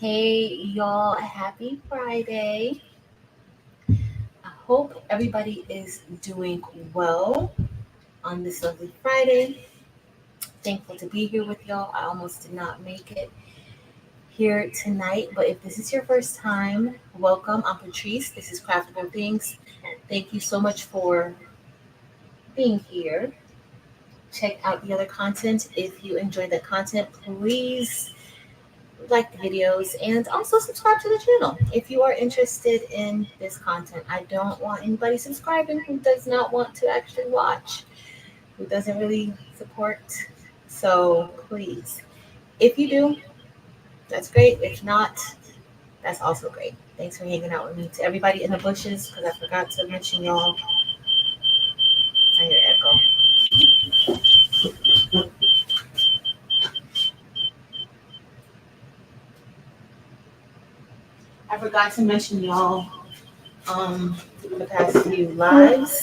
Hey, y'all, happy Friday. I hope everybody is doing well on this lovely Friday. Thankful to be here with y'all. I almost did not make it here tonight, but if this is your first time, welcome. I'm Patrice. This is Craftable Things. Thank you so much for being here. Check out the other content. If you enjoy the content, please like the videos and also subscribe to the channel if you are interested in this content. I don't want anybody subscribing who does not want to actually watch, who doesn't really support. So please, if you do, that's great. If not, that's also great. Thanks for hanging out with me. To everybody in the bushes, because I forgot to mention y'all, I hear echo. I forgot to mention y'all the past few lives.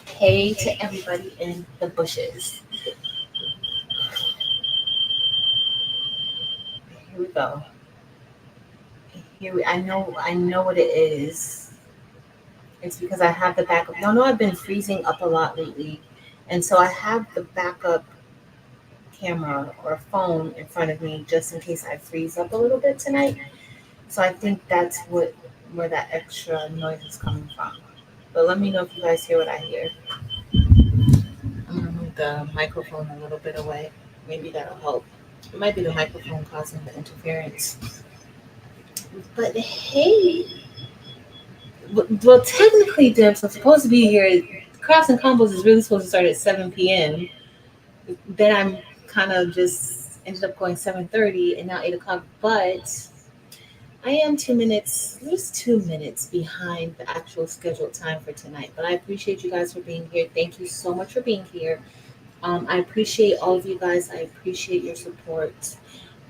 Hey to everybody in the bushes. Here we go. I know what it is. It's because I have the backup. Y'all know I've been freezing up a lot lately. And so I have the backup camera or phone in front of me just in case I freeze up a little bit tonight. So I think that's where that extra noise is coming from. But let me know if you guys hear what I hear. I'm gonna move the microphone a little bit away. Maybe that'll help. It might be the microphone causing the interference. But hey, well, technically, Debs, I'm supposed to be here. Crafts and Combos is really supposed to start at 7 p.m. Then I'm kind of just ended up going 7:30 and now 8 o'clock. But I am 2 minutes, just 2 minutes behind the actual scheduled time for tonight. But I appreciate you guys for being here. Thank you so much for being here. I appreciate all of you guys. I appreciate your support.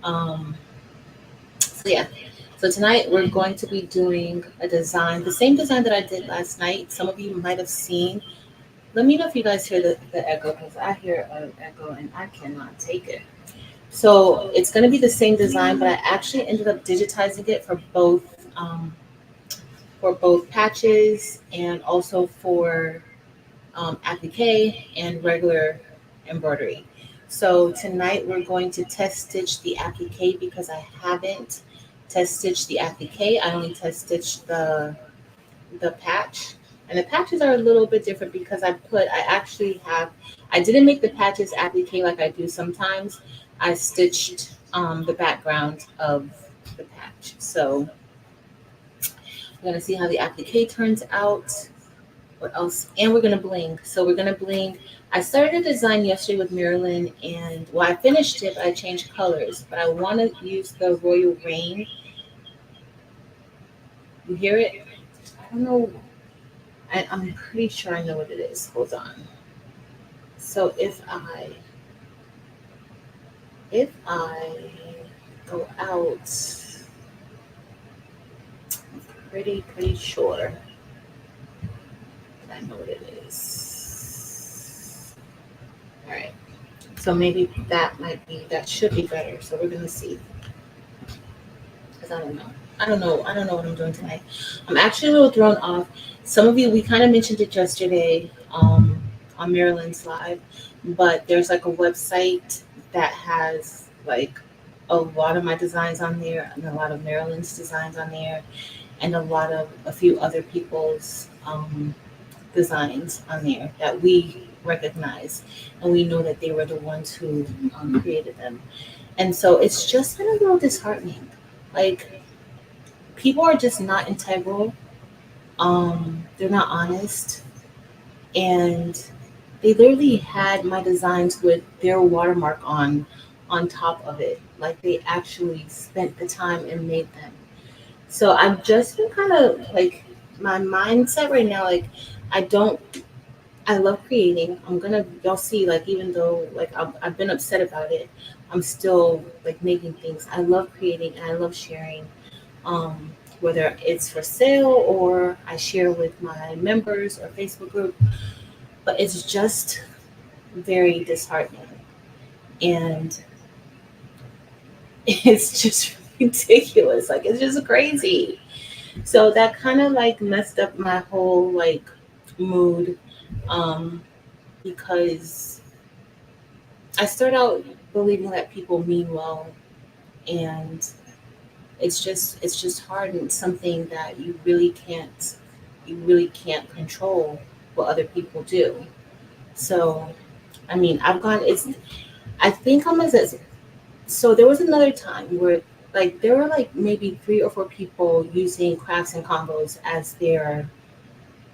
Um, so yeah, so tonight we're going to be doing a design, the same design that I did last night. Some of you might have seen. Let me know if you guys hear the echo because I hear an echo and I cannot take it. So it's going to be the same design, but I actually ended up digitizing it for both patches and also for applique and regular embroidery. So tonight we're going to test stitch the applique because I haven't test stitched the applique. I only test stitched the patch. And the patches are a little bit different because I didn't make the patches applique like I do sometimes. I stitched the background of the patch. So we're gonna see how the applique turns out. What else? And we're gonna bling. So we're gonna bling. I started a design yesterday with Marilyn, and well, I finished it, but I changed colors. But I want to use the Royal Rain. You hear it? I don't know. I'm pretty sure I know what it is. Hold on. So if I go out, I'm pretty sure that I know what it is. All right. So maybe that should be better. So we're gonna see. Because I don't know. I don't know what I'm doing tonight. I'm actually a little thrown off. Some of you, we kind of mentioned it yesterday on Maryland's live, but there's like a website that has like a lot of my designs on there and a lot of Maryland's designs on there and a few other people's designs on there that we recognize and we know that they were the ones who created them. And so it's just been a little disheartening. Like people are just not integral. They're not honest, and they literally had my designs with their watermark on top of it. Like they actually spent the time and made them. So I've just been kind of like my mindset right now. Like I don't. I love creating. Y'all see, like, even though, like, I've been upset about it, I'm still, like, making things. I love creating and I love sharing, whether it's for sale or I share with my members or Facebook group, but it's just very disheartening. And it's just ridiculous. Like, it's just crazy. So that kind of like messed up my whole like mood, um, because I start out believing that people mean well, and it's just hard, and it's something that you really can't control what other people do. So I mean, I've gone. It's I think I'm as so there was another time where like there were like maybe 3 or 4 people using crafts and combos as their,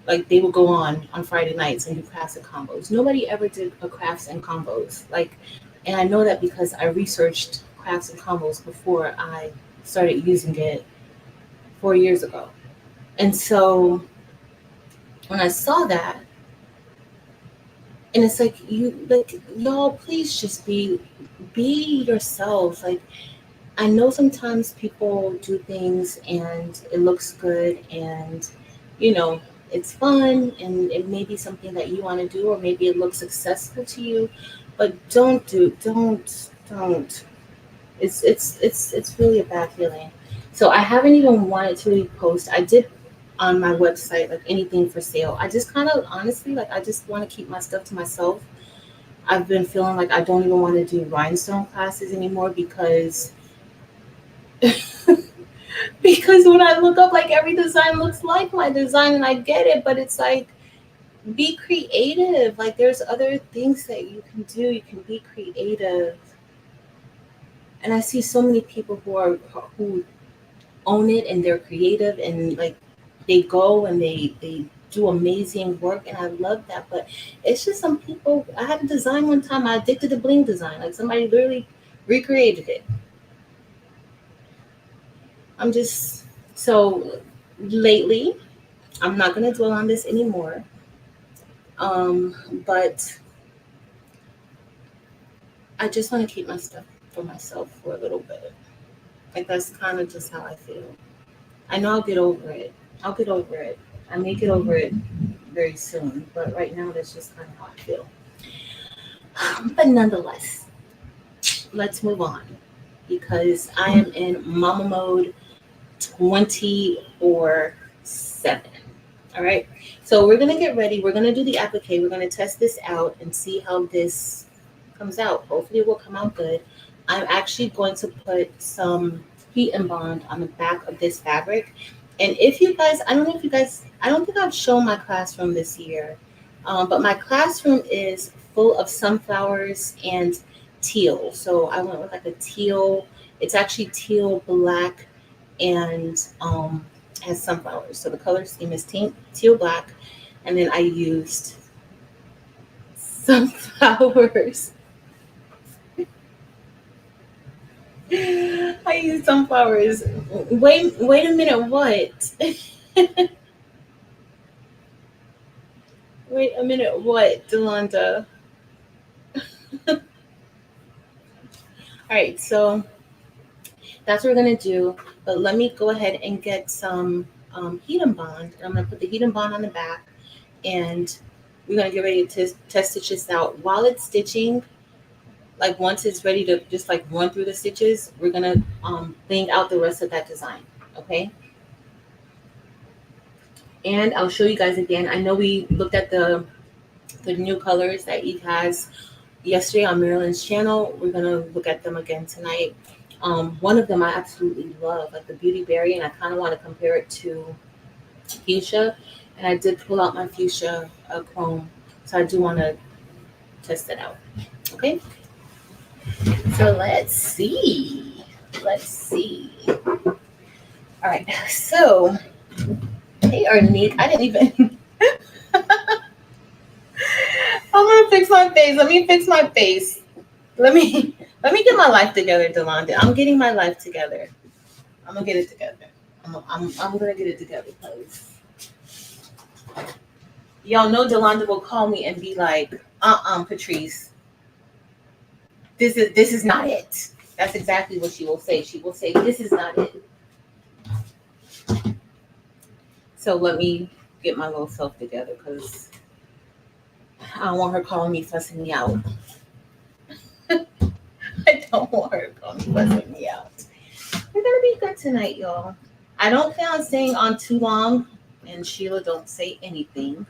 like they would go on Friday nights and do crafts and combos. Nobody ever did a crafts and combos. Like, and I know that because I researched crafts and combos before I started using it 4 years ago. And so when I saw that, and it's like y'all please just be yourselves. Like, I know sometimes people do things and it looks good, and you know it's fun, and it may be something that you want to do, or maybe it looks successful to you, but don't. It's really a bad feeling. So I haven't even wanted to really post. I did on my website like anything for sale. I just kind of honestly like I just want to keep my stuff to myself. I've been feeling like I don't even want to do rhinestone classes anymore because because when I look up, like every design looks like my design, and I get it, but it's like be creative. Like there's other things that you can do. You can be creative, and I see so many people who own it and they're creative, and like they go and they do amazing work, and I love that. But it's just some people. I had a design one time. I addicted to bling design. Like somebody literally recreated it. I'm just so lately. I'm not gonna dwell on this anymore. But I just want to keep my stuff for myself for a little bit. Like that's kind of just how I feel. I know I'll get over it. I'll get over it. I may get over it very soon, but right now that's just kind of how I feel. But nonetheless, let's move on because I am in mama mode 24/7. All right. So we're gonna get ready. We're gonna do the applique. We're gonna test this out and see how this comes out. Hopefully it will come out good. I'm actually going to put some heat and bond on the back of this fabric. And if you guys, I don't know if you guys, I don't think I've shown my classroom this year, but my classroom is full of sunflowers and teal. So I went with like a teal. It's actually teal black and has sunflowers. So the color scheme is teal black, and then I used sunflowers. I used sunflowers. Wait a minute. What? Wait a minute. What, Delonda? All right. So that's what we're gonna do. But let me go ahead and get some heat and bond. And I'm gonna put the heat and bond on the back, and we're gonna get ready to test stitch this out. While it's stitching, like once it's ready to just like run through the stitches, we're gonna bling out the rest of that design. Okay. And I'll show you guys again. I know we looked at the new colors that Eve has yesterday on Marilyn's channel. We're gonna look at them again tonight. One of them I absolutely love, like the Beauty Berry, and I kind of want to compare it to fuchsia. And I did pull out my fuchsia chrome, so I do want to test it out. Okay, so let's see. Let's see. All right, so they are neat. I didn't even. I'm gonna fix my face. Let me fix my face. Let me get my life together, Delonda. I'm getting my life together. I'm gonna get it together. I'm gonna get it together, please. Y'all know Delonda will call me and be like, Patrice, this is not it. That's exactly what she will say. She will say, this is not it. So let me get my little self together because I don't want her calling me, fussing me out. I don't want her calling me, fussing me out. We're gonna tonight, y'all. I don't plan on staying on too long. And Sheila, don't say anything.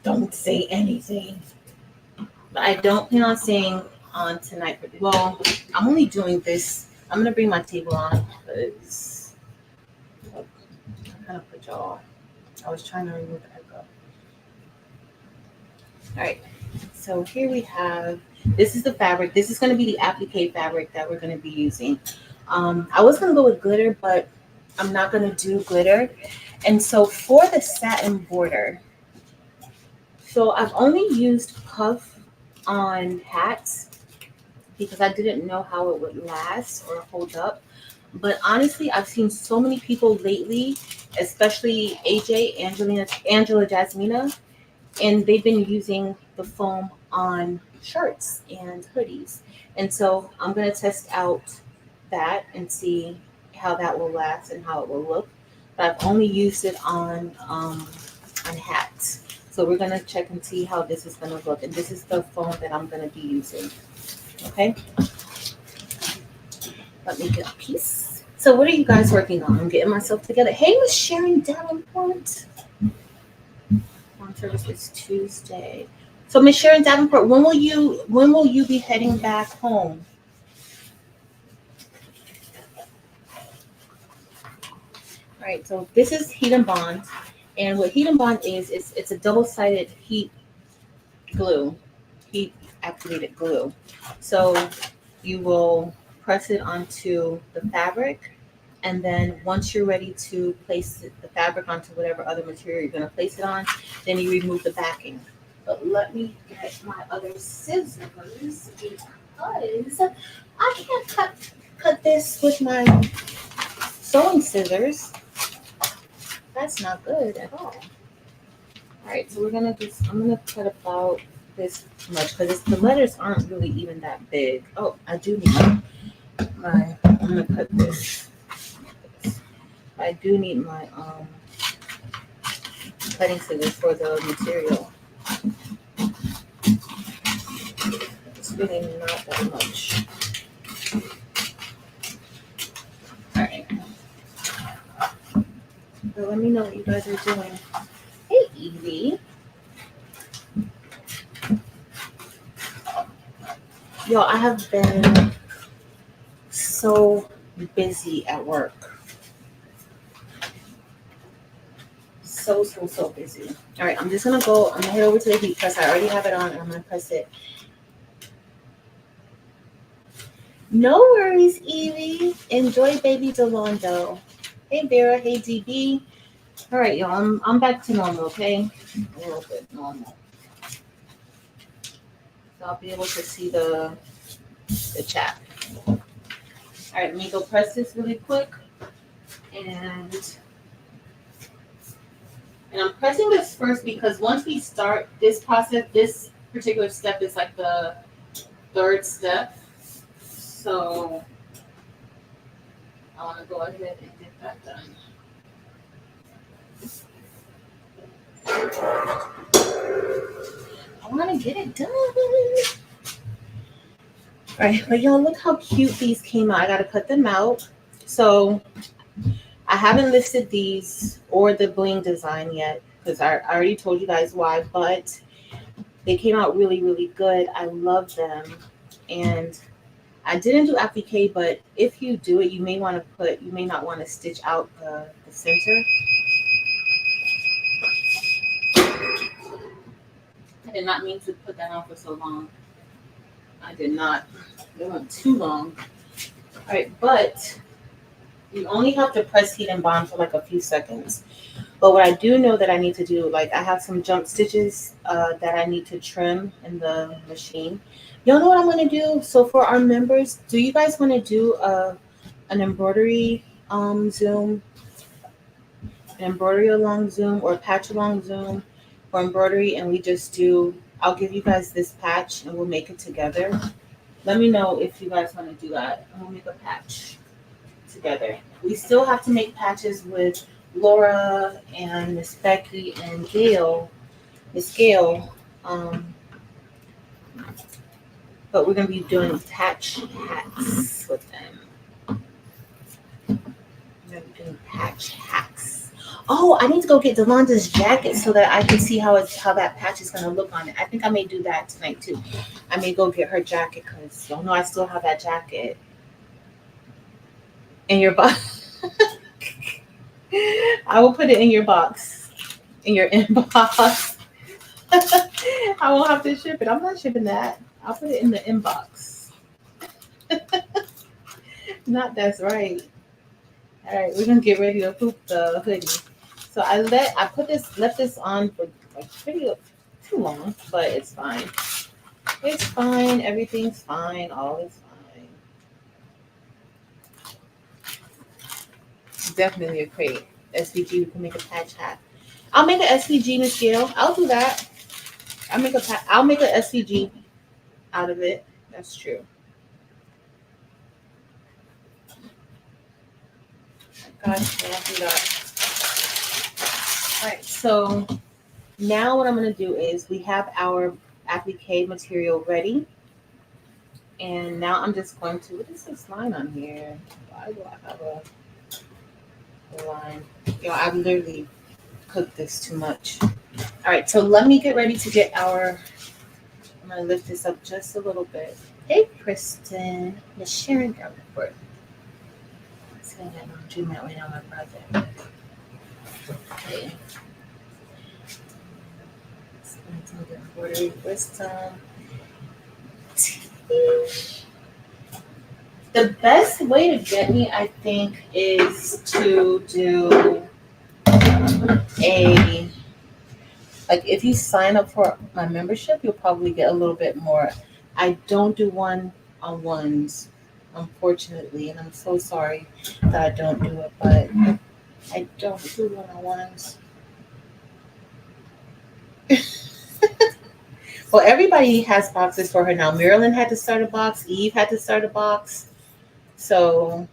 Don't say anything. But I don't plan on staying on tonight. Well, I'm only doing this. I'm gonna bring my table on because I'm gonna put y'all. I was trying to remove the echo. All right. So here we have. This is the fabric. This is going to be the applique fabric that we're going to be using. I was going to go with glitter, but I'm not going to do glitter. And so for the satin border, so I've only used puff on hats because I didn't know how it would last or hold up. But honestly, I've seen so many people lately, especially AJ, Angela Jasmina, and they've been using the foam on shirts and hoodies. And so I'm going to test out that and see how that will last and how it will look. But I've only used it on hats. So we're going to check and see how this is going to look. And this is the foam that I'm going to be using. Okay. Let me get a piece. So what are you guys working on? I'm getting myself together. Hey, Miss Sharon Davenport. On service is Tuesday. So Miss Sharon Davenport, when will you be heading back home? All right, so this is heat and bond. And what heat and bond is it's a double-sided heat glue, heat activated glue. So you will press it onto the fabric, and then once you're ready to place the fabric onto whatever other material you're going to place it on, then you remove the backing. But let me get my other scissors because I can't cut this with my sewing scissors. That's not good at all. All right, so I'm gonna cut about this much because the letters aren't really even that big. Oh, I do need I'm gonna cut this. I do need my cutting scissors for the material. It's really not that much. All right. So let me know what you guys are doing. Hey, Evie. Yo, I have been so busy at work. So busy. All right, I'm gonna head over to the heat press. I already have it on and I'm gonna press it. No worries, Evie. Enjoy baby Delondo. Hey Vera, hey DB. All right, y'all, I'm back to normal, okay? A little bit normal. So I'll be able to see the chat. All right, let me go press this really quick. And I'm pressing this first because once we start this process, this particular step is like the third step. So I want to go ahead and get that done. I want to get it done. All right, but y'all look how cute these came out. I got to cut them out. So I haven't listed these or the bling design yet because I already told you guys why, but they came out really, really good. I love them. And I didn't do applique, but if you do it, you may not want to stitch out the center. I did not mean to put that on for so long. I did not. It went too long. All right, but you only have to press heat and bond for like a few seconds. But what I do know that I need to do, like I have some jump stitches that I need to trim in the machine. Y'all know what I'm going to do? So for our members, do you guys want to do an embroidery Zoom, an embroidery along Zoom or patch along Zoom for embroidery? And I'll give you guys this patch and we'll make it together. Let me know if you guys want to do that. And we'll make a patch together. We still have to make patches with Laura and Miss Becky and Miss Gail. But we're going to be doing patch hats with them. And patch hacks. Oh, I need to go get Delonda's jacket so that I can see how that patch is gonna look on it. I think I may do that tonight too. I may go get her jacket because y'all know I still have that jacket in your box. I will put it in your box, in your inbox. I won't have to ship it. I'm not shipping that. I'll put it in the inbox. Not that's right. All right, we're gonna get ready to poop the hoodie. So I left this on for like pretty too long, but it's fine. It's fine. Everything's fine. All is fine. Definitely a crate. SVG. We can make a patch hat. I'll make an SVG, Miss Gail. I'll do that. I'll make a SVG out of it. That's true. Gosh, I'll do that. All right. So now what I'm gonna do is we have our applique material ready. And now I'm just going to, what is this line on here? Why do I have a line? Yo, I've literally cooked this too much. All right, so let me get ready to get I'm gonna lift this up just a little bit. Hey, Kristen, Miss Sharon Davenport. Let's go ahead and do that right now, my brother. Okay. Let's go to the embroidery wisdom. The best way to get me, I think, is to do if you sign up for my membership, you'll probably get a little bit more. I don't do one-on-ones, unfortunately, and I'm so sorry that I don't do it, but I don't do one-on-ones. Well, everybody has boxes for her now. Marilyn had to start a box. Eve had to start a box. So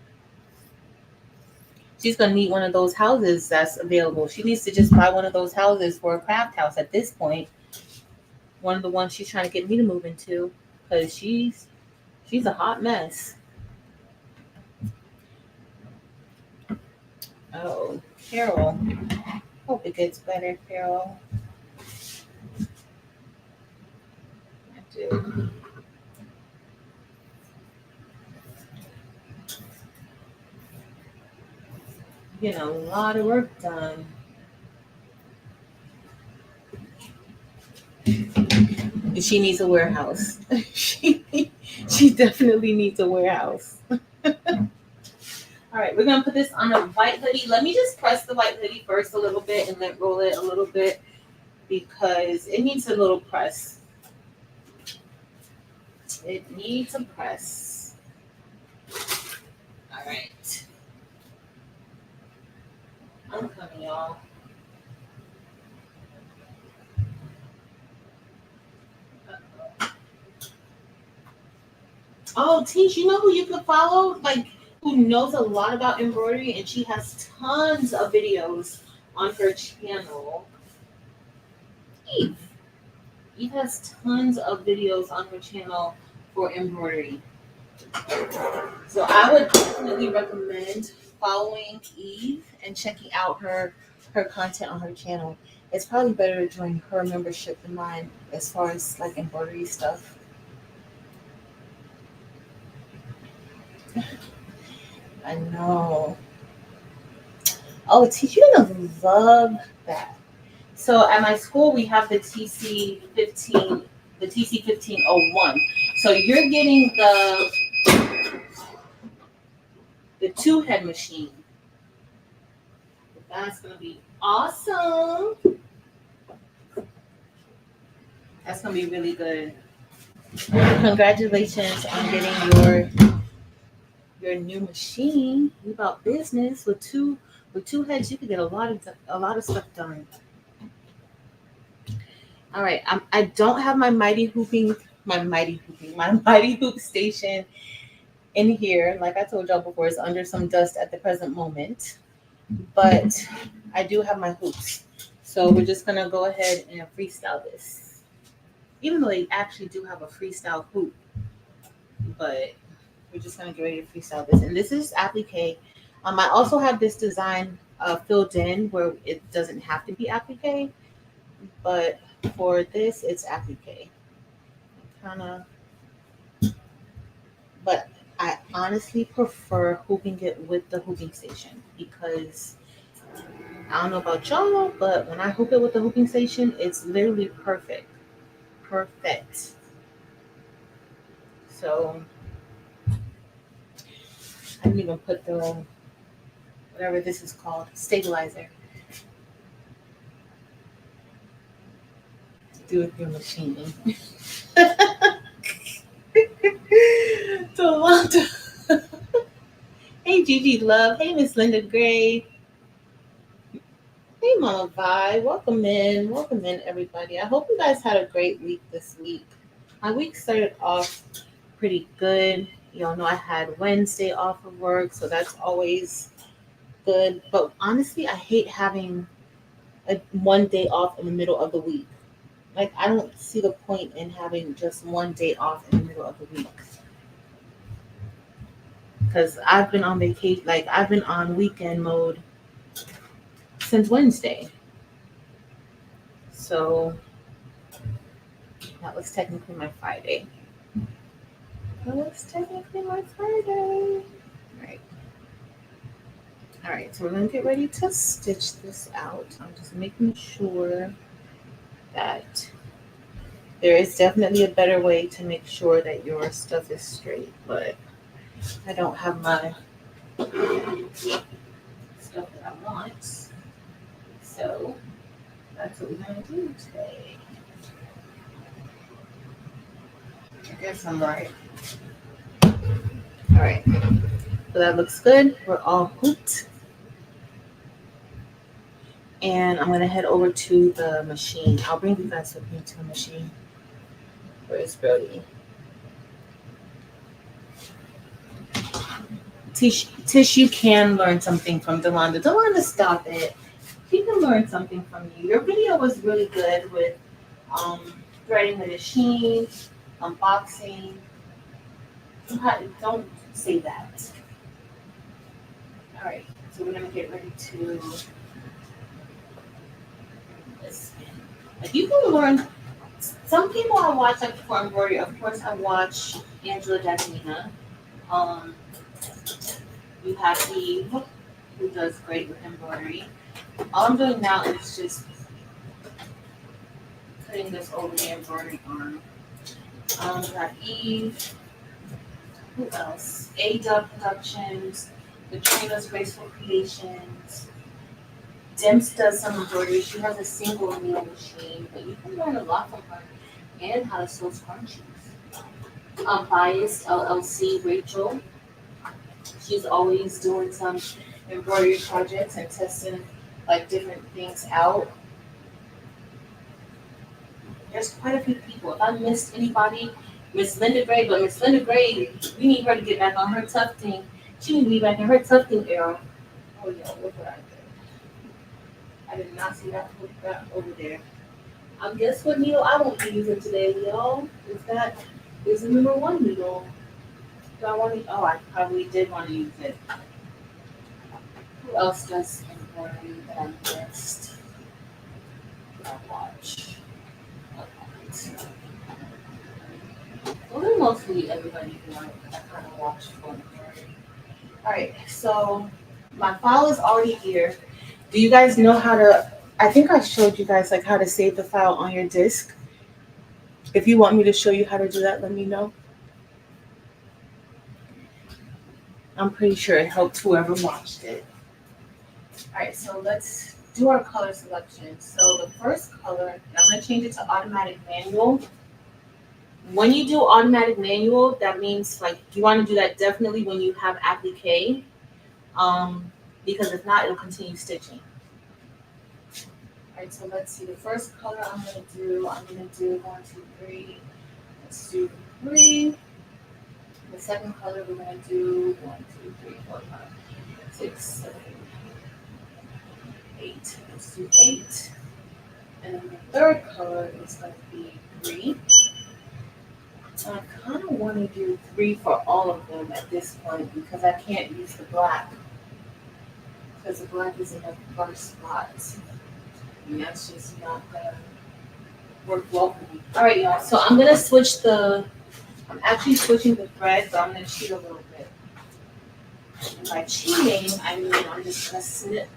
she's going to need one of those houses that's available. She needs to just buy one of those houses for a craft house at this point. One of the ones she's trying to get me to move into, because she's a hot mess. Oh, Carol. Hope it gets better, Carol. I do. Getting a lot of work done. She needs a warehouse. she definitely needs a warehouse. All right, we're gonna put this on a white hoodie. Let me just press the white hoodie first a little bit and then roll it a little bit because it needs a little press. It needs a press. All right. I'm coming, y'all. Oh, Teach, you know who you could follow? Like, who knows a lot about embroidery, and she has tons of videos on her channel. Eve. Eve has tons of videos on her channel for embroidery. So I would definitely recommend following Eve and checking out her content on her channel. It's probably better to join her membership than mine as far as like embroidery stuff. I know. Oh, Teach, you're gonna love that. So at my school we have the TC1501. So you're getting the two head machine. That's gonna be awesome. That's gonna be really good. Congratulations on getting your new machine. You about business with two heads. You could get a lot of stuff done. All right, I don't have my mighty hoop station in here. Like I told y'all before, it's under some dust at the present moment. But I do have my hoops. So we're just gonna go ahead and freestyle this. Even though they actually do have a freestyle hoop. But we're just gonna get ready to freestyle this. And this is applique. I also have this design filled in where it doesn't have to be applique, but for this, it's applique. Kind of, but I honestly prefer hooping it with the hooping station because I don't know about y'all, but when I hoop it with the hooping station, it's literally perfect. Perfect. So I didn't even put the whatever this is called, stabilizer, to do with your machine. So long time. Hey Gigi Love. Hey Miss Linda Gray. Hey Mama Vi. Welcome in. Welcome in everybody. I hope you guys had a great week this week. My week started off pretty good. Y'all know I had Wednesday off of work, so that's always good. But honestly, I hate having one day off in the middle of the week. Like, I don't see the point in having just one day off in the middle of the week. Because I've been on vacation, like, I've been on weekend mode since Wednesday. So that was technically my Friday. That was technically my Friday. Right. All right, so we're gonna get ready to stitch this out. I'm just making sure that there is definitely a better way to make sure that your stuff is straight, but I don't have my stuff that I want. So that's what we're gonna do today. I guess I'm right. All right, so that looks good. We're all hooped. And I'm gonna head over to the machine. I'll bring you guys with me to the machine. Where's Brody? Tish, you can learn something from Delonda. Delonda, stop it. She can learn something from you. Your video was really good with um, threading the machine, unboxing. Don't say that. All right, so we're gonna get ready to this. Like you can learn. Some people I watch like for embroidery. Of course, I watch Angela Dagnina. Um, you have Eve, who does great with embroidery. All I'm doing now is just putting this over the embroidery arm. We have Eve. Who else? A-Dub Productions, Katrina's Graceful Creations. Dims does some embroidery. She has a single needle machine, but you can learn a lot from her and how to sew scrunchies. Biased LLC Rachel. She's always doing some embroidery projects and testing like different things out. There's quite a few people. If I missed anybody, Miss Linda Gray, but Miss Linda Gray, we need her to get back on her tufting. She need to be back in her tufting era. Oh yeah, look what I did. I did not see that over there. Guess what needle I won't be using today, y'all? Is the number one needle. Do I want to? Oh, I probably did want to use it. Who else does embroidery that I missed? I'll watch. Well, they're mostly everybody who I kind of watch for embroidery. All right, so my file is already here. Do you guys know how to? I think I showed you guys like how to save the file on your disk. If you want me to show you how to do that, let me know. I'm pretty sure it helped whoever watched it. All right, so let's do our color selection. So the first color, I'm going to change it to automatic manual. When you do automatic manual, that means like you want to do that definitely when you have applique, because if not, it'll continue stitching. All right, so let's see. The first color I'm going to do 1, 2, 3. Let's do 3. The second color we're going to do 1, 2, 3, 4, 5, 6, 7, 8. Let's do 8. And then the third color is going to be 3. So I kind of want to do 3 for all of them at this point because I can't use the black. because the black is in the first spot. And that's just not gonna work well for me. All right, y'all. So I'm gonna switch I'm actually switching the thread, but I'm gonna cheat a little bit. And by cheating, I mean I'm just gonna snip.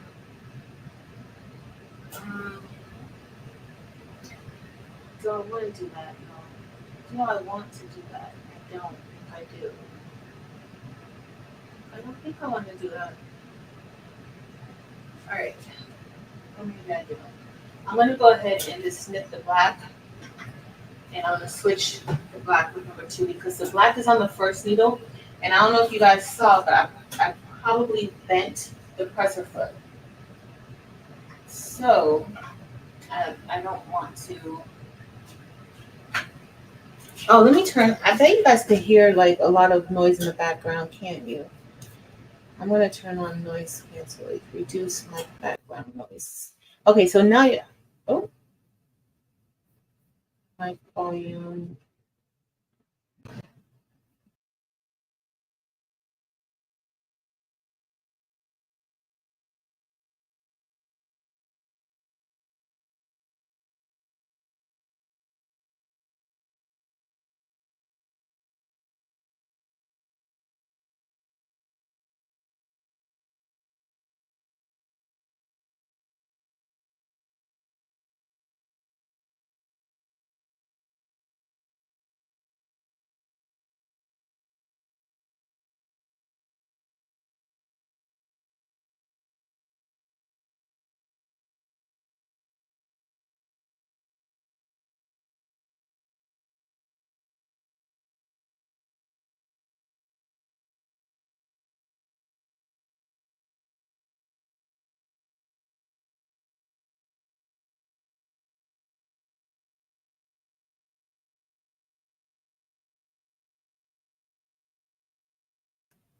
Do I want to do that? No. Do I want to do that? I don't. I do. I don't think I want to do that. All right. What maybe I do. I'm gonna go ahead and just snip the black, and I'm gonna switch the black with number 2 because the black is on the first needle, and I don't know if you guys saw, but I probably bent the presser foot. So I don't want to. Oh, let me turn. I bet you guys can hear like a lot of noise in the background, can't you? I'm gonna turn on noise cancellation, reduce my background noise. Okay, so now you. Oh, my volume.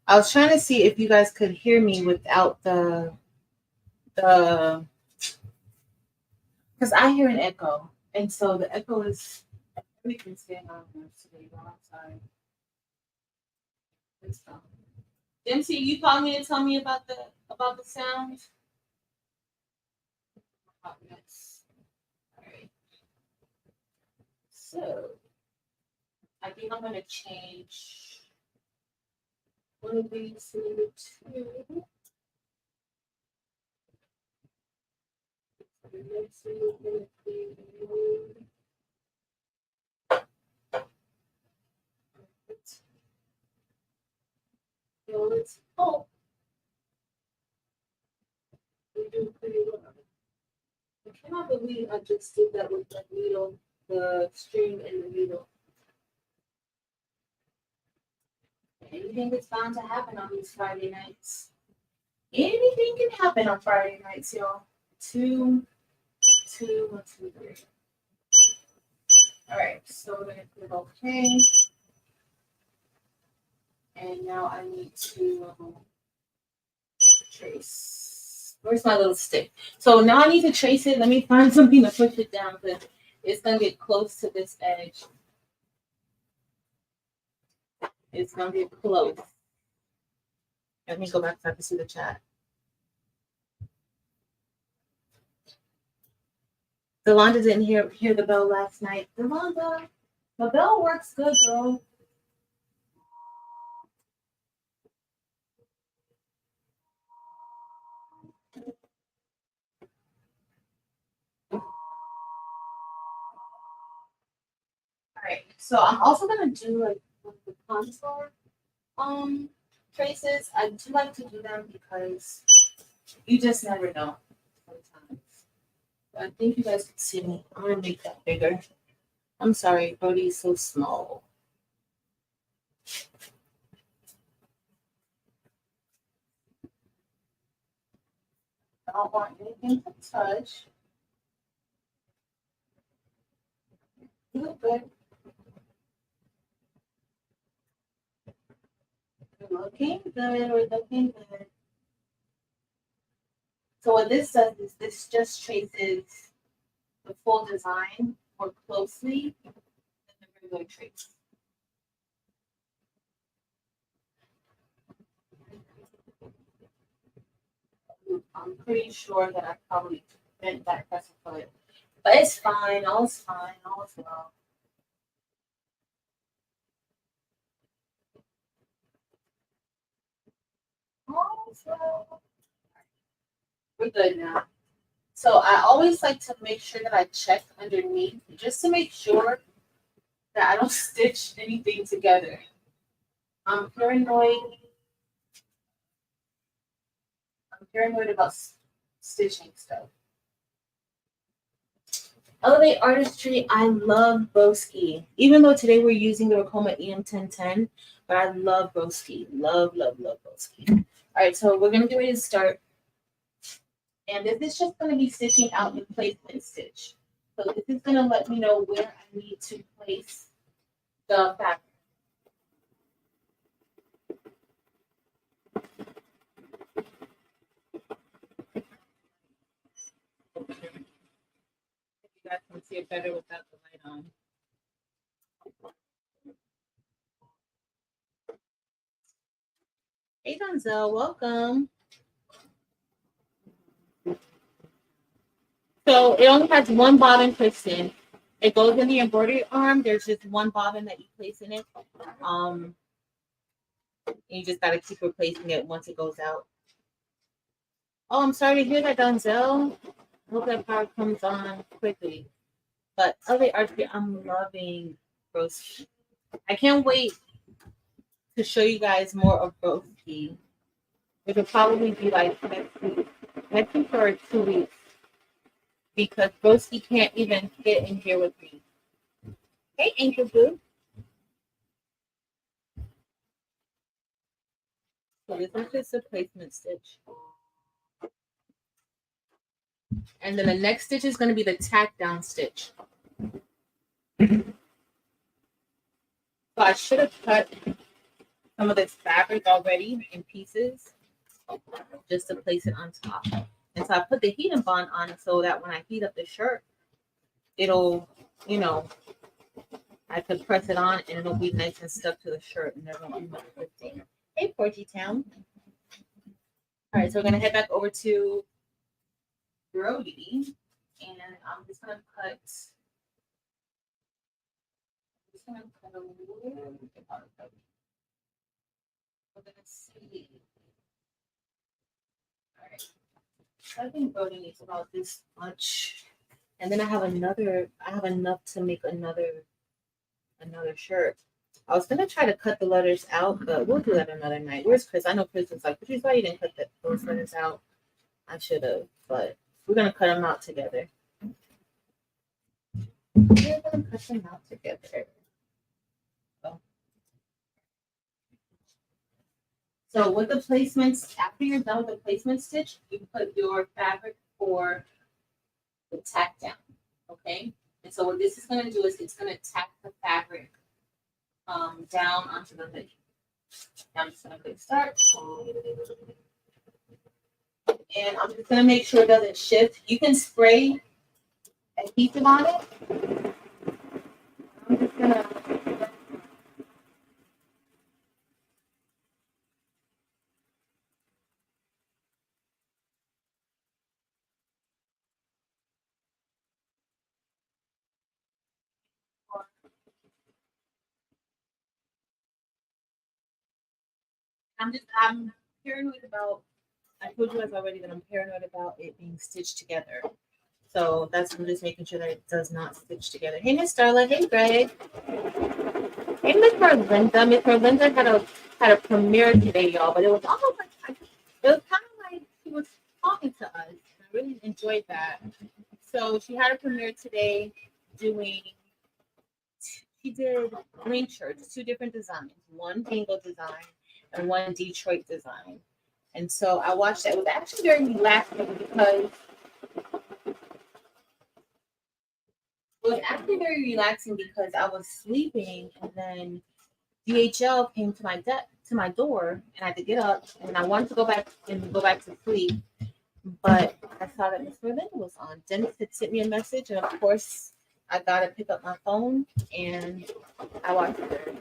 I was trying to see if you guys could hear me without the because I hear an echo, and so the echo is everything's getting on here today. I'm sorry. It's Dempsey, you called me to tell me about the sound. Oh, yes. All right. So I think I'm gonna change one of these to 2. The next one is gonna be so let's hope we do pretty well. I cannot believe I just did that with the needle, the string and the needle. Anything is bound to happen on these Friday nights. Anything can happen on Friday nights, y'all. 2, 2, 1, 2, 3. All right, so we're gonna click OK. And now I need to trace. Where's my little stick? So now I need to trace it. Let me find something to push it down because it's gonna get close to this edge. It's gonna get close. Let me go back so I can see the chat. Delonda didn't hear the bell last night. Delonda, the bell works good, bro. All right, so I'm also gonna do like the contour traces. I do like to do them because you just never know sometimes. I think you guys can see me. I'm gonna make that bigger. I'm sorry, Brody's so small. I don't want anything to touch. You look good. We're looking good. We're looking good. So what this does is this just traces the full design more closely than the regular trace. I'm pretty sure that I probably bent that crescent foot. But it's fine. All's fine. All's well. All's well. We're good now. So I always like to make sure that I check underneath just to make sure that I don't stitch anything together. I'm paranoid. I'm paranoid about stitching stuff. Elevate Artistry, I love Broski. Even though today we're using the Ricoma EM1010, but I love Broski. Love, love, love Broski. All right, so we're going to get ready to start. And this is just going to be stitching out the placement stitch. So this is going to let me know where I need to place the fabric. You guys can see it better without the light on. Hey, Donzel, welcome. So it only has one bobbin piston. It goes in the embroidery arm. There's just one bobbin that you place in it. And you just got to keep replacing it once it goes out. Oh, I'm sorry to hear that, Donzel. I hope that power comes on quickly. But other artistry, I'm loving Broski. I can't wait to show you guys more of Broski. It will probably be like next week or 2 weeks, because Broski can't even fit in here with me. Hey, Angel Boo. So this is just a placement stitch. And then the next stitch is going to be the tack down stitch. So I should have cut some of this fabric already in pieces just to place it on top. And so I put the heat and bond on so that when I heat up the shirt, it'll, you know, I could press it on and it'll be nice and stuck to the shirt and there won't be much lifting. Hey, Porgy Town. All right, so we're going to head back over to Brody, and I'm just going to cut. A little bit. We're going to see. All right. So I think Brody needs about this much. And then I have enough to make another shirt. I was gonna try to cut the letters out, but we'll do that another night. Where's Chris? I know Chris was like, "Patrice, why you didn't cut those letters out?" I should have, but we're gonna cut them out together. We're gonna cut them out together. So with the placements, after you're done with the placement stitch, you put your fabric for the tack down. Okay. And so what this is going to do is it's going to tack the fabric down onto the hood. Now I'm just going to click start. And I'm just going to make sure it doesn't shift. You can spray adhesive on it. I'm just going to. I'm paranoid about, I told you guys already that I'm paranoid about it being stitched together. So I'm just making sure that it does not stitch together. Hey, Miss Starla. Hey, Greg. Hey, Miss Merlinda. Miss Merlinda had a premiere today, y'all, but it was almost like, it was kind of like she was talking to us. I really enjoyed that. So she had a premiere today she did green shirts, 2 different designs, one Bingo design and one Detroit design. And so I watched that. It was actually very relaxing because I was sleeping, and then DHL came to my door, and I had to get up, and I wanted to go back to sleep, but I saw that Miss Merlinda was on. Dennis had sent me a message, and of course I gotta pick up my phone, and I watched her.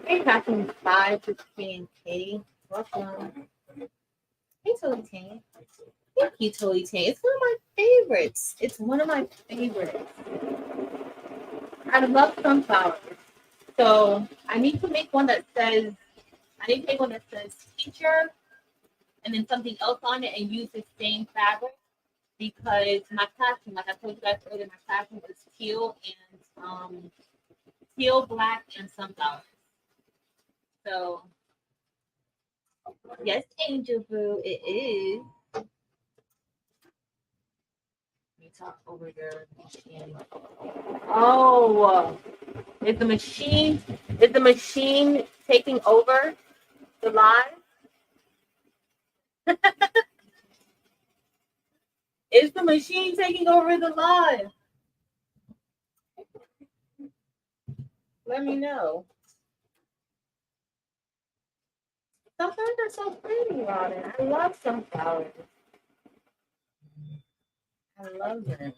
Hey, Catherine 515K. Welcome. Hey, Tilly Tang. Thank you, Totally Tay. It's one of my favorites. It's one of my favorites. I love sunflowers. So I need to make one that says, teacher and then something else on it and use the same fabric because my classroom, like I told you guys earlier, my classroom is teal, black, and sunflower. So yes, Angel Boo, it is. Let me talk over your machine. Oh, is the machine taking over the live? Is the machine taking over the live? Let me know. Sunflowers are so pretty, Robin. I love sunflowers. I love them.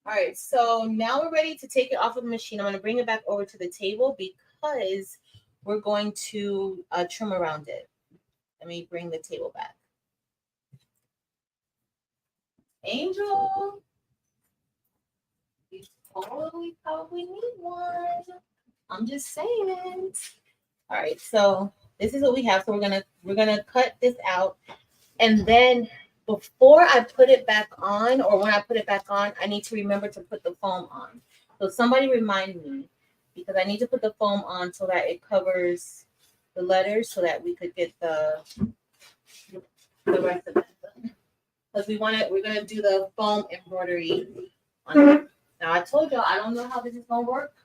All right, so now we're ready to take it off of the machine. I'm going to bring it back over to the table because we're going to trim around it. Let me bring the table back. Angel, we probably need one. I'm just saying. All right, so this is what we have. So we're gonna cut this out, and then before I put it back on, or when I put it back on, I need to remember to put the foam on. So somebody remind me because I need to put the foam on so that it covers the letters, so that we could get the rest of it. Because we're gonna do the foam embroidery on it. Now I told y'all I don't know how this is gonna work,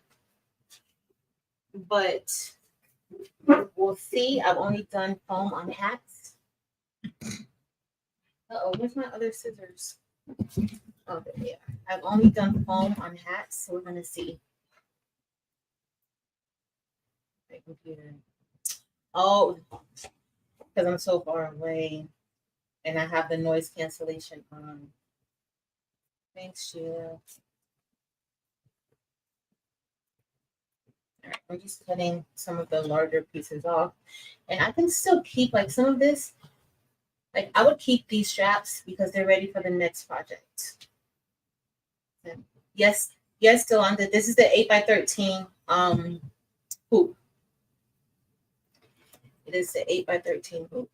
but we'll see. I've only done foam on hats. Uh-oh, where's my other scissors? Oh, there they are. I've only done foam on hats, so we're gonna see. My computer. Oh, because I'm so far away, and I have the noise cancellation on. Thanks, Sheila. All right, we're just cutting some of the larger pieces off, and I can still keep like some of this. Like I would keep these straps because they're ready for the next project. And yes, still on this is the 8x13 hoop. It is the 8x13 hoop.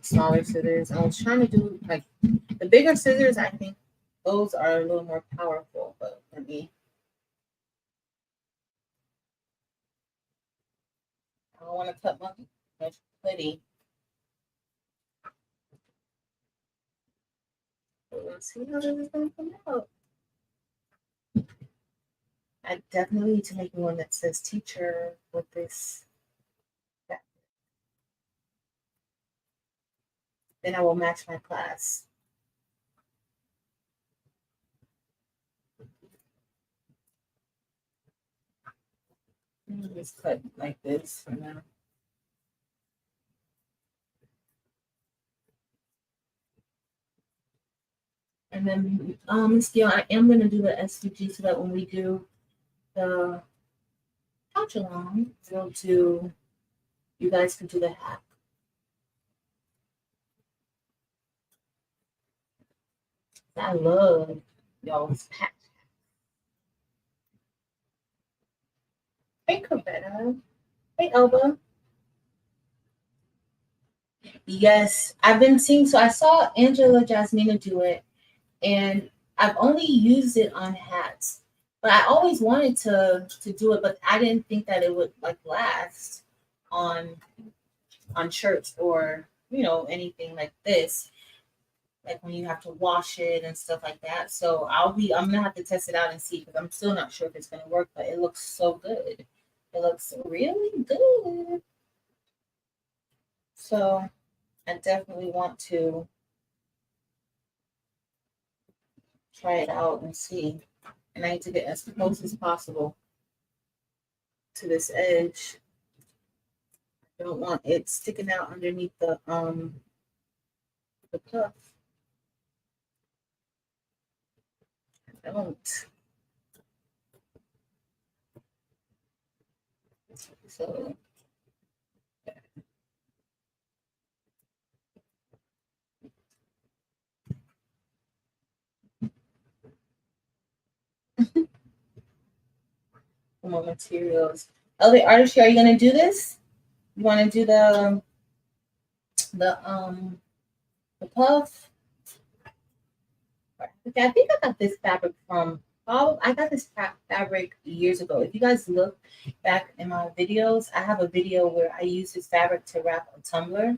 Smaller scissors. I was trying to do like the bigger scissors. I think those are a little more powerful, but let me. I don't want to cut much pretty. Let's see how this is going to come out. I definitely need to make one that says teacher with this. Then I will match my class. Just cut like this for now. And then, Skill, I am going to do the SVG so that when we do the couch along, you guys can do the hat. I love y'all's hat. Hey, Cavetta. Hey, Elba. Yes, I've been seeing. So I saw Angela Jasmina do it, and I've only used it on hats. But I always wanted to do it, but I didn't think that it would like last on shirts or anything like this. Like when you have to wash it and stuff like that. So I'm gonna have to test it out and see because I'm still not sure if it's gonna work, but it looks so good. It looks really good. So I definitely want to try it out and see. And I need to get as close as possible to this edge. I don't want it sticking out underneath the puff. I don't. So more materials. Other artistry, are you gonna do this? You want to do the the puff? Okay, I think I got this fabric from. Oh, I got this fabric years ago. If you guys look back in my videos, I have a video where I use this fabric to wrap a tumbler.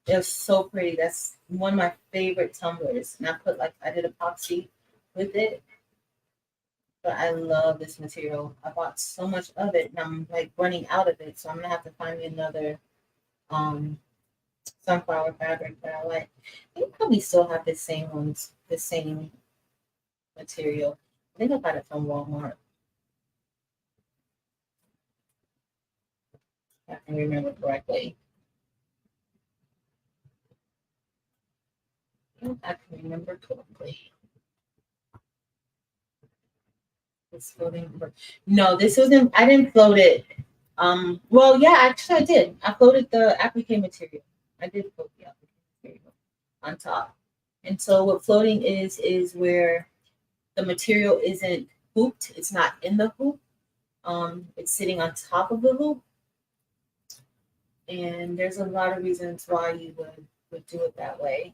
It's so pretty. That's one of my favorite tumblers. And I did epoxy with it. But I love this material. I bought so much of it and I'm like running out of it. So I'm gonna have to find me another um sunflower fabric that I like. They probably still have the same material. I think I got it from Walmart. If I can remember correctly. If I can remember correctly. It's floating. No, this wasn't. I didn't float it. Well, yeah, actually, I did. I floated the applique material. I did float the applique material on top. And so, what floating is where the material isn't hooped. It's not in the hoop. It's sitting on top of the hoop. And there's a lot of reasons why you would do it that way.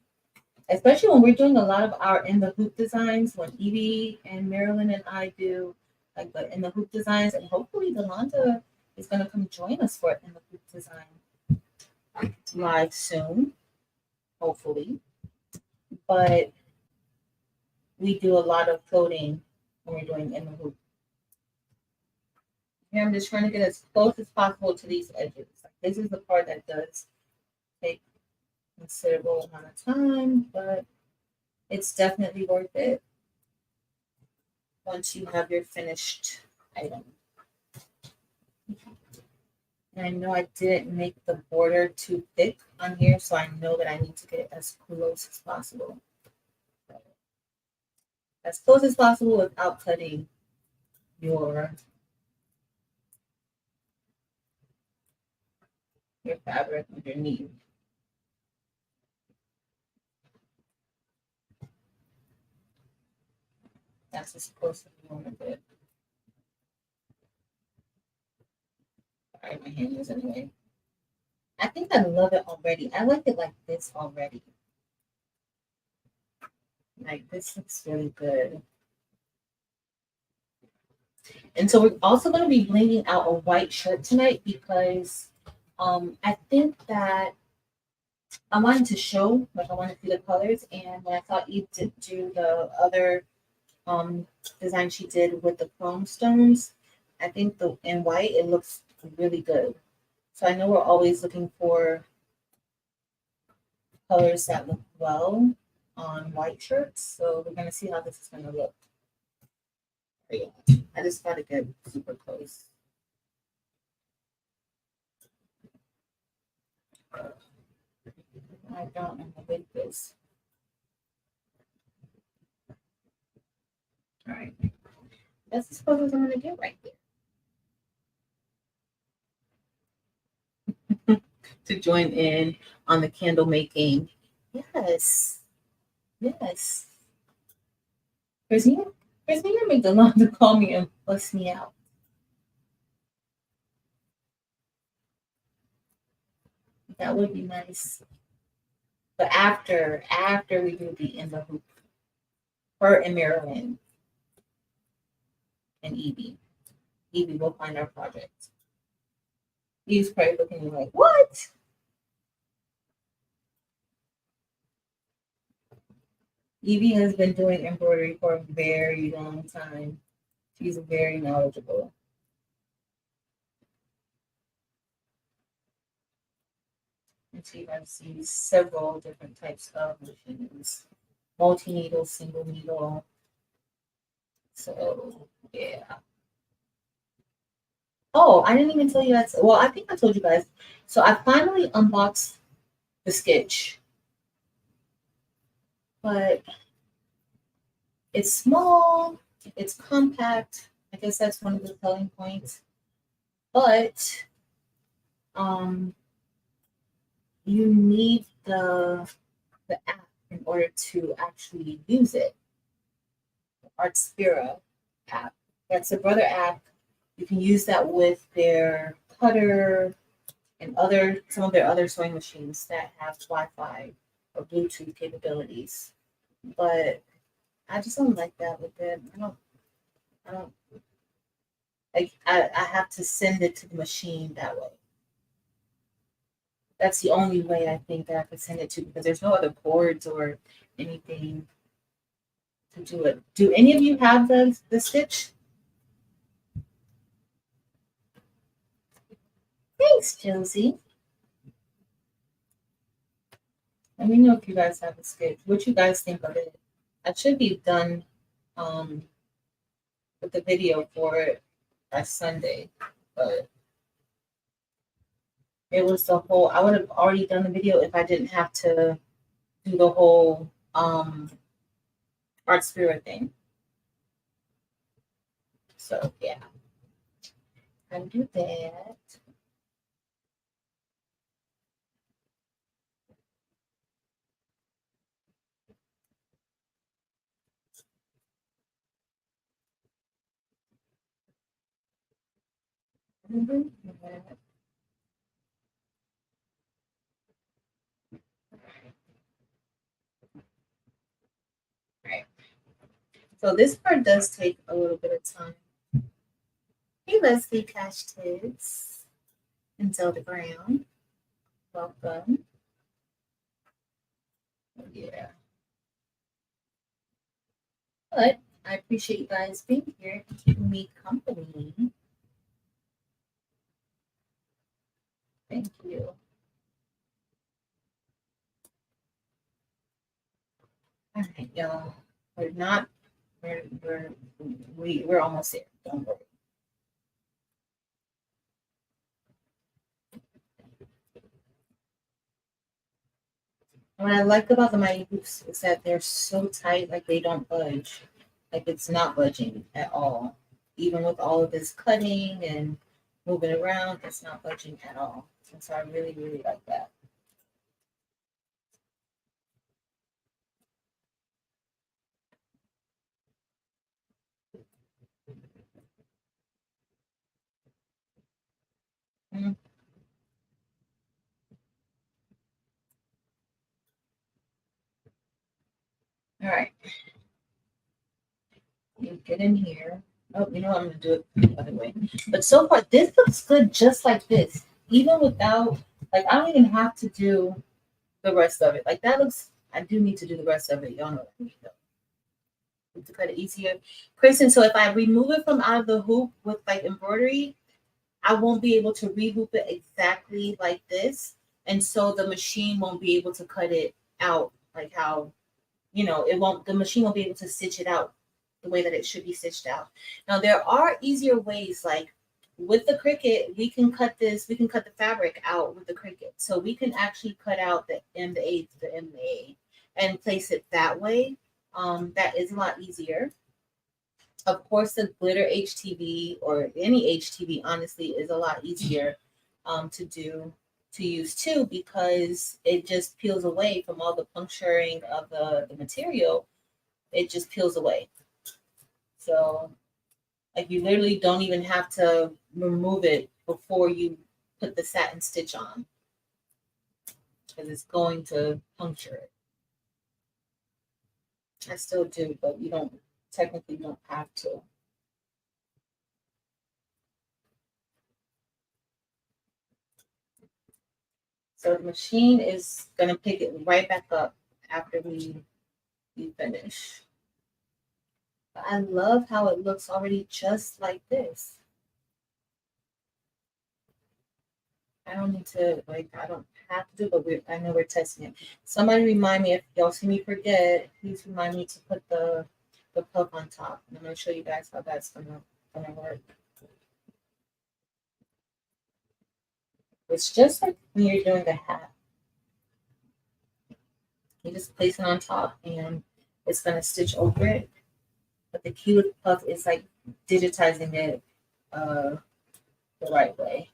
Especially when we're doing a lot of our in the hoop designs, when Evie and Marilyn and I do like the in the hoop designs, and hopefully Delonda is gonna come join us for in the hoop design live soon, hopefully. But we do a lot of floating when we're doing in the hoop. Here I'm just trying to get as close as possible to these edges. Like, this is the part that does take considerable amount of time, but it's definitely worth it once you have your finished item. And I know I didn't make the border too thick on here, so I know that I need to get it as close as possible. As close as possible without cutting your fabric underneath. That's as close as you want to get. Sorry, my hand is anyway. I think I love it already. I like it like this already. Like, this looks really good. And so we're also going to be blinging out a white shirt tonight because I think that I wanted to show, like I wanted to see the colors. And when I thought you did do the other design she did with the chrome stones, I think in white, it looks really good. So I know we're always looking for colors that look well on white shirts. So we're going to see how this is going to look. I just got to get super close. I don't know how big this. All right. That's as close as I'm going to get right there. To join in on the candle making. Yes. Yes. Christina made the line to call me and bust me out. That would be nice. But after we do the in the hoop, her and Marilyn and Evie will find our project. Evie's probably looking at me like, what? Evie has been doing embroidery for a very long time. She's very knowledgeable. And she has these several different types of machines. Multi-needle, single needle. So, yeah. Oh, I didn't even tell you that. Well, I think I told you guys. So I finally unboxed the sketch. But it's small, it's compact. I guess that's one of the selling points. but you need the app in order to actually use it. The Artspira app. That's a brother app. You can use that with their cutter and some of their other sewing machines that have Wi-Fi or Bluetooth capabilities. But I just don't like that with it. I don't like I have to send it to the machine that way. That's the only way I think that I could send it to, because there's no other cords or anything to do it. Do any of you have the stitch? Thanks, Josie. Let me know if you guys have the stitch. What you guys think of it? I should be done with the video for it by Sunday, but it was the whole. I would have already done the video if I didn't have to do the whole Artspira thing. So yeah, I do that. Mm-hmm. Right. So this part does take a little bit of time. Hey, Leslie Cash Tids and Zelda Brown. Welcome. Yeah. But I appreciate you guys being here and keeping me company. Thank you. All right, y'all. We're almost there. Don't worry. What I like about the Mighty Hoops is that they're so tight, like they don't budge. Like it's not budging at all. Even with all of this cutting and moving around, it's not budging at all. And so I really, really like that. Mm. All right. You get in here. Oh, you know what? I'm going to do it the other way. But so far, this looks good just like this. Even without, like, I don't even have to do the rest of it. Like, that looks, I do need to do the rest of it. Y'all know what I mean, though. To cut it easier. Kristen, so if I remove it from out of the hoop with, like, embroidery, I won't be able to rehoop it exactly like this. And so the machine won't be able to cut it out like how, the machine won't be able to stitch it out the way that it should be stitched out. Now, there are easier ways, like with the Cricut, we can cut the fabric out with the Cricut. So we can actually cut out the M, the A, the M, the A, and place it that way. That is a lot easier. Of course, the glitter HTV or any HTV, honestly, is a lot easier to use too, because it just peels away from all the puncturing of the material. It just peels away. So, like, you literally don't even have to remove it before you put the satin stitch on, because it's going to puncture it. I still do, but you don't technically don't have to. So the machine is going to pick it right back up after we finish. But I love how it looks already just like this. I don't need to, I don't have to, but I know we're testing it. Somebody remind me, if y'all see me forget, please remind me to put the puff on top. And I'm going to show you guys how that's going to work. It's just like when you're doing the hat. You just place it on top and it's going to stitch over it. But the key with puff is like digitizing it, the the right way.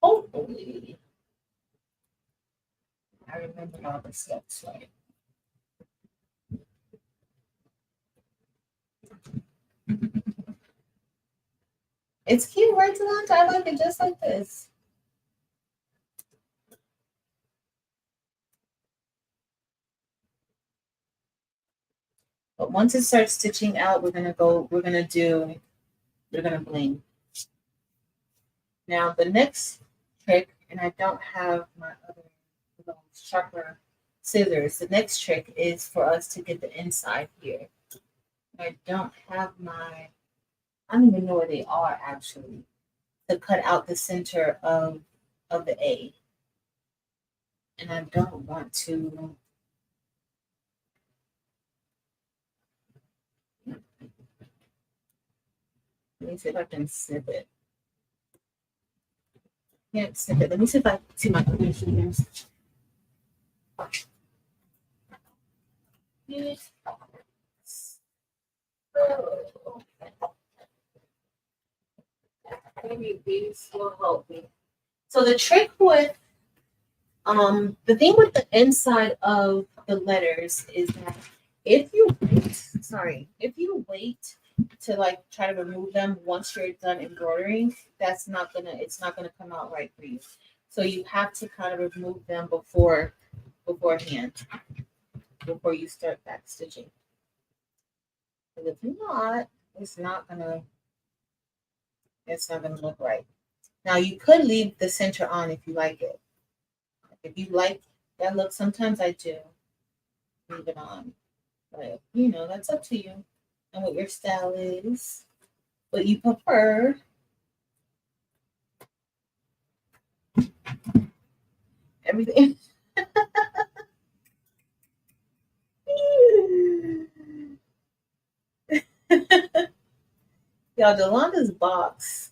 Hopefully, I remember all the steps right. It's cute, right, Delonta? I like it just like this. But once it starts stitching out, we're gonna bling. Now the next trick, and I don't have my other little sharper scissors. The next trick is for us to get the inside here. I don't have my, I don't even know where they are actually, to cut out the center of the A. And I don't want to. Let me see if I can snip it. Can't snip it. Let me see if I see my other scissors. Maybe these will help me. So the trick with the thing with the inside of the letters is that if you wait to like try to remove them once you're done embroidering, it's not gonna come out right for you. So you have to kind of remove them beforehand before you start back stitching. Because if not, it's not gonna look right. Now you could leave the center on if you like it. If you like that look, sometimes I do leave it on. But that's up to you and what your style is, what you prefer. Everything. Y'all, Yolanda's box.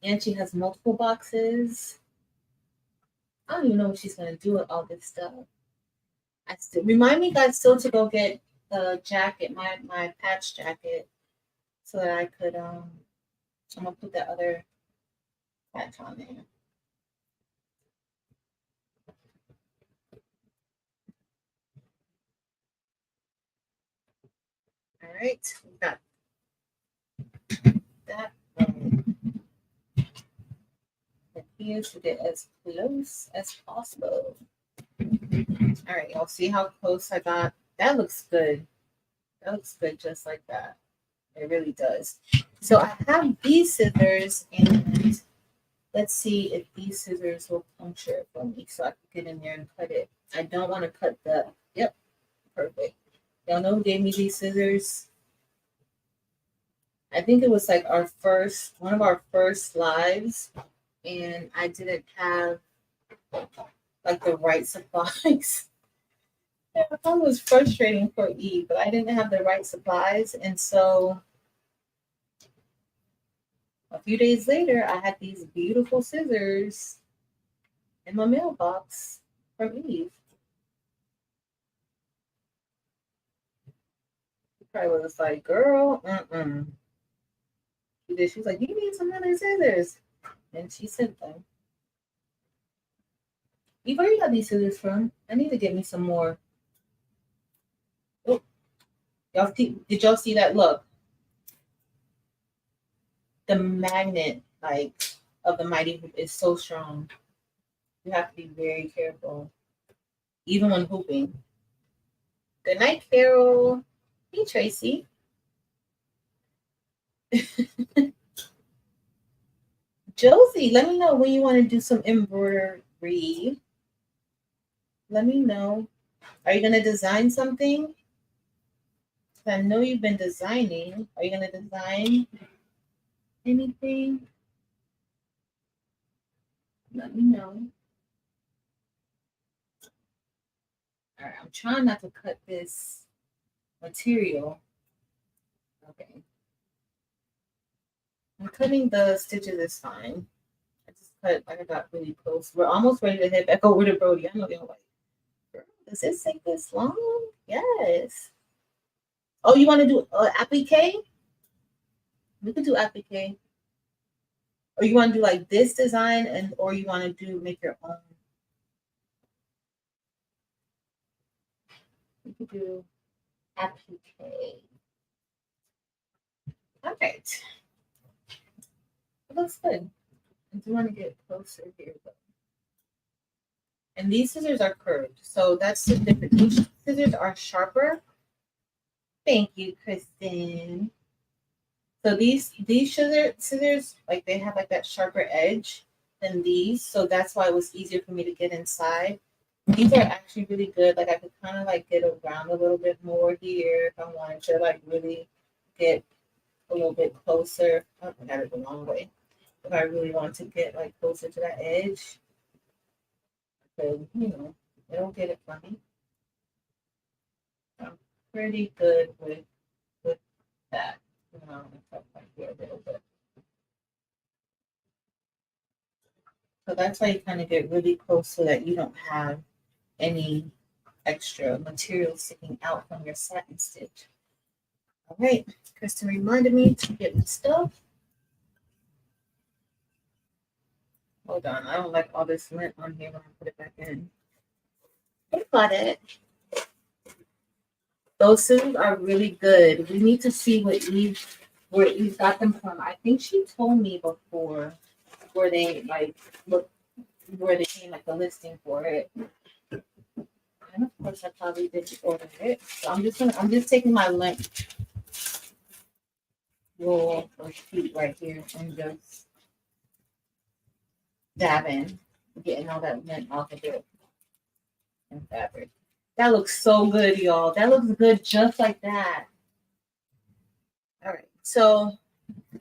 And she has multiple boxes. I don't even know what she's gonna do with all this stuff. Remind me, guys, still to go get the jacket, my patch jacket, so that I could I'm gonna put that other patch on there. All right, we got that one. Here to get as close as possible. All right, y'all see how close I got? That looks good. That looks good just like that. It really does. So I have these scissors, and let's see if these scissors will puncture it for me so I can get in there and cut it. I don't want to cut yep, perfect. Y'all know who gave me these scissors? I think it was like one of our first lives, and I didn't have like the right supplies. Yeah, I thought it was frustrating for Eve, but I didn't have the right supplies, and so a few days later, I had these beautiful scissors in my mailbox from Eve. She probably was like, "Girl, She did. She was like, "You need some other scissors," and she sent them. Eve, where you got these scissors from? I need to get me some more. Oh, did y'all see that? Look, the magnet of the mighty hoop is so strong. You have to be very careful, even when hooping. Good night, Carol. Hey, Tracy. Josie, let me know when you want to do some embroidery. Let me know. Are you going to design something? I know you've been designing. Are you going to design anything? Let me know. All right, I'm trying not to cut this material. Okay. I'm cutting the stitches is fine. I just cut, I got really close. We're almost ready to head back over to Brody. I know you're like, does this take this long? Yes. Oh, you want to do applique? We could do applique. Or you want to do like this design, and or you want to do make your own. We could do applique. All right. It looks good. I do want to get closer here though. And these scissors are curved, so that's the difference. These scissors are sharper. Thank you, Kristen. So these scissors, like they have like that sharper edge than these, so that's why it was easier for me to get inside. These are actually really good. Like I could kind of like get around a little bit more here if I wanted to like really get a little bit closer. Oh, I got it the wrong way. If I really want to get like closer to that edge, so it'll get it for me. I'm pretty good with that. Right here a little bit. So that's why you kind of get really close so that you don't have any extra material sticking out from your satin stitch. All right, Kristen reminded me to get my stuff. Hold on, I don't like all this lint on here when I put it back in. I got it. Those scissors are really good. We need to see where Eve got them from. I think she told me before where they like look where they came like the listing for it. And of course I probably didn't order it. So I'm just taking my lint roll or sheet right here and just dabbing, getting all that lint off of it and fabric. That looks so good, y'all. That looks good just like that. All right. So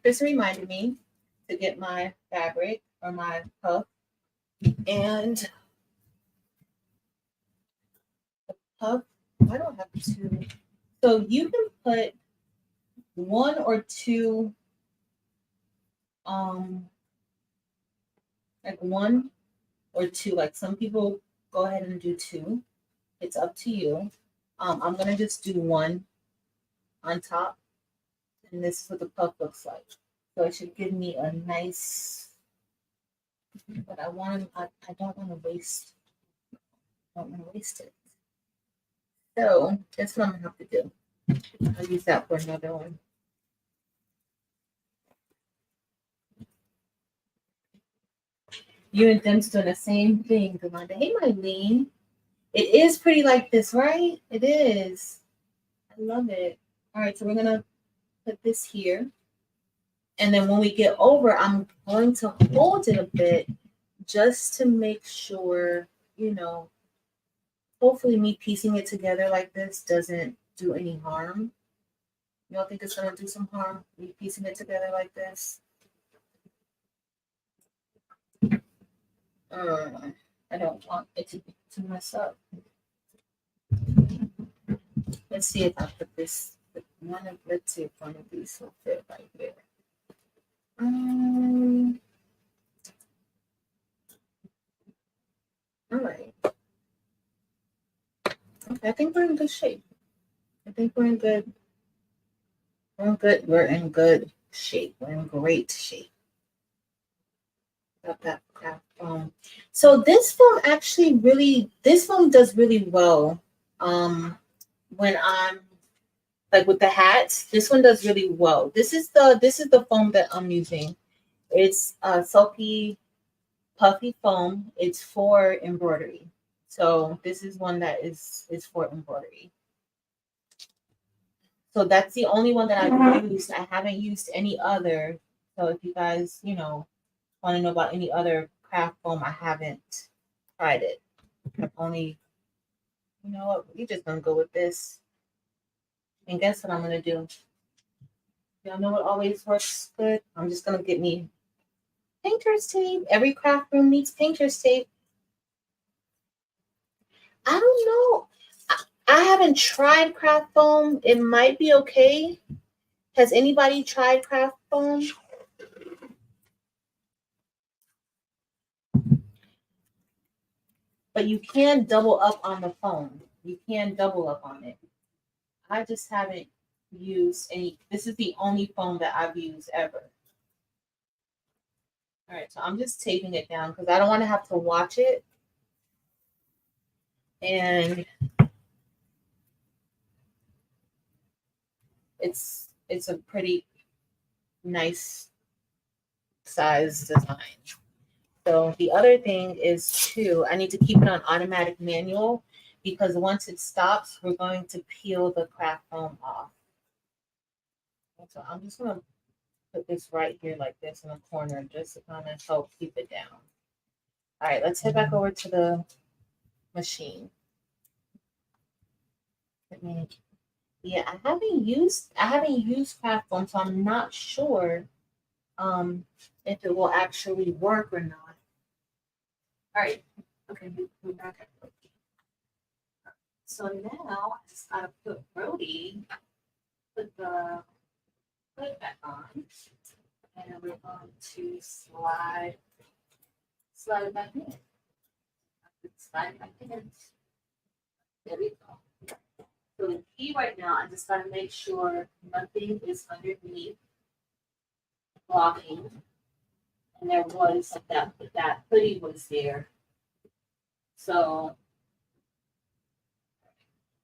this reminded me to get my fabric or my puff and the puff. I don't have two. So you can put one or two, like one or two. Like some people go ahead and do two. It's up to you. I'm gonna just do one on top, and this is what the puff looks like. So it should give me a nice. But I don't want to waste. I don't want to waste it. So that's what I'm gonna have to do. I'll use that for another one. You and them's doing the same thing, Delonda. Hey, Mylene. It is pretty like this, right? It is. I love it. All right, so we're gonna put this here. And then when we get over, I'm going to hold it a bit just to make sure, hopefully me piecing it together like this doesn't do any harm. You don't think it's gonna do some harm, me piecing it together like this? I don't want it to mess up. Let's see if I put this let's see if one of these will fit right here. All right. Okay, I think we're in good shape. I think we're in good. We're in good. We're in good shape. We're in great shape. Got that foam. So this foam does really well. When I'm like with the hats, this one does really well. This is the foam that I'm using. It's silky puffy foam. It's for embroidery. So this is one that is for embroidery. So that's the only one that I've used. I haven't used any other. So if you guys, want to know about any other craft foam, I haven't tried it. I've only, you know what, we're just gonna go with this. And guess what I'm gonna do? Y'all know what always works good? I'm just gonna get me painter's tape. Every craft room needs painter's tape. I don't know. I haven't tried craft foam. It might be okay. Has anybody tried craft foam? But you can double up on the foam. You can double up on it. I just haven't used any, this is the only foam that I've used ever. All right, so I'm just taping it down because I don't want to have to watch it. And it's a pretty nice size design. So the other thing is too, I need to keep it on automatic manual because once it stops, we're going to peel the craft foam off. So I'm just gonna put this right here like this in the corner just to kind of help keep it down. All right, let's head back over to the machine. Yeah, I haven't used craft foam, so I'm not sure if it will actually work or not. All right, okay, we're back at Brody. So now I just gotta put put the hood back on, and we're going to slide it back in. Slide it back in. There we go. So the key right now, I just gotta make sure nothing is underneath blocking. And there was that hoodie was there. So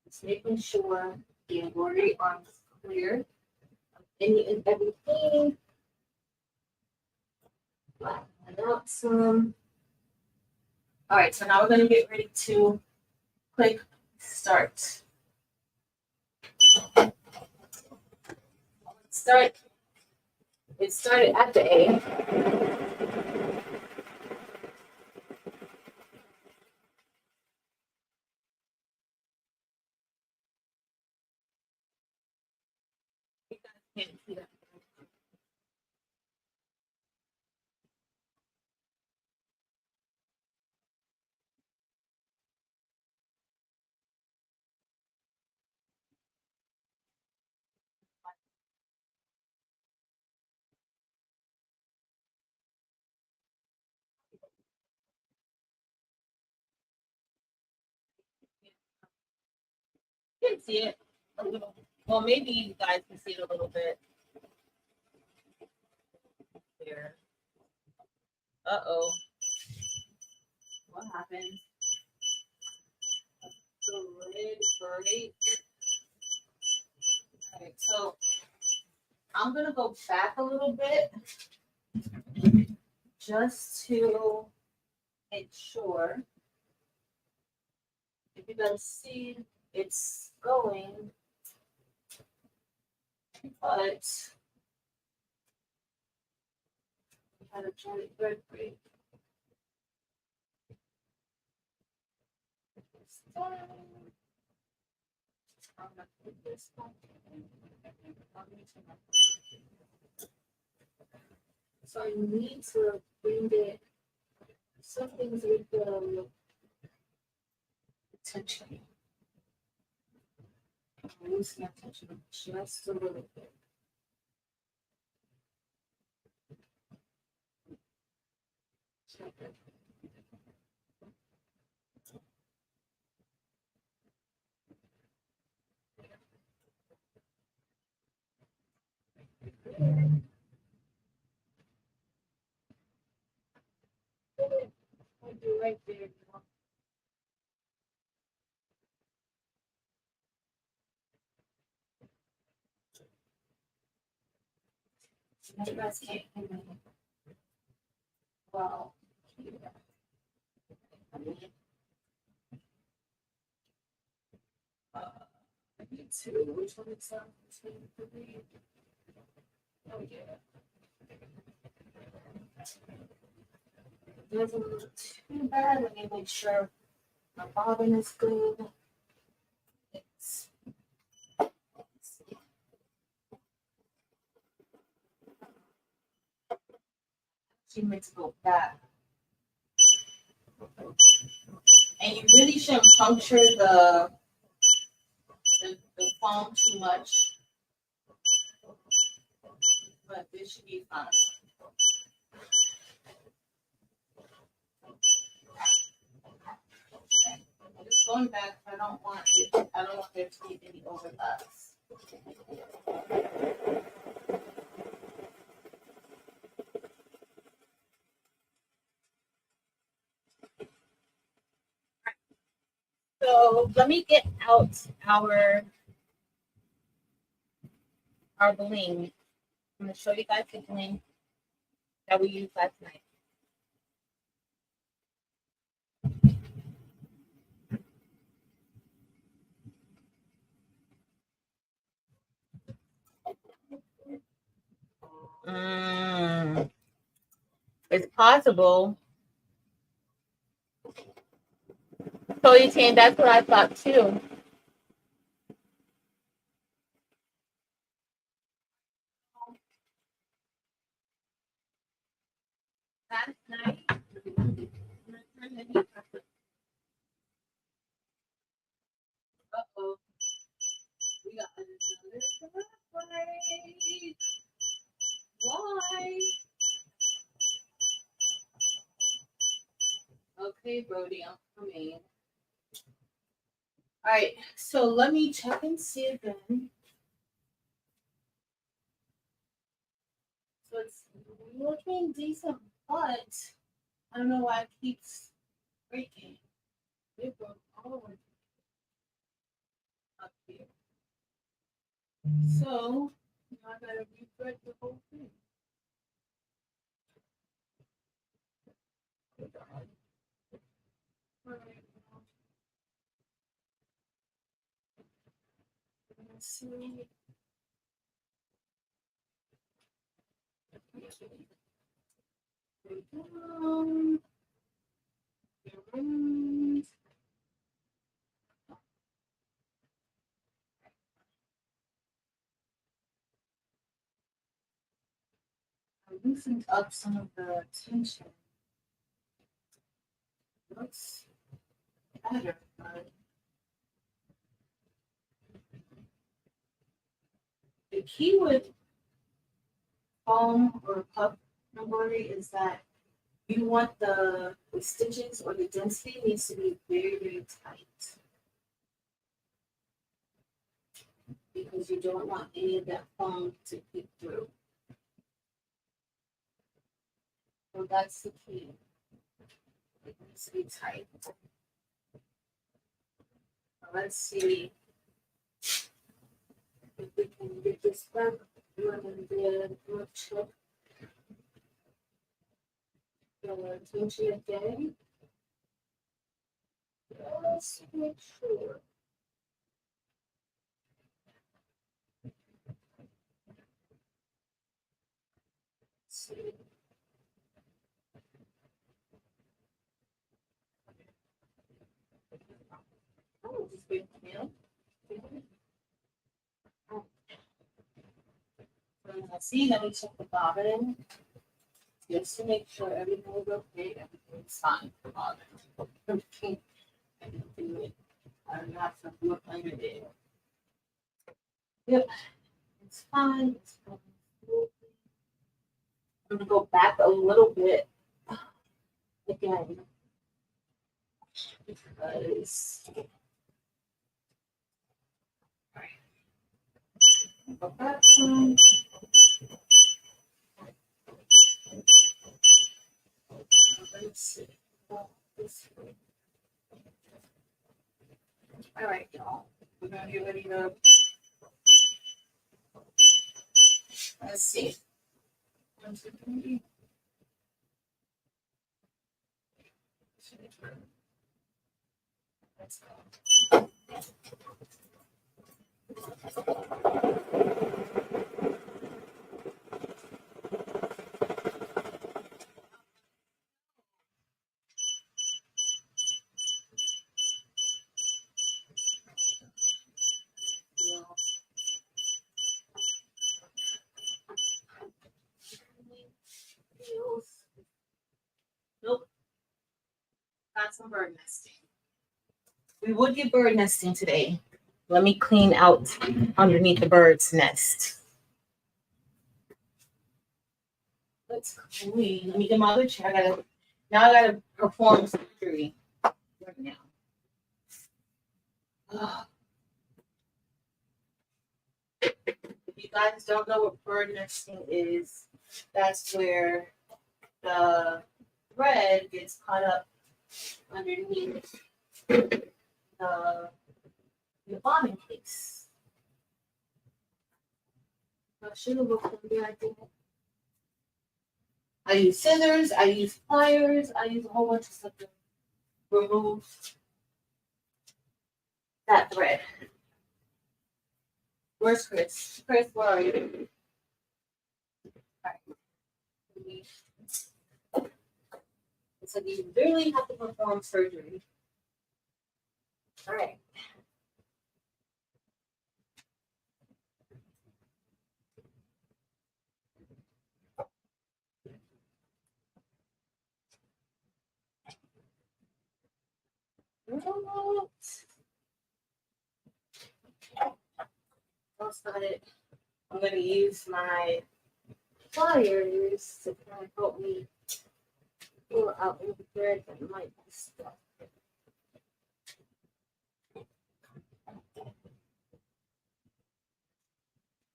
just making sure the embroidery arm is clear. And everything. Flatten out some. All right, so now we're gonna get ready to click start. It started at the A. Can't see that. You can see it a little. Well, maybe you guys can see it a little bit here. Uh-oh. What happened? The red break. All right, so I'm gonna go back a little bit just to make sure. If you guys see, it's going, but I gotta try it very quick. I'm gonna put this one. So I need to bring it. Some things with the attention. I'm losing attention just a little bit. I'll do right there. You guys can't hear me. Well, I need to. Which one is that? Oh yeah. Doesn't look too bad. Let me make sure my bobbin is good. It's she meant to go back. And you really shouldn't puncture the foam too much. But this should be fine. I'm just going back. I don't want there to be any overlaps. So let me get out our bling. I'm gonna show you guys the bling that we used last night. It's possible. So you saying that's what I thought too. Last night. Uh-oh. We got another break. Why? Okay, Brody, I'm coming. All right, so let me check and see again. So it's looking decent, but I don't know why it keeps breaking. It broke all the way up here. So now I gotta rethread the whole thing. All right, let's see. I loosened up some of the tension. Looks better, but the key with foam or puff embroidery is that you want the stitches or the density needs to be very, very tight because you don't want any of that foam to peek through. So that's the key. It needs to be tight. So let's see if we can get this back more than the check the tension again. Let's make sure. Let's see. Oh, just wait a minute. Let's see, let me check the bobbin just to make sure everything is okay. Everything's fine for bobbin. Everything I can do it. I don't have to look under there. Yep, it's fine. It's fine. I'm gonna go back a little bit again because go back some. Let's see. This way. All right, y'all. We're gonna get ready to. Let's see. 1, 2, 3. Let's go. Nope. Got some bird nesting. We would get bird nesting today. Let me clean out underneath the bird's nest. Let's clean. Let me get my other chair. I gotta perform surgery right now. Ugh. guys don't know what bird nesting is, that's where the thread gets caught up underneath the bobbin case. I should have looked at the idea. I use scissors, I use pliers, I use a whole bunch of stuff to remove that thread. Where's Chris? Chris, where are you? Alright. It's like you literally have to perform surgery. Alright. That's not it. I'm going to use my pliers to kind of help me pull out any thread that might be stuck.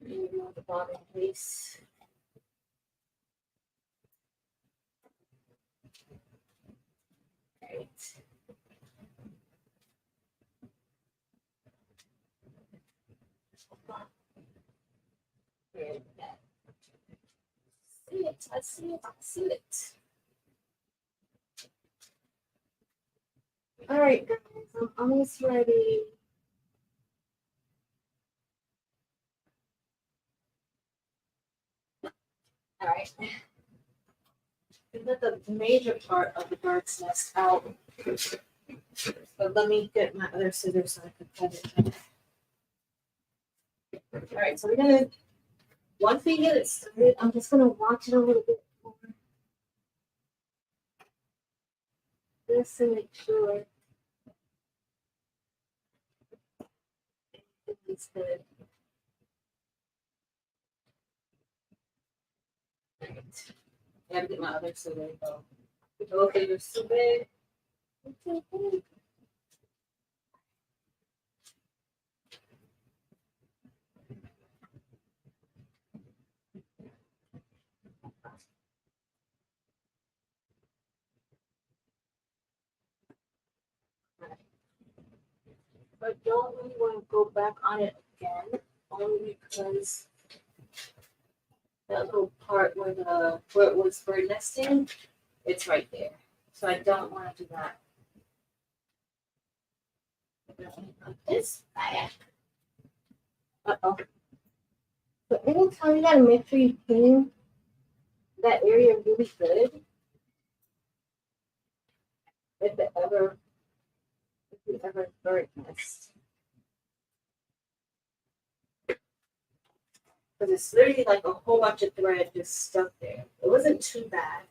Maybe on the bottom piece. Right. See it, I see it, I see it. All right, guys, I'm almost ready. All right. We got the major part of the bird's nest out. But let me get my other scissors so I can cut it. All right, so we're gonna, once we get it started, I'm just gonna watch it a little bit more. Just to make sure it's good. All right. I gotta get my other scissors though. Okay, they're so big. It's okay. But don't really want to go back on it again, only because that little part where it was bird nesting, it's right there. So I don't want to do that. This back. Uh-oh. So anytime you gotta make sure you clean that area really good. If you ever bird nest. Because it's literally like a whole bunch of thread just stuck there. It wasn't too bad,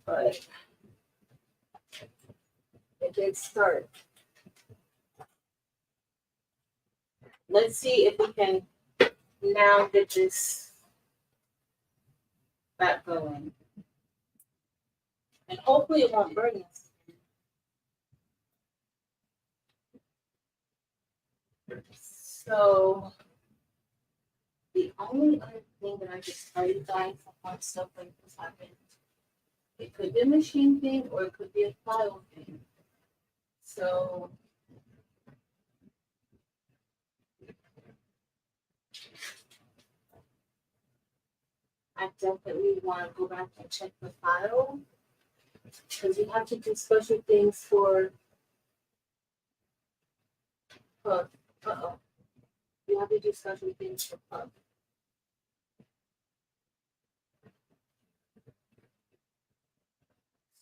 but it did start. Let's see if we can now get this back going. And hopefully it won't burn us. So the only other thing that I just tell you guys on stuff like this happens, it could be a machine thing or it could be a file thing. So I definitely want to go back and check the file because you have to do special things for pub. Uh-oh. You have to do special things for pub.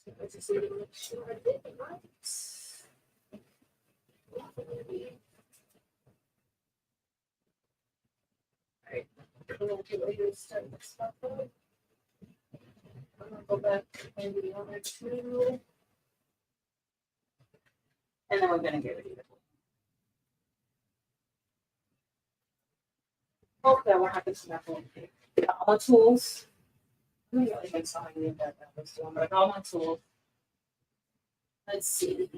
So I just need to make sure I did it right. Alright, I'm gonna do later start this stuff up. I'm gonna go back and do the other two. And then we're gonna get rid of it. Hopefully I won't have to snap on it. All my tools. I don't really think so. I need that was doing, but all my tools. Let's see.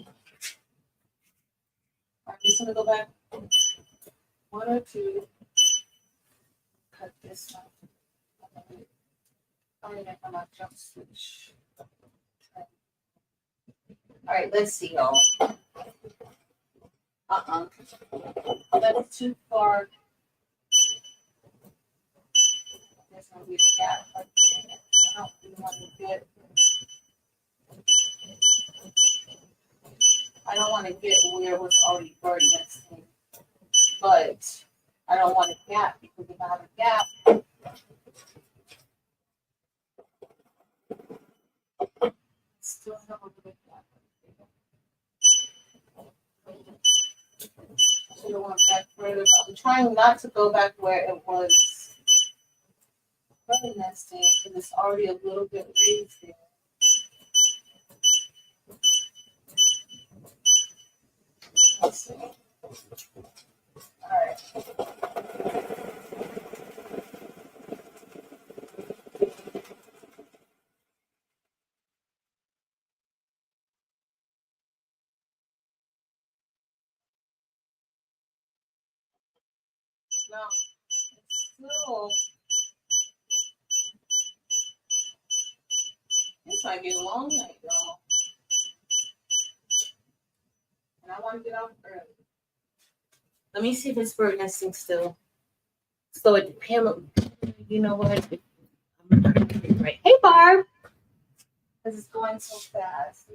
I'm just gonna go back. 1 or 2. cut this one. I'm gonna come out jump switch. All right, let's see, y'all. That's too far. There's gonna be a gap. I don't really want to get. I don't want to get where it was already burned next thing, but I don't want a gap because if I have a gap, still have a little gap. I should have went back further, but I'm trying not to go back where it was burning nesting because it's already a little bit raised there. Let's see. All right. No, it's still. This might be a long night, y'all. And I want to get off early. Let me see if it's bird nesting still. So it depends. You know what? I'm not gonna get it right. Hey, Barb. Because it's going so fast.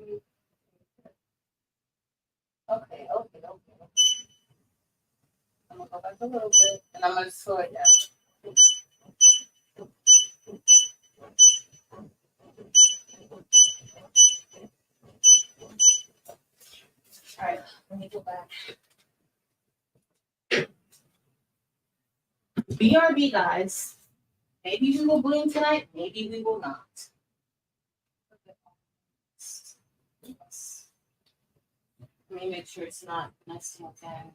Okay. I'm gonna go back a little bit, and I'm gonna slow it down. All right, let me go back. BRB, guys. Maybe we will bling tonight. Maybe we will not. Yes. Let me make sure it's not nesting again.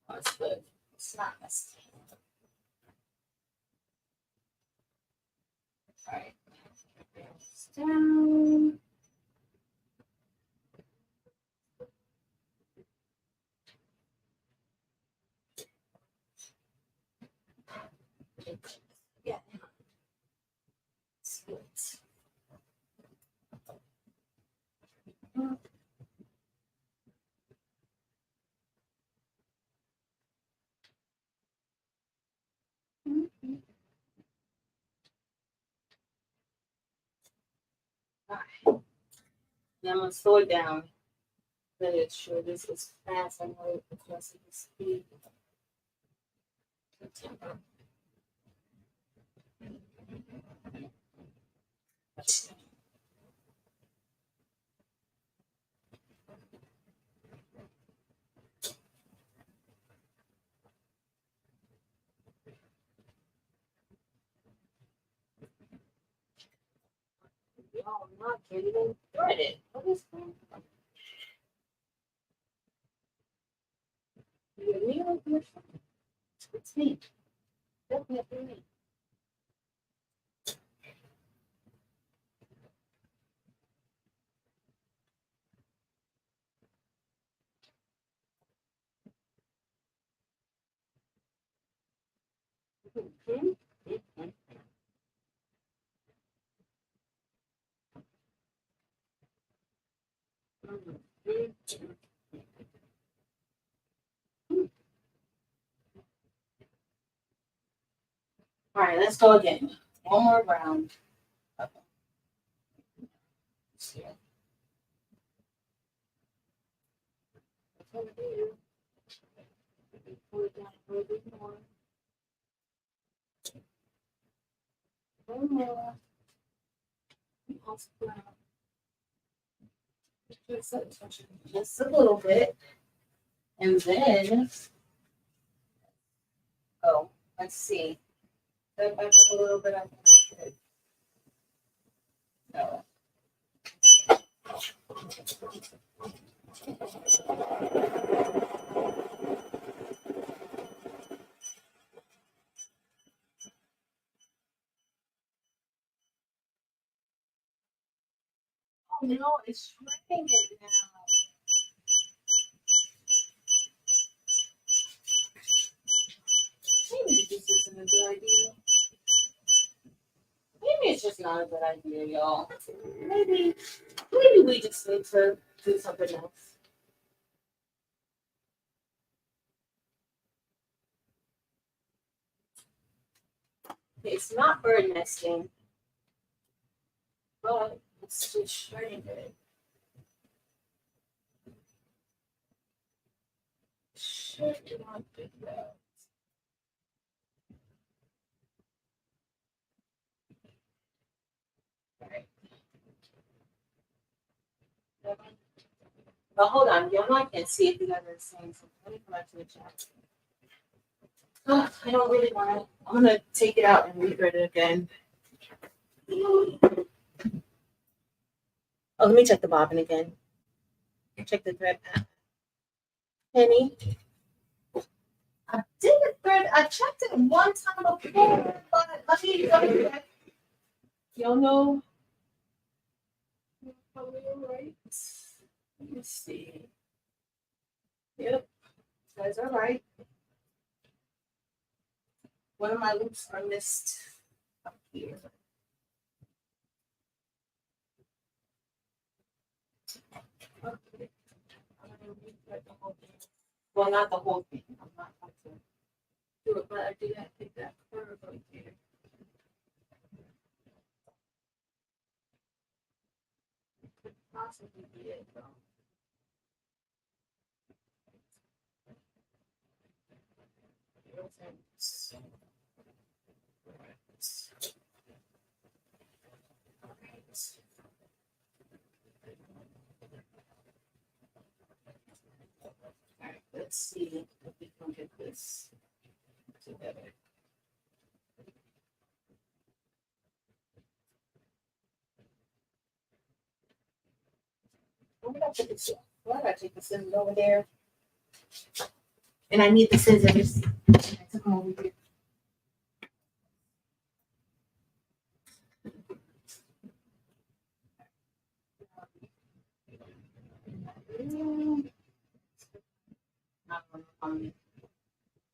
Oh, it's good. It's not nesting. All right. It's down. Yeah. It's good. Alright. Now I'm gonna slow it down. Make sure this is fast. I know because of the speed. Y'all not getting credit. What is going on? You me or your phone? It's me. Definitely me. All right, let's go again. One more round. See. Pull it down a little bit more. One more. Just a little bit. And then, oh, let's see. Step back up a little bit. I think I could. No. Oh no, it's shredding it now. Maybe this isn't a good idea? Maybe it's just not a good idea, y'all. Maybe we just need to do something else. It's not bird nesting, but it's just shredding it. Should not be that. Right. But hold on, y'all I can't see if you guys are saying something. Let me come back to the chat. I don't really want to. I'm gonna take it out and rethread it again. Oh, let me check the bobbin again. Check the thread path. Penny. I did the thread. I checked it one time before, but let me double check. Y'all know. Right. Let me see. Yep, you guys are right. One of my loops are missed up here. Okay. Well, not the whole thing. I'm not going to do it, but I did have to take that curve right there. Could possibly be it, though. Alright, let's see if we can get this together. Why did I take this? Why did I take the scissors over there? And I need the scissors. I took them over here.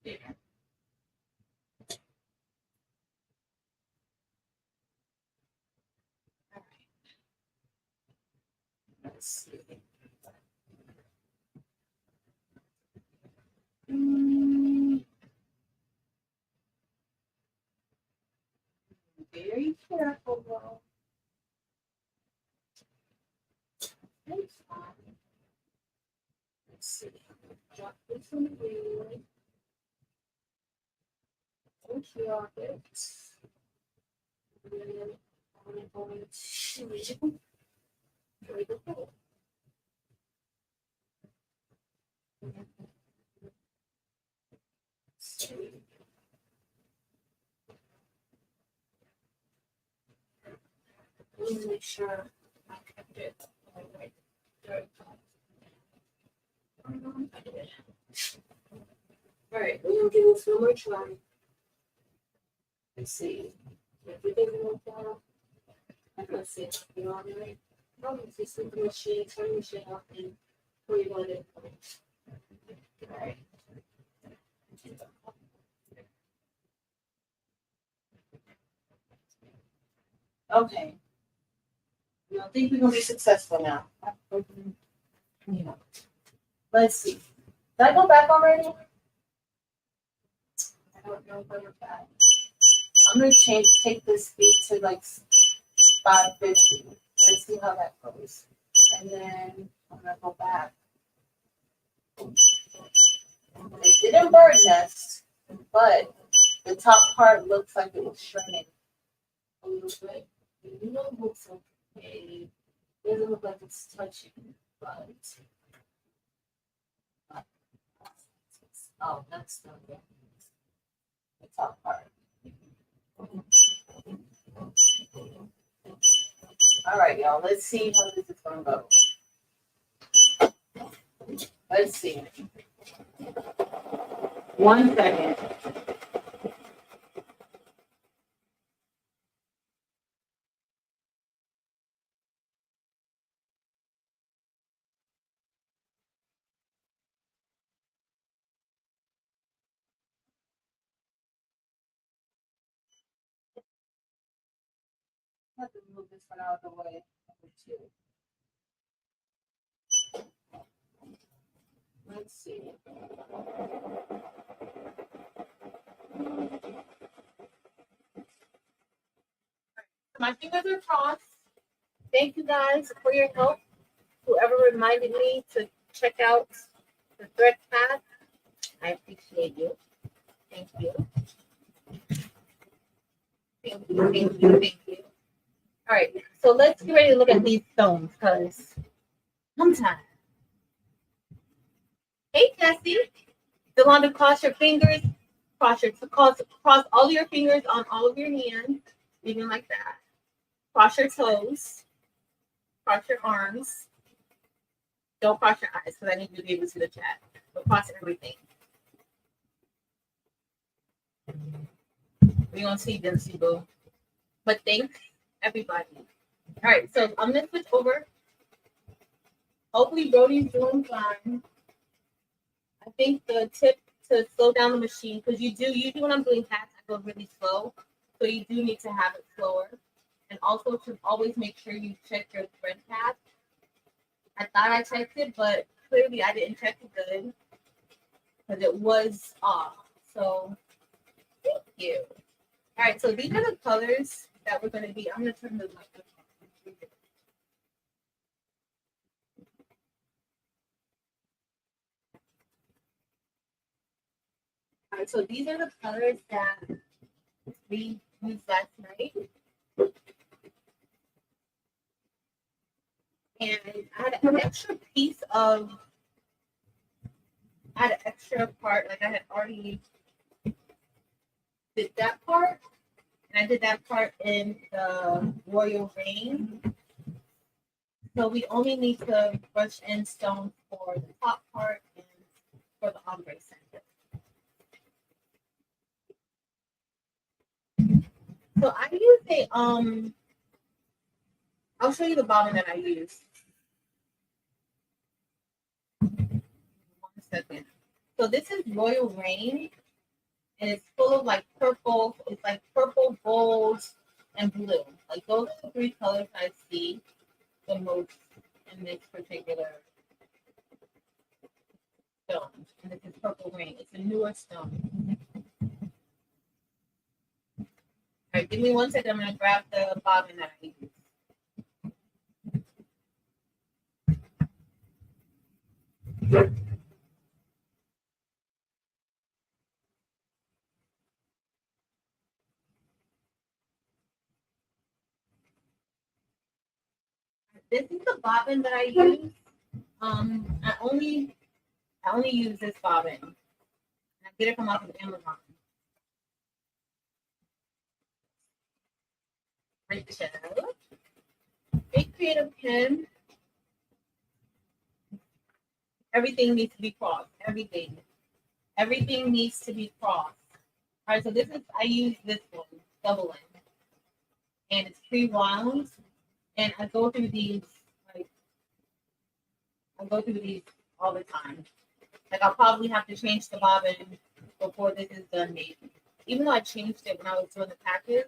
There. All right. Let's see. Very careful, though. It's fine. Let's see. Drop this in the wheel. Drop it. And then I'm going to through the hole. Let me make sure I kept it all right. All right, we're gonna give this one more try. Let's see. Everything went down. I'm gonna see. You know what I mean? Probably just sleep the machine, turn the machine off, and put it on it. All right. Okay. I think we're gonna be successful now. Yeah. Let's see. Did I go back already? I don't know if I went back. I'm gonna take this speed to like 550. Let's see how that goes. And then I'm gonna go back. It didn't bird nest, but the top part looks like it was shredding a little bit. It looks okay. It doesn't look like it's touching, but oh, that's not good. The top part. All right, y'all. Let's see how this is gonna go. Let's see. 1 second. have to move this one out of the way. Number two. Let's see. My fingers are crossed. Thank you guys for your help. Whoever reminded me to check out the thread path, I appreciate you. Thank you. Thank you, thank you, thank you. All right, so let's get ready to look at these stones because I'm tired. Hey, Cassie. You want to cross your fingers, cross all your fingers on all of your hands, even like that. Cross your toes, cross your arms. Don't cross your eyes because I need you to be able to see the chat. But cross everything. We don't see Dempsey Boo. But thanks everybody. All right, so I'm gonna switch over. Hopefully Brody's doing fine. I think the tip to slow down the machine, because you do usually when I'm doing hats, I go really slow. So you do need to have it slower. And also to always make sure you check your thread path. I thought I checked it, but clearly I didn't check it good because it was off. So thank you. All right, so these are the colors that we're going to be. I'm going to turn the light on. All right, so these are the colors that we used last night. And I had an extra piece of, I had an extra part, like I had already did that part. And I did that part in the Royal Rain. So we only need to brush in stones for the top part and for the ombre center. So I use a I'll show you the bobbin that I use. 1 second. So this is Royal Rain, and it's full of like purple. It's like purple, gold, and blue. Like those are the 3 colors I see the most in this particular stone. And this is Purple Rain. It's a newer stone. All right, give me 1 second. I'm gonna grab the bobbin that I use. This is the bobbin that I use. I only use this bobbin. I get it from off of Amazon. Rachel. Big creative pen. Everything needs to be crossed. Everything. Everything needs to be crossed. All right, so this is, I use this one, double end. And it's pre-wound. And I go through these, like, all the time. Like, I'll probably have to change the bobbin before this is done, maybe. Even though I changed it when I was doing the patches,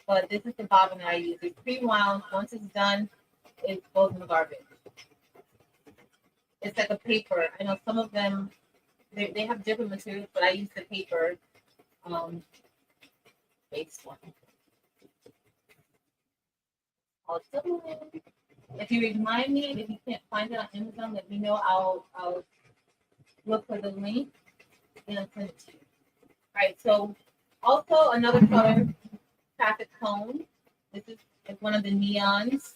but this is the bobbin that I use. It's pre-wound. Once it's done, it goes in the garbage. It's like a paper. I know some of them, they have different materials, but I use the paper based one. Also, if you remind me, if you can't find it on Amazon, let me know. I'll look for the link and I'll send it to you. All right, so also another color, traffic cone. This is one of the neons.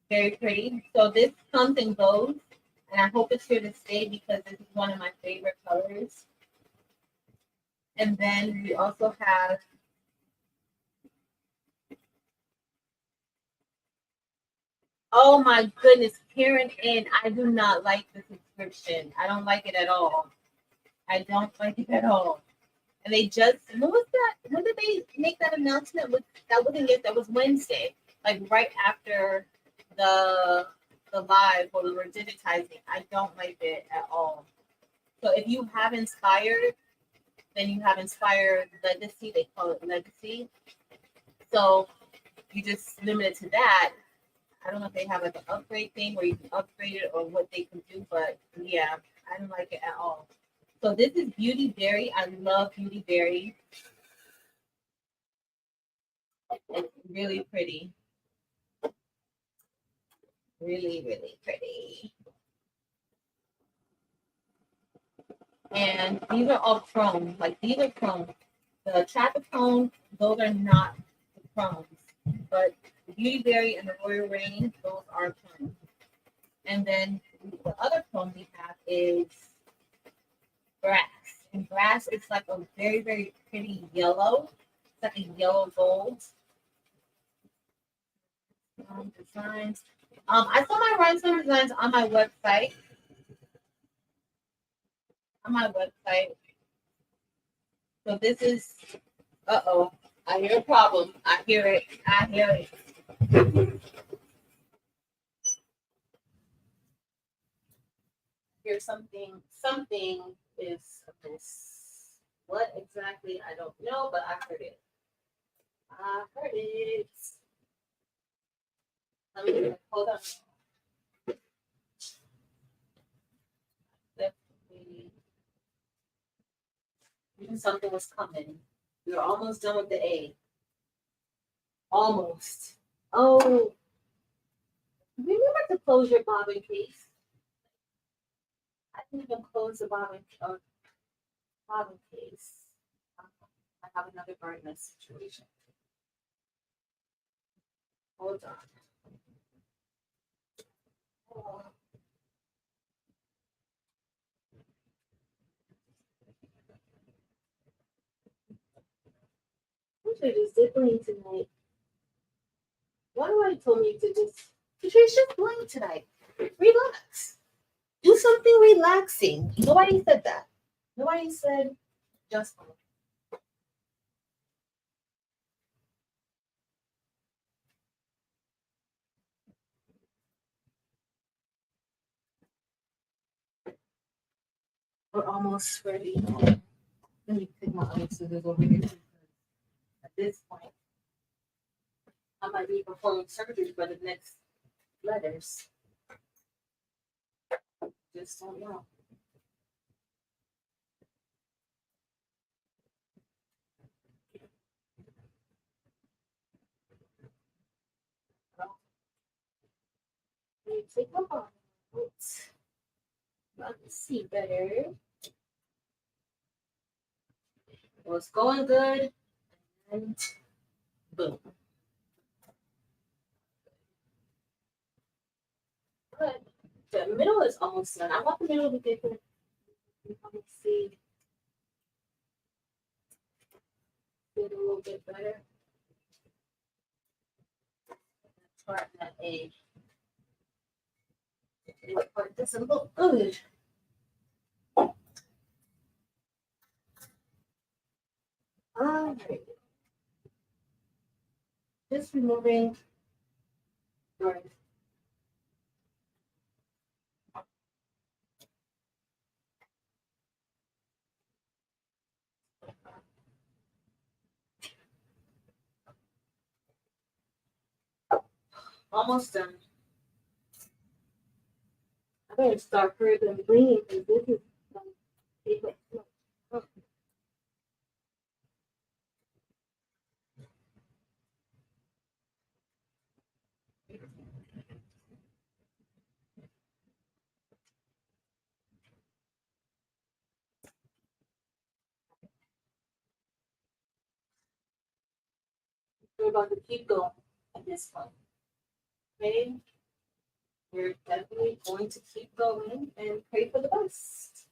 Very pretty. So this comes and goes, and I hope it's here to stay because this is one of my favorite colors. And then we also have oh my goodness, Karen in. I do not like the subscription. I don't like it at all. I don't like it at all. And they just, what was that? When did they make that announcement? That wasn't it. That was Wednesday, like right after the live where we were digitizing. I don't like it at all. So if you have inspired, then you have inspired legacy. They call it legacy. So you just limit it to that. I don't know if they have like an upgrade thing where you can upgrade it or what they can do, but yeah, I don't like it at all. So this is Beauty Berry. I love Beauty Berry. It's really pretty. Really, really pretty. And these are all chrome. Like these are chrome. The traffic cone, those are not the chromes. But the Beauty Berry and the Royal Rain, those are chrome. And then the other chrome we have is grass. And grass is like a very, very pretty yellow. It's like a yellow gold. Designs. I saw my rhinestone designs on my website. So this is, uh-oh, I hear a problem. I hear it. Hear something is amiss. What exactly? I don't know, but I heard it. Let me hold on. We knew something was coming. We were almost done with the A. Almost. Oh, remember to close your bobbin case. I didn't even close the bobbin case. I have another brightness situation. Hold on. Oh. I should just did Bling tonight. Why do I told me to just Patricia Bling tonight? Relax. Do something relaxing. Nobody said that. Nobody said just Bling. We're almost ready. Let me take my other scissors over here. At this point, I might be performing surgery for the next letters. Just don't know. Let me take them off. Let's see better. Well, it's going good. And boom. But the middle is almost done. I want the middle to be different. Let's see. Get a little bit better. Start that A. What part doesn't look good? All right. Just removing. Right. Almost done. I better start further Bling because this is paper. We're about to keep going at this point. Okay. We're definitely going to keep going and pray for the best.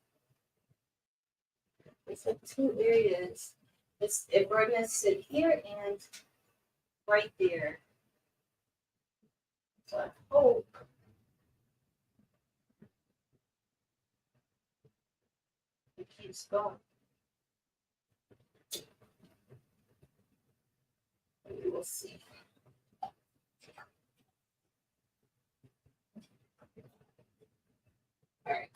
It's like two areas. It's embroidery has to sit here and right there. So I hope it keeps going. We will see. All right.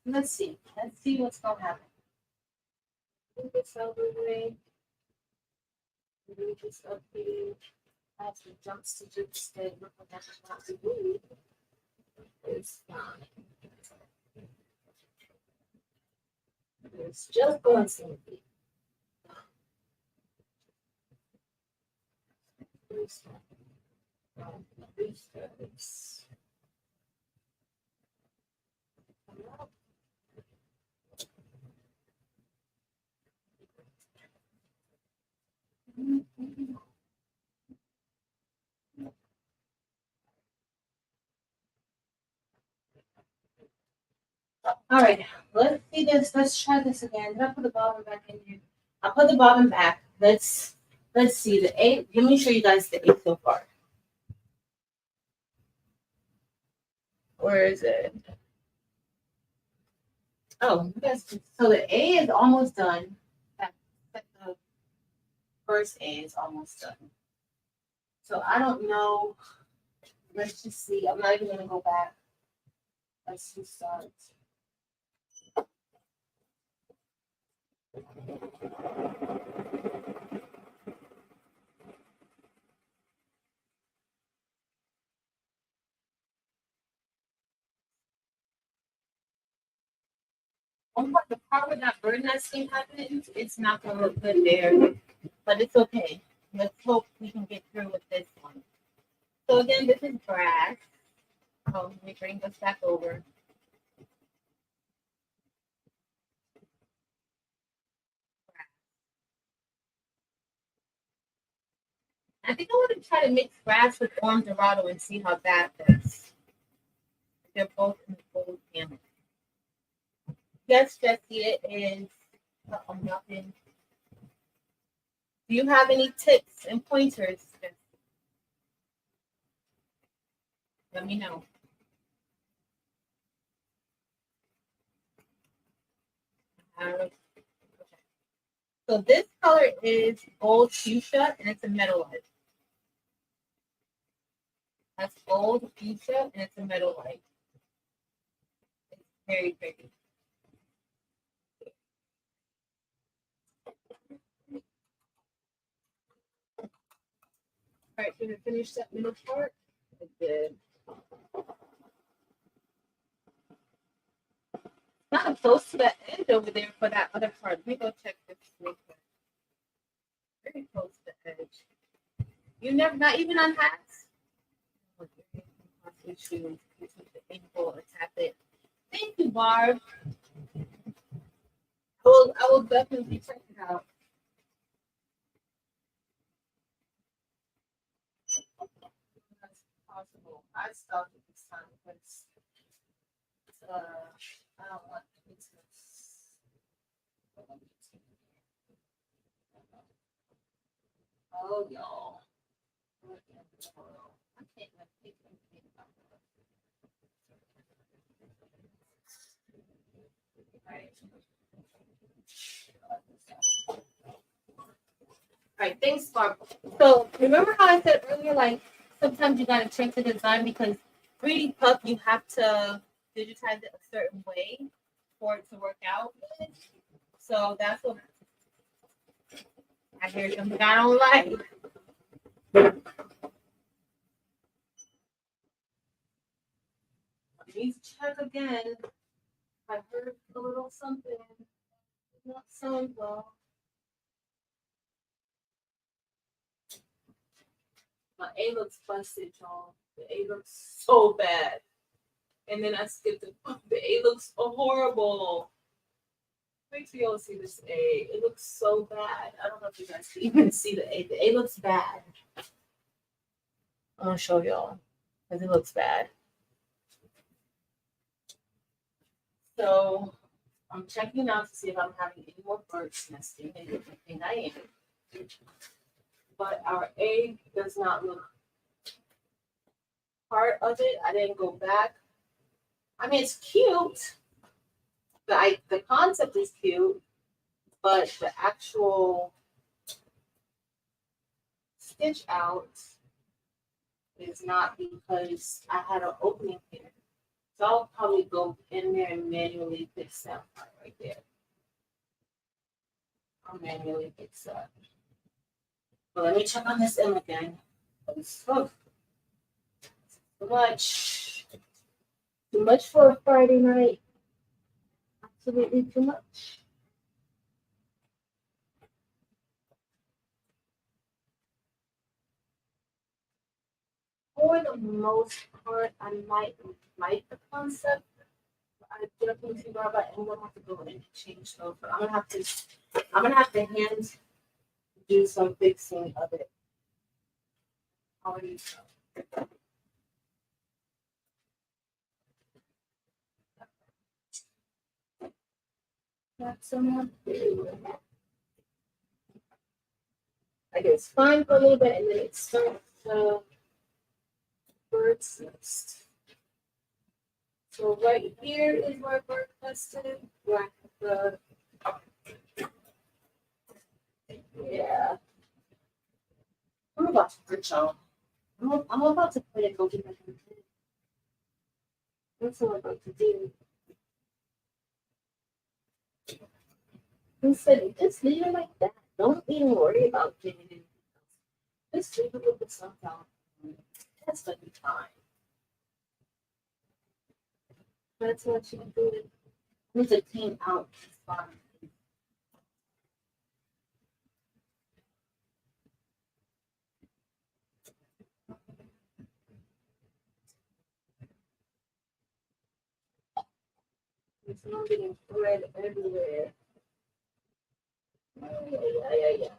Let's see. Let's see what's going to happen. Move this out of the way. We just updated as the jump stitches instead of that not to do. It's fine. It's just going smoothly. All right, let's see this. Let's try this again. Did I put the bobbin back in here? I put the bobbin back. Let's see the A. Let me show you guys the A so far. Where is it? Oh, yes. So the A is almost done. The first A is almost done. So I don't know. Let's just see. I'm not even gonna go back. Let's just start. The part where that bird nesting happens, it's not gonna look good there, but it's okay. Let's hope we can get through with this one. So again, this is grass. Oh, let me bring this back over. I think I want to try to mix grass with orange dorado and see how that does. They're both in the gold gamut. Yes, Jesse, it is. Nothing. Do you have any tips and pointers? Jesse? Let me know. Okay. So this color is gold fuchsia and it's a metalite. That's gold fuchsia and it's a metalite. It's very pretty. All right, should we finish that middle part? I did. Not close to the edge over there for that other part. Let me go check this real quick. Very close to the edge. You never, not even on hats? Shoes. The ankle or tap it. Thank you, Barb. I will definitely check it out. That's possible. I stopped at this time because I don't want it to. Oh, y'all. I can't let people think about that. Right. All right, thanks, Barb. So remember how I said earlier, like sometimes you gotta check the design because 3D Puff you have to digitize it a certain way for it to work out. So that's what I hear something I don't like. Please check again. I heard a little something. Not sound well. My A looks busted, y'all. The A looks so bad. And then I skipped it. The A looks horrible. Wait till y'all see this A. It looks so bad. I don't know if you guys can even see the A. The A looks bad. I'm gonna show y'all because it looks bad. So I'm checking out to see if I'm having any more birds nesting. And I think I am. But our A does not look part of it. I didn't go back. I mean, it's cute. The concept is cute, but the actual stitch out is not because I had an opening here. So I'll probably go in there and manually fix that part right there. I'll manually fix that. Well, let me check on this M again. Oh, too much. Too much for a Friday night. Absolutely too much. For the most part, I might like the concept. I definitely see Robert, and we'll have to go in and change those. But I'm gonna have to hand do some fixing of it. Already. That's enough. Like it's fine for a little bit, and then it starts to bird's nest. So right here is where bird nested. Like the yeah. I'm about to put y'all. I'm about to put it over here. That's what I'm about to do. Instead, of just leave it like that. Don't even worry about getting it. Just leave it with the sunflower. That's gonna be fine. That's what you do. With a clean out. It's fine. It's not getting thread everywhere. Ay.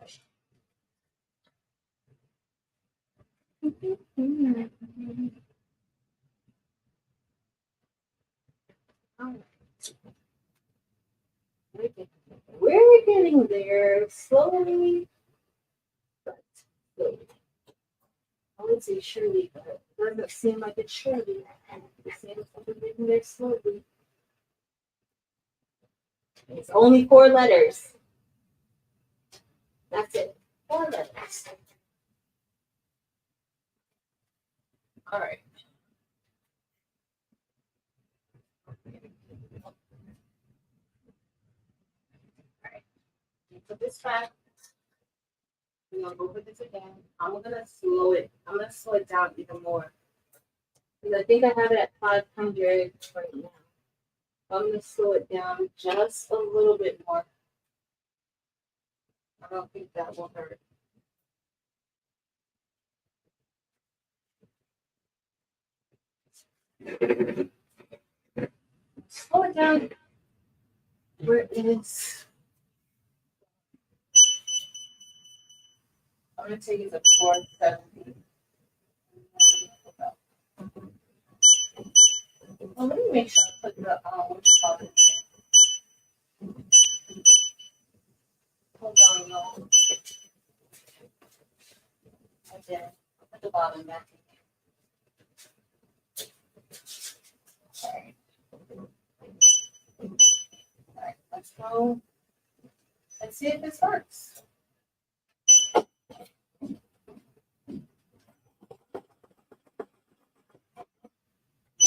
We're getting there slowly, but slowly. I would say surely, but it doesn't seem like it's surely. It seems like we're getting there slowly. It's only 4 letters. That's it. 4 letters. All right. All right. Put this back. We're gonna go over this again. I'm gonna slow it. I'm gonna slow it down even more. Because I think I have it at 500 right now. I'm gonna slow it down just a little bit more. I don't think that will hurt. Slow it down. Where it is. I'm gonna take it to 470. Well, let me make sure I put the what you call it. Hold on, y'all. Okay, put the bottom back in. Okay. All right, let's go. Let's see if this works.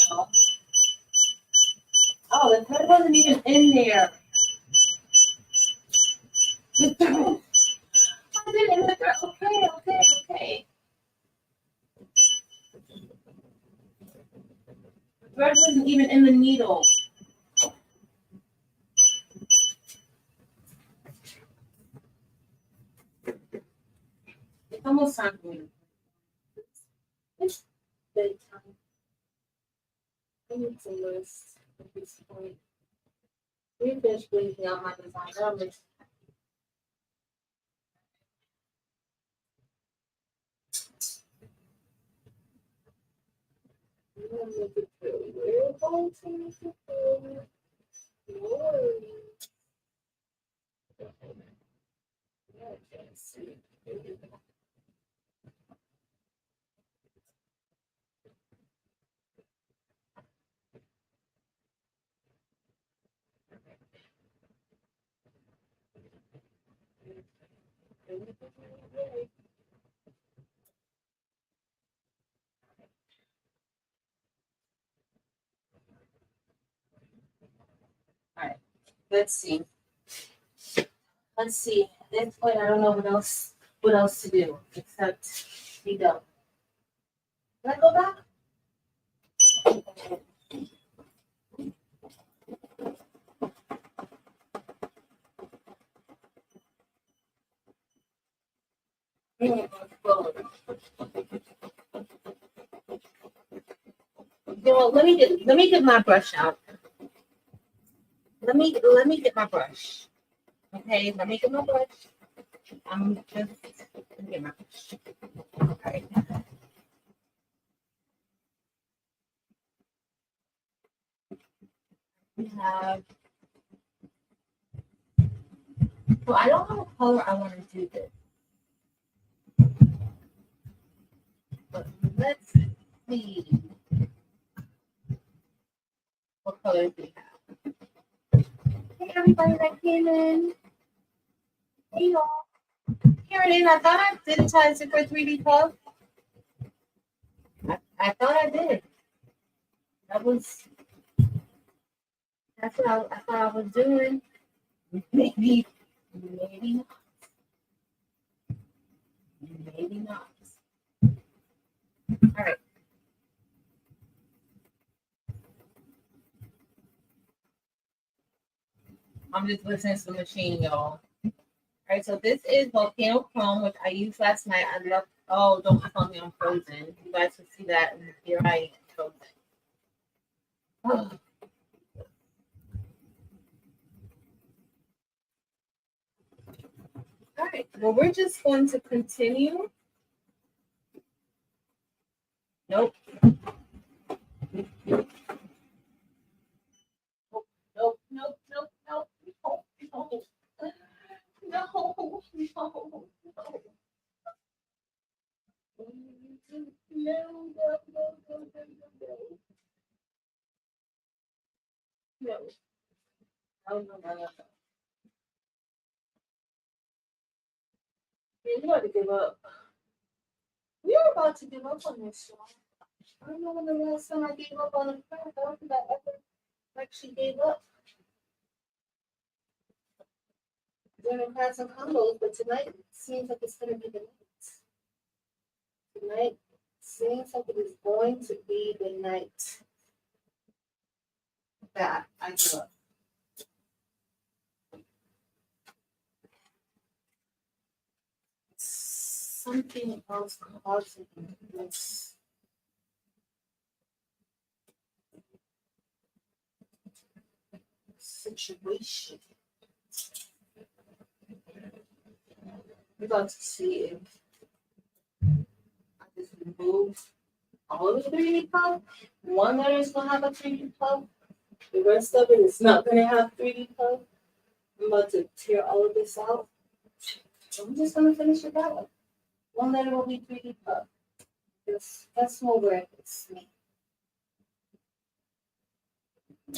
No. Oh, the thread wasn't even in there. I did in the thread. Okay. The thread wasn't even in the needle. It's almost time for me to. It's bedtime. I need to list at this point. We finished blinking out my design. I'm just we're going to make it through. All right, let's see. At this point, I don't know what else what else to do except be done. Can I go back? You know, let me get my brush out. Let me get my brush. Okay, let me get my brush. I'm just gonna get my brush. All right. We have. Well, I don't have a color I want to do this, but let's see what colors we have. Hey, everybody that came in. Hey, y'all. Here it is. I thought I digitized it for 3D Puff. I thought I did. That's what I thought I was doing. Maybe not. Maybe not. All right. I'm just listening to the machine, y'all. All right, so this is Volcano Chrome, which I used last night. I love. Oh, don't tell me I'm frozen. You guys can see that, and here I am frozen. Oh. All right. Well, we're just going to continue. Nope. Nope. Nope. Nope. Nope. Nope. No. No. No. No. No. No. We're about to give up. We are about to give up on this one. I don't know when the last time I gave up on a craft. I don't think I ever actually gave up. Doing crafts and combos, but tonight it seems like it's going to be the night. Tonight seems like it is going to be the night that I give up. Something else causing this situation. We're going to see if I just remove all of the 3D puff. One letter is going to have a 3D puff. The rest of it is not going to have 3D puff. I'm about to tear all of this out. I'm just going to finish it that way. One letter will be 3D puff. That's more where it fits me.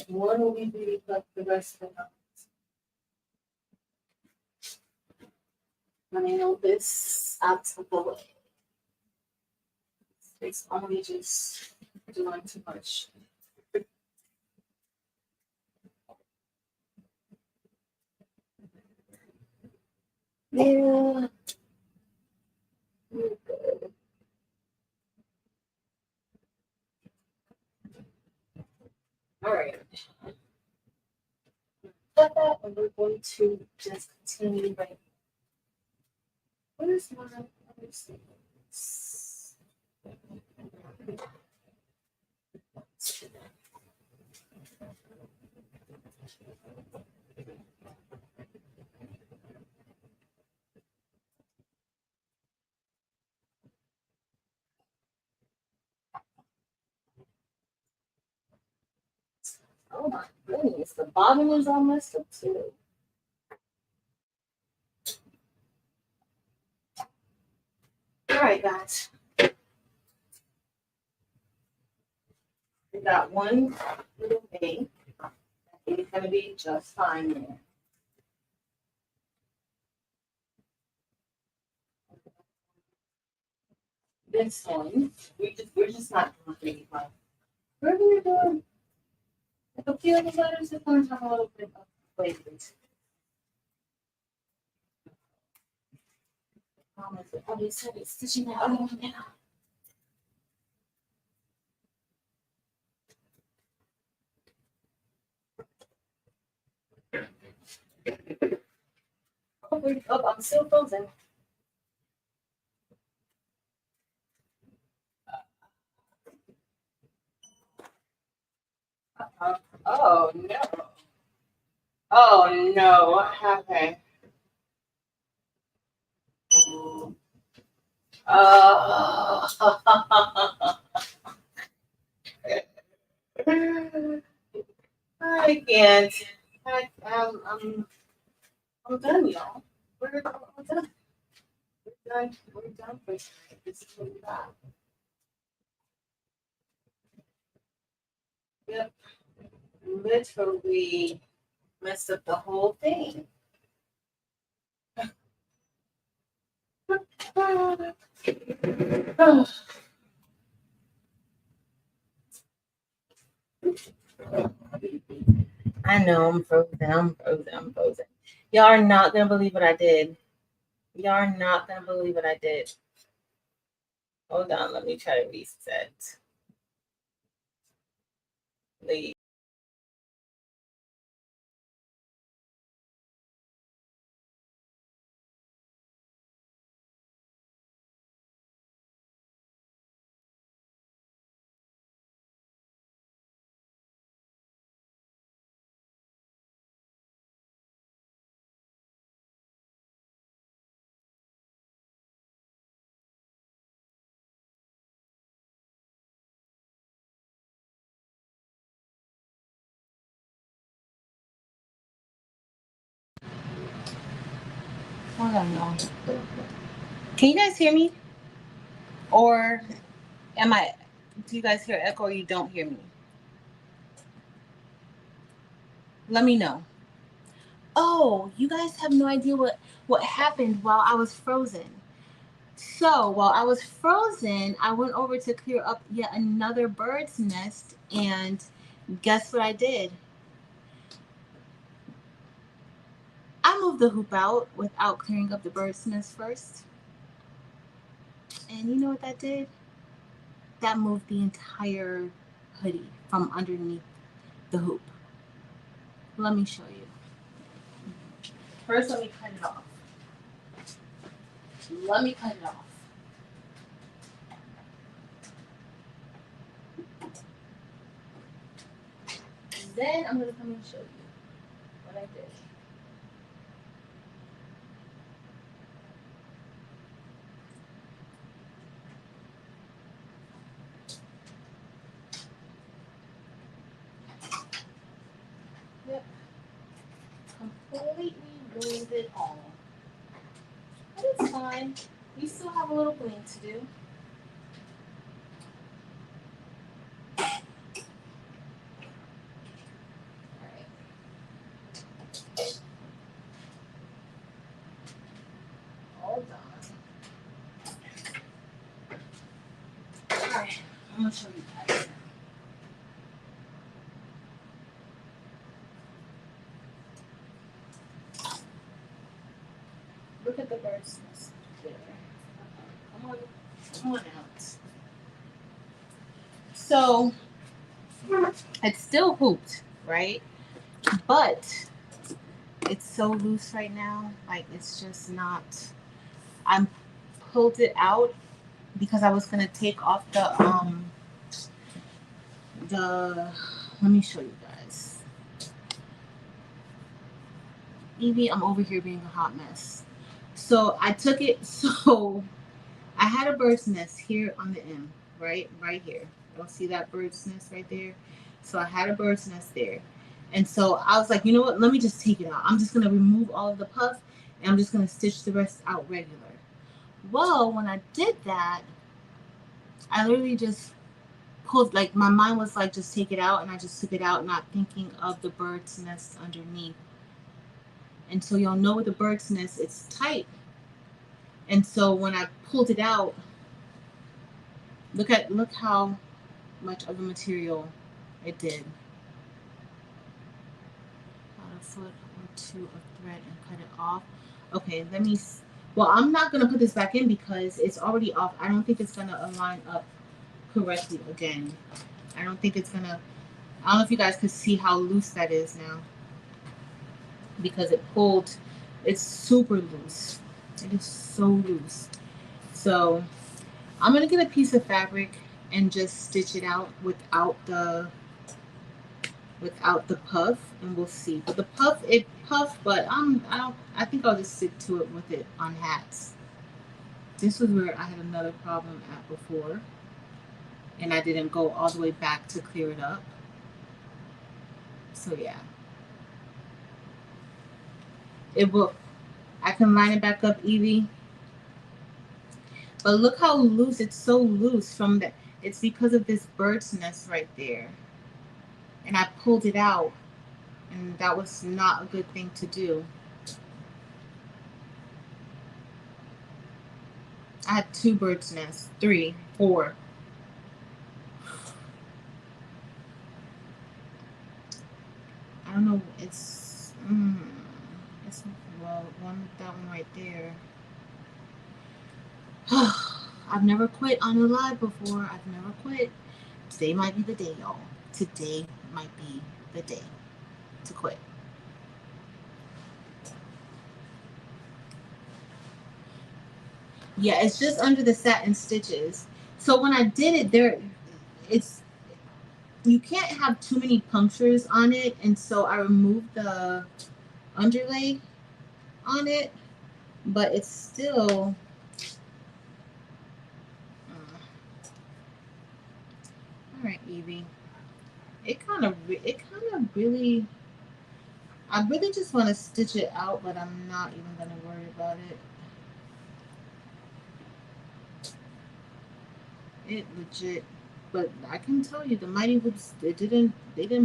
One will be 3D puff, the rest of it. Let me know this out of the way. It's only just doing too much. Yeah. All right. Got that, and we're going to just continue right. What is my other sequence? Oh my goodness, the bottom is all messed up too. All right, guys. We got one little thing. I think it's gonna be just fine there. This one, we're just not doing any fun. We're gonna do a few of the letters are going to have a little bit of flavors. I'll be stitching that other one now. Oh, I'm still frozen. Oh no. Oh no, what happened? I can't. I'm done, y'all. We're done. We're done for tonight. This is what we got. Yep. Literally messed up the whole thing. I know I'm frozen. Y'all are not gonna believe what I did. Y'all are not gonna believe what I did. Hold on, let me try to reset. Leave. Hold on, y'all. Can you guys hear me? Or do you guys hear echo or you don't hear me? Let me know. Oh, you guys have no idea what happened while I was frozen. So while I was frozen, I went over to clear up yet another bird's nest, and guess what I did? I moved the hoop out without clearing up the bird's nest first. And you know what that did? That moved the entire hoodie from underneath the hoop. Let me show you. First, let me cut it off. Then I'm going to come and show you what I did. Yep. Completely ruined it all. But it's fine. We still have a little bling to do. Hold on. Alright, I'm gonna show you guys. Look at the bird's nest there. Come on out. So it's still hooped, right? But it's so loose right now. Like it's just not. I pulled it out because I was gonna take off the. Let me show you guys. Evie, I'm over here being a hot mess. So I took it. So I had a bird's nest here on the end, right here. You'll see that bird's nest right there. So I had a bird's nest there, and so I was like, you know what? Let me just take it out. I'm just gonna remove all of the puff, and I'm just gonna stitch the rest out regular. Well, when I did that, I literally just pulled, like my mind was like, just take it out, and I just took it out, not thinking of the bird's nest underneath. And so you'll know with the bird's nest, it's tight. And so when I pulled it out, look how much of the material it did. About a foot or two of thread and cut it off. Okay, let me Well, I'm not gonna put this back in because it's already off. I don't think it's gonna align up correctly again. I don't think it's gonna. I don't know if you guys could see how loose that is now because it pulled. It's super loose. It is so loose. So I'm gonna get a piece of fabric and just stitch it out without the puff, and we'll see. But the puff, it puffed, but I think I'll just stick to it with it on hats. This was where I had another problem at before, and I didn't go all the way back to clear it up. So yeah, it will. I can line it back up, Evie. But look how loose, it's so loose from the, it's because of this bird's nest right there. And I pulled it out, and that was not a good thing to do. I had 2 bird's nests, 3, 4. I don't know, it's well, that one right there. I've never quit on a live before. I've never quit. Today might be the day, y'all. Today might be the day to quit. Yeah, it's just under the satin stitches. So when I did it, you can't have too many punctures on it, and so I removed the underlay on it, but it's still all right, Evie. It kind of really, I really just want to stitch it out, but I'm not even going to worry about it. It legit, but I can tell you the Mighty Hoops, they didn't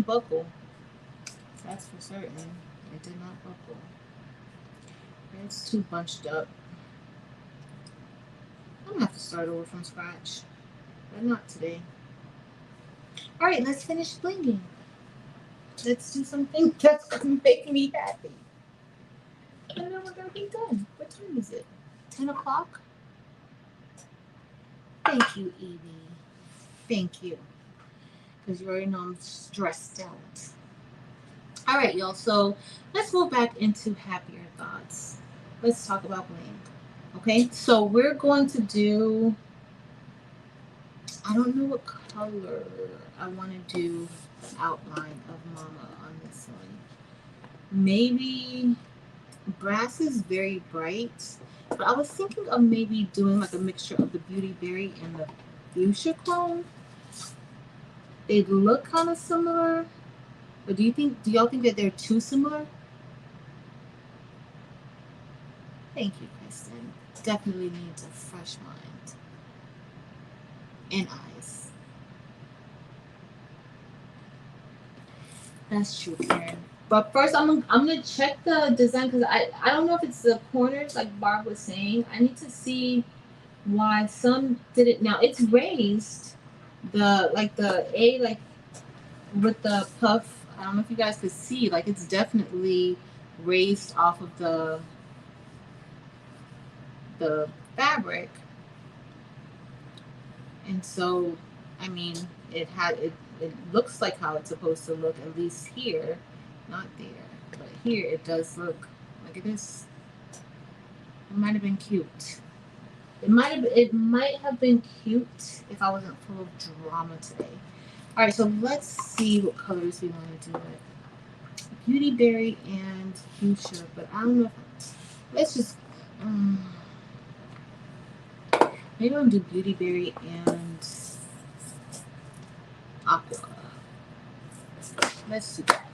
buckle. That's for certain. It did not buckle. It's too bunched up. I'm gonna have to start over from scratch, but not today. All right, let's finish blinging. Let's do something that's gonna make me happy. And then we're gonna be done. What time is it? 10 o'clock? Thank you, Evie. Thank you. Because you already know I'm stressed out. All right, y'all. So let's move back into happier thoughts. Let's talk about bling. Okay, so we're going to do, I don't know what color I want to do the outline of Mama on this one. Maybe brass is very bright, but I was thinking of maybe doing like a mixture of the Beauty Berry and the Fuchsia Chrome. They look kind of similar, but do y'all think that they're too similar? Thank you, Kristen. Definitely needs a fresh mind and eyes. That's true, Karen. But first, I'm gonna check the design because I don't know if it's the corners like Barb was saying. I need to see why some did it. Now it's raised, the A, like with the puff. I don't know if you guys could see, like it's definitely raised off of the fabric, and so I mean it looks like how it's supposed to look, at least here, not there, but here it does look like it is. It might have been cute. It might have been cute if I wasn't full of drama today. All right, so let's see what colors we want to do it. Beauty Berry and Fuchsia, but I don't know if let's just maybe I'll do Beauty Berry and Aqua. Let's do that.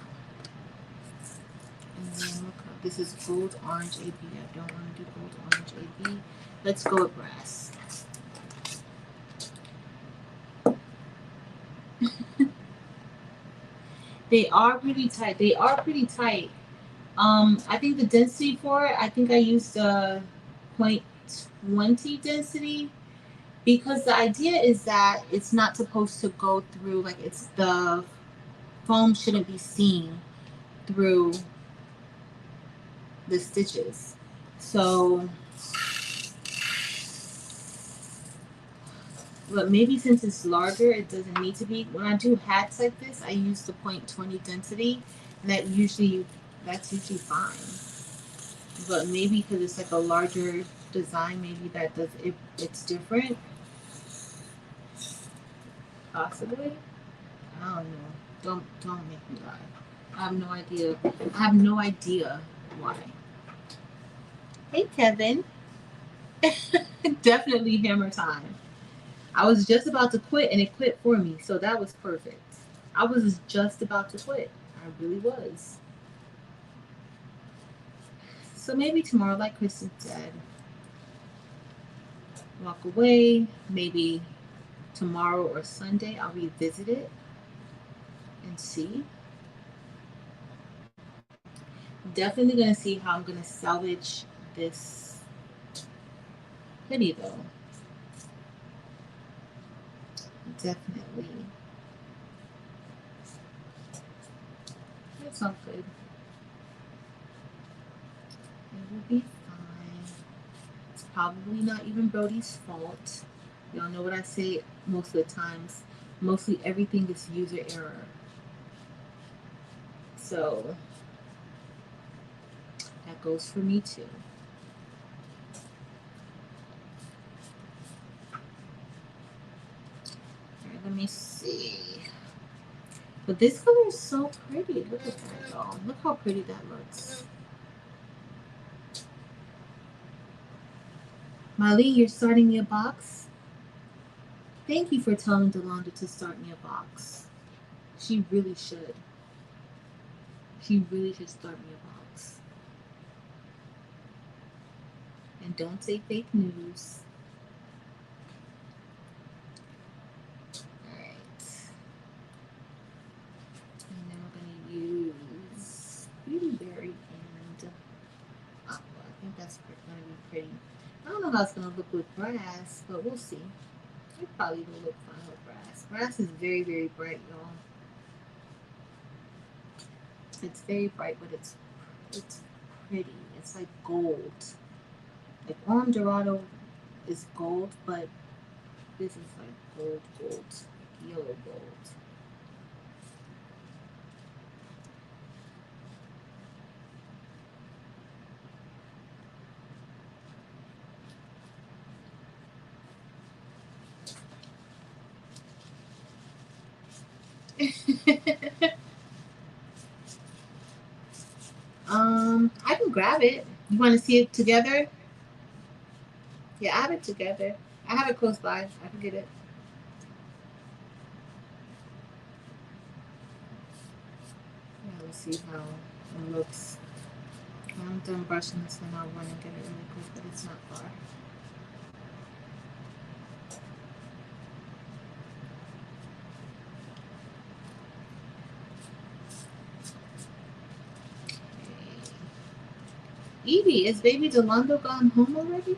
And then look, this is Gold Orange AB. I don't want to do Gold Orange AB. Let's go with brass. They are pretty tight. I think the density for it, I think I used a 0.20 density, because the idea is that it's not supposed to go through, like the foam shouldn't be seen through the stitches. So But maybe since it's larger, it doesn't need to be. When I do hats like this, I use the 0.20 density, and that's usually fine. But maybe because it's like a larger design, maybe that does it. It's different, possibly. I don't know. Don't make me lie. I have no idea. I have no idea why. Hey Kevin, definitely hammer time. I was just about to quit, and it quit for me, so that was perfect. I was just about to quit. I really was. So maybe tomorrow, like Kristen said, walk away. Maybe tomorrow or Sunday, I'll revisit it and see. Definitely gonna see how I'm gonna salvage this hoodie though. Definitely. That's all good. It will be fine. It's probably not even Brody's fault. Y'all know what I say most of the times. Mostly everything is user error. So that goes for me too. Alright, let me see. But this color is so pretty. Look at that, y'all. Look how pretty that looks. Molly, you're starting me a box? Thank you for telling Delonda to start me a box. She really should. She really should start me a box. And don't say fake news. Alright. And then we're going to use Beautyberry and aqua. I think that's going to be pretty. I don't know how it's going to look with brass, but we'll see. It probably will look fine with brass. Brass is very, very bright, y'all. It's very bright, but it's pretty. It's like gold. Like Orm Dorado is gold, but this is like gold, like yellow gold. I can grab it. You want to see it together? Yeah, I have it together. I have it close by. I can get it. Yeah, let's see how it looks. I'm done brushing this one. I'll run and get it really quick, but it's not far. Evie, is baby Delando gone home already?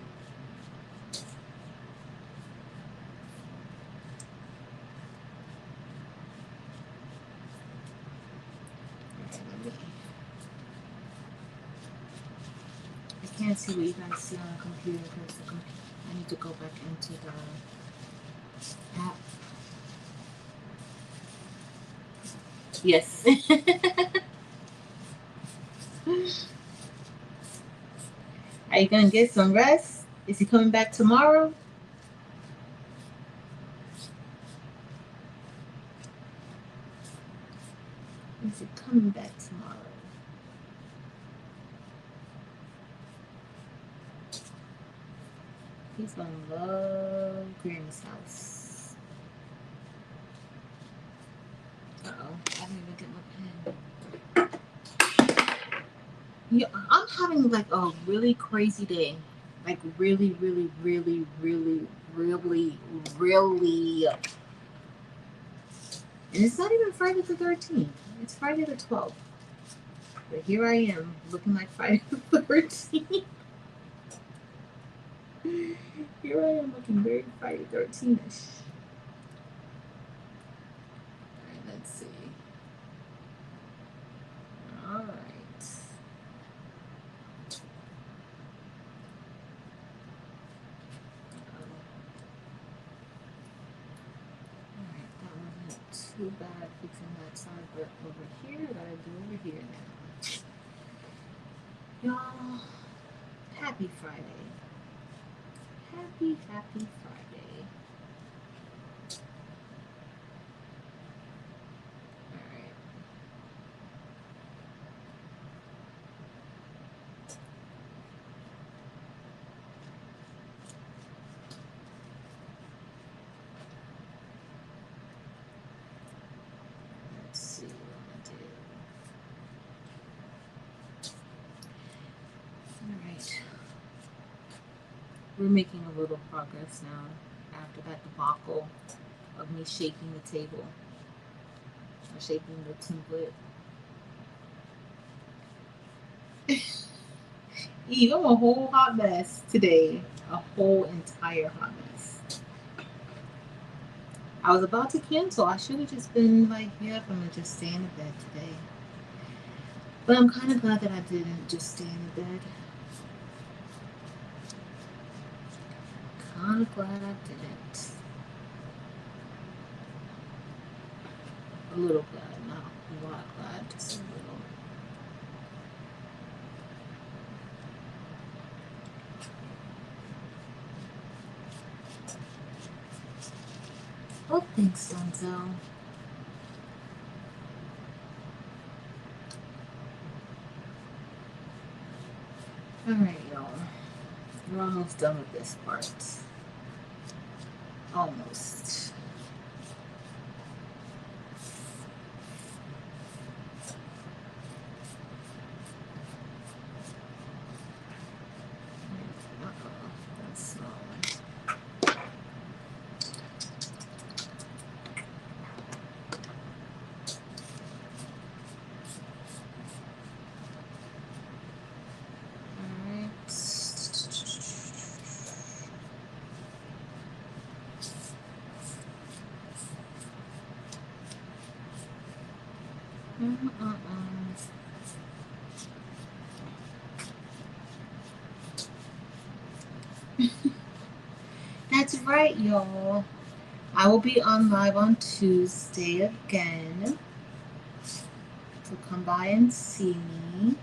I can't see what you guys see on the computer because I need to go back into the app. Yes. Are you gonna get some rest? Is he coming back tomorrow? Is he coming back tomorrow? He's gonna love Granny's house. Uh-oh, I didn't even get my pen. Yeah, I'm having like a really crazy day. Like really, really, really, really, really, really. And it's not even Friday the 13th. It's Friday the 12th. But here I am, looking like Friday the 13th. Here I am looking very Friday 13th-ish. Alright, let's see. Alright. too bad fixing that side, but over here, I gotta do over here now. Y'all, happy Friday. Happy Friday. Alright. Let's see what I'm gonna do. Alright. We're making a little progress now after that debacle of me shaking the table or shaking the template. Eve, I'm a whole hot mess today. A whole entire hot mess. I was about to cancel. I should have just been like, yep, I'm gonna just stay in the bed today. But I'm kind of glad that I didn't just stay in the bed. Kind of glad I didn't. A little glad, not a lot glad, just a little. Oh, thanks, Donzel. Alright, y'all. We're almost done with this part. Almost. That's small. That's right, y'all. I will be on live on Tuesday again. So come by and see me.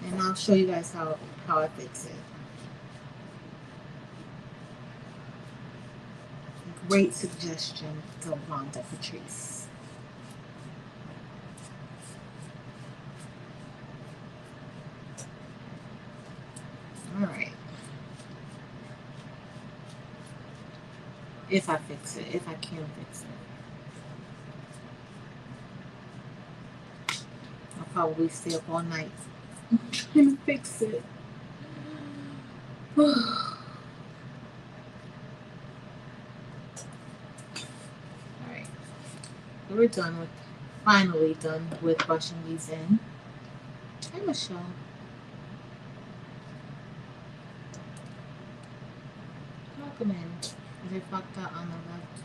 And I'll show you guys how I fix it. Great suggestion, Delonda Patrice. All right. If I fix it, if I can fix it. I'll probably stay up all night trying to fix it. All right. We're done with, finally done with brushing these in. Hi, Michelle. Welcome in. Is it fucked up on the left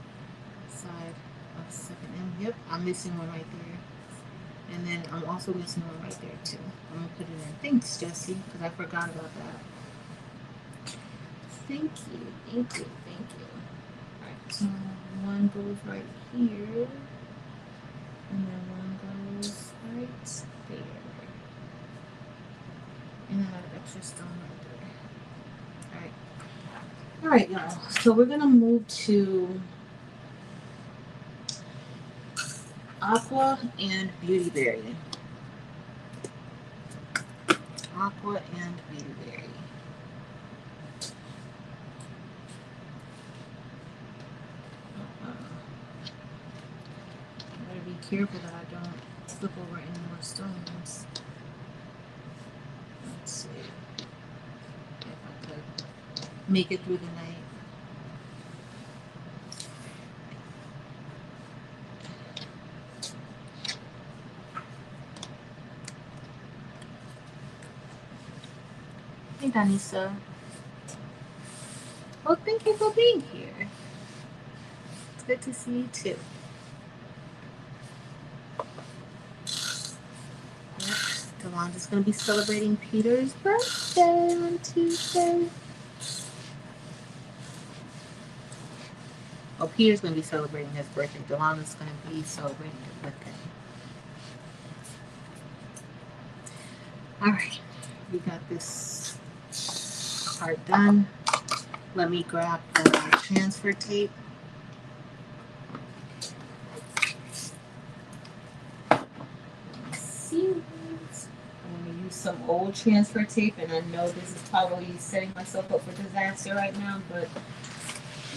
side of the second end? Yep, I'm missing one right there. And then I'm also missing one right there too. I'm gonna put it in. Thanks, Jessie, because I forgot about that. Thank you, thank you, thank you. Alright, so one goes right here. And then one goes right there. And I have extra stone right there. Alright, y'all. So we're gonna move to Aqua and Beauty Berry. Aqua and Beauty Berry. I gotta be careful that I don't flip over any more stones. Let's see if I could make it through the night. Hey, Danisa. Well, thank you for being here. It's good to see you too. Delonda's going to be celebrating Peter's birthday on Tuesday. Oh, Peter's going to be celebrating his birthday. Delana's going to be celebrating it with him. All right, we got this part done. Let me grab the transfer tape. See, I'm going to use some old transfer tape, and I know this is probably setting myself up for disaster right now, but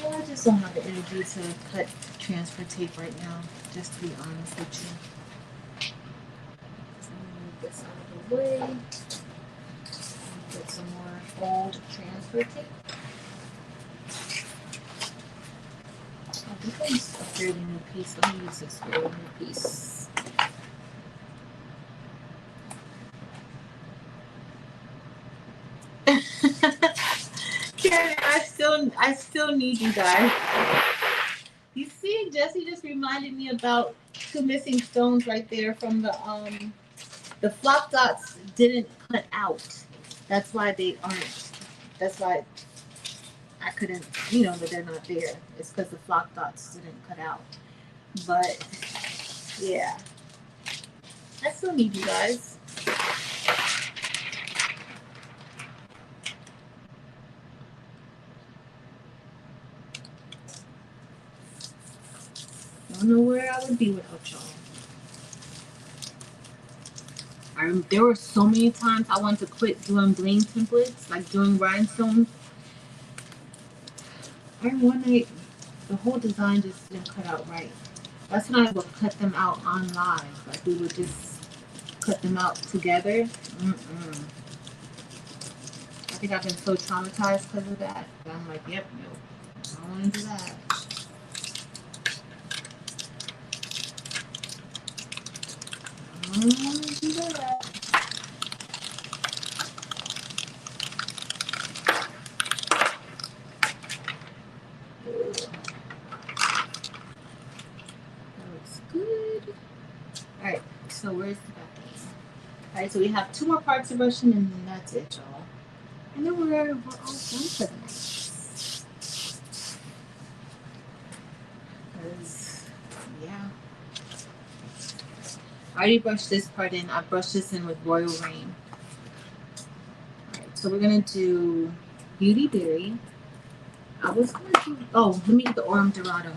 well, I just don't have the energy to cut transfer tape right now, just to be honest with you. So I'm going to move this out of the way. Put some more old transfer tape. I think I used a fairly new piece. Let me use this fairly new piece. Karen, I still need you guys. You see, Jesse just reminded me about two missing stones right there from the flop dots didn't cut out. That's why they aren't. That's why I couldn't, that they're not there. It's because the flop dots didn't cut out. But yeah, I still need you guys. Don't know where I would be without y'all. There were so many times I wanted to quit doing bling templates, like doing rhinestones. One night, the whole design just didn't cut out right. That's when I would cut them out on live. Like we would just cut them out together. I think I've been so traumatized because of that. I'm like, yep, nope. I don't want to do that. I don't want to do that. Good. All right, so where's the back? All right, so we have 2 more parts of brushing, and then that's it, y'all. And then we're all done for the night. Because, yeah. I already brushed this part in. I brushed this in with Royal Rain. All right, so we're gonna do Beauty Berry. I was gonna do. Oh, let me get the Orm Dorado.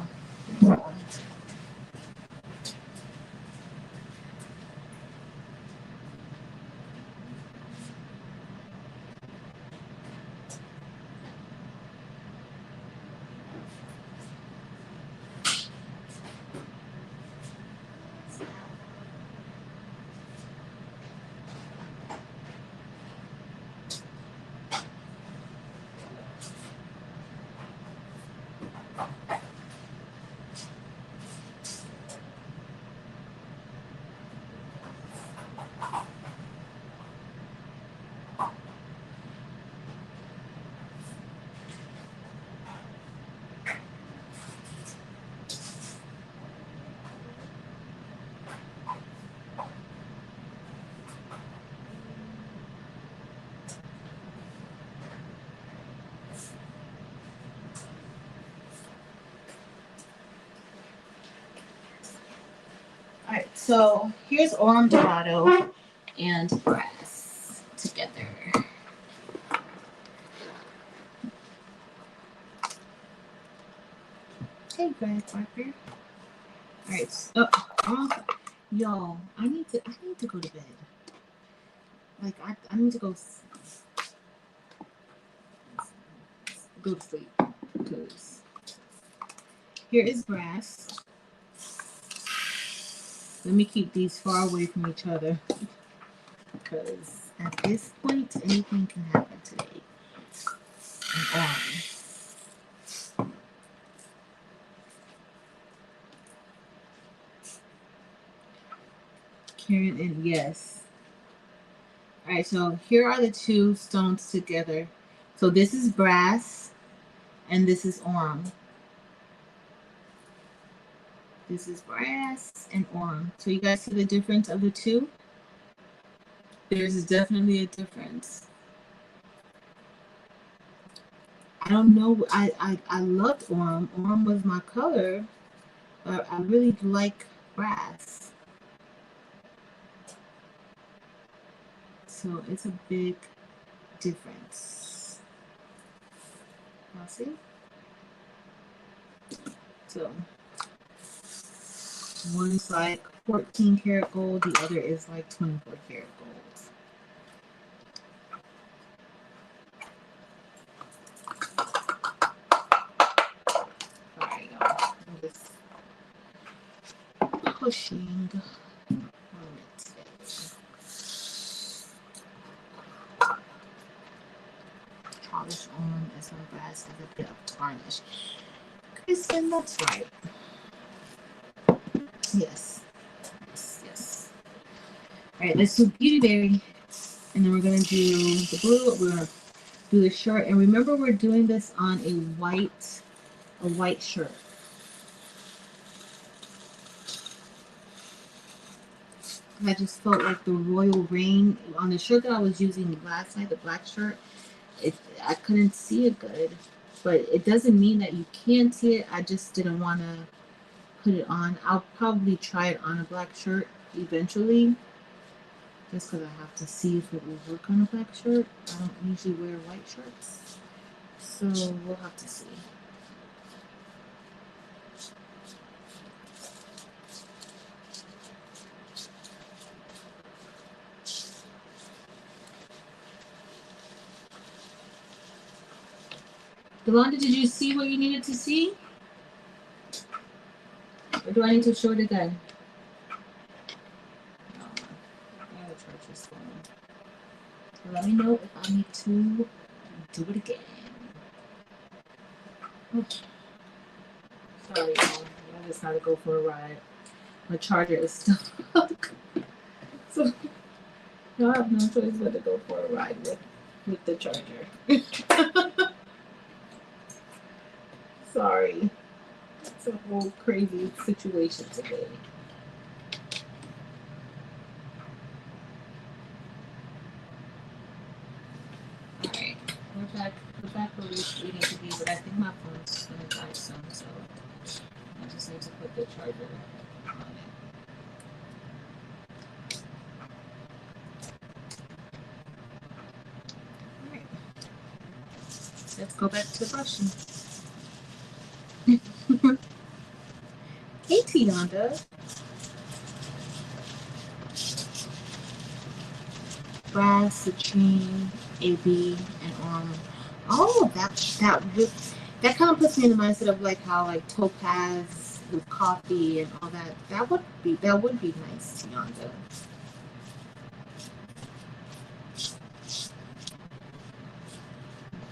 All right, so here's Orm Dorado and Brass together. Hey, Greg Parker. All right, so, yo, I need to go to bed. Like I need to go to sleep because here is Brass. Let me keep these far away from each other because at this point anything can happen today. And Karen and yes. All right, so here are the 2 stones together. So this is Brass and this is Orm. This is Brass and Orm. So you guys see the difference of the 2? There's definitely a difference. I don't know. I loved Orm. Orm was my color, but I really like brass. So it's a big difference. Y'all see? So one's like 14 karat gold, the other is like 24 karat gold. Alright, y'all. I'm just pushing on it. Polish on as my brass has a bit of tarnish. Kristen, that's right. Yes. Yes, yes. Alright, let's do Beauty Berry. And then we're gonna do the blue, we're gonna do the shirt. And remember we're doing this on a white shirt. I just felt like the royal rain on the shirt that I was using last night, the black shirt, I couldn't see it good. But it doesn't mean that you can't see it. I just didn't want to put it on. I'll probably try it on a black shirt eventually. Just because I have to see if it will work on a black shirt. I don't usually wear white shirts. So we'll have to see. Delonda, did you see what you needed to see? Or do I need to show it again? No. I gotta charge this phone. Let me know if I need to do it again. Okay. Sorry, y'all. I just had to go for a ride. My charger is stuck. So y'all have no choice but to go for a ride with the charger. Sorry. It's a whole crazy situation today. Alright. We're back where we need to be, but I think my phone's gonna die soon, so I just need to put the charger on it. Alright. Let's go back to brushing. Hey, Tianda. Brass, citrine, AB, and oh, that kind of puts me in the mindset of like how like topaz with coffee and all that. That would be nice, Tianda.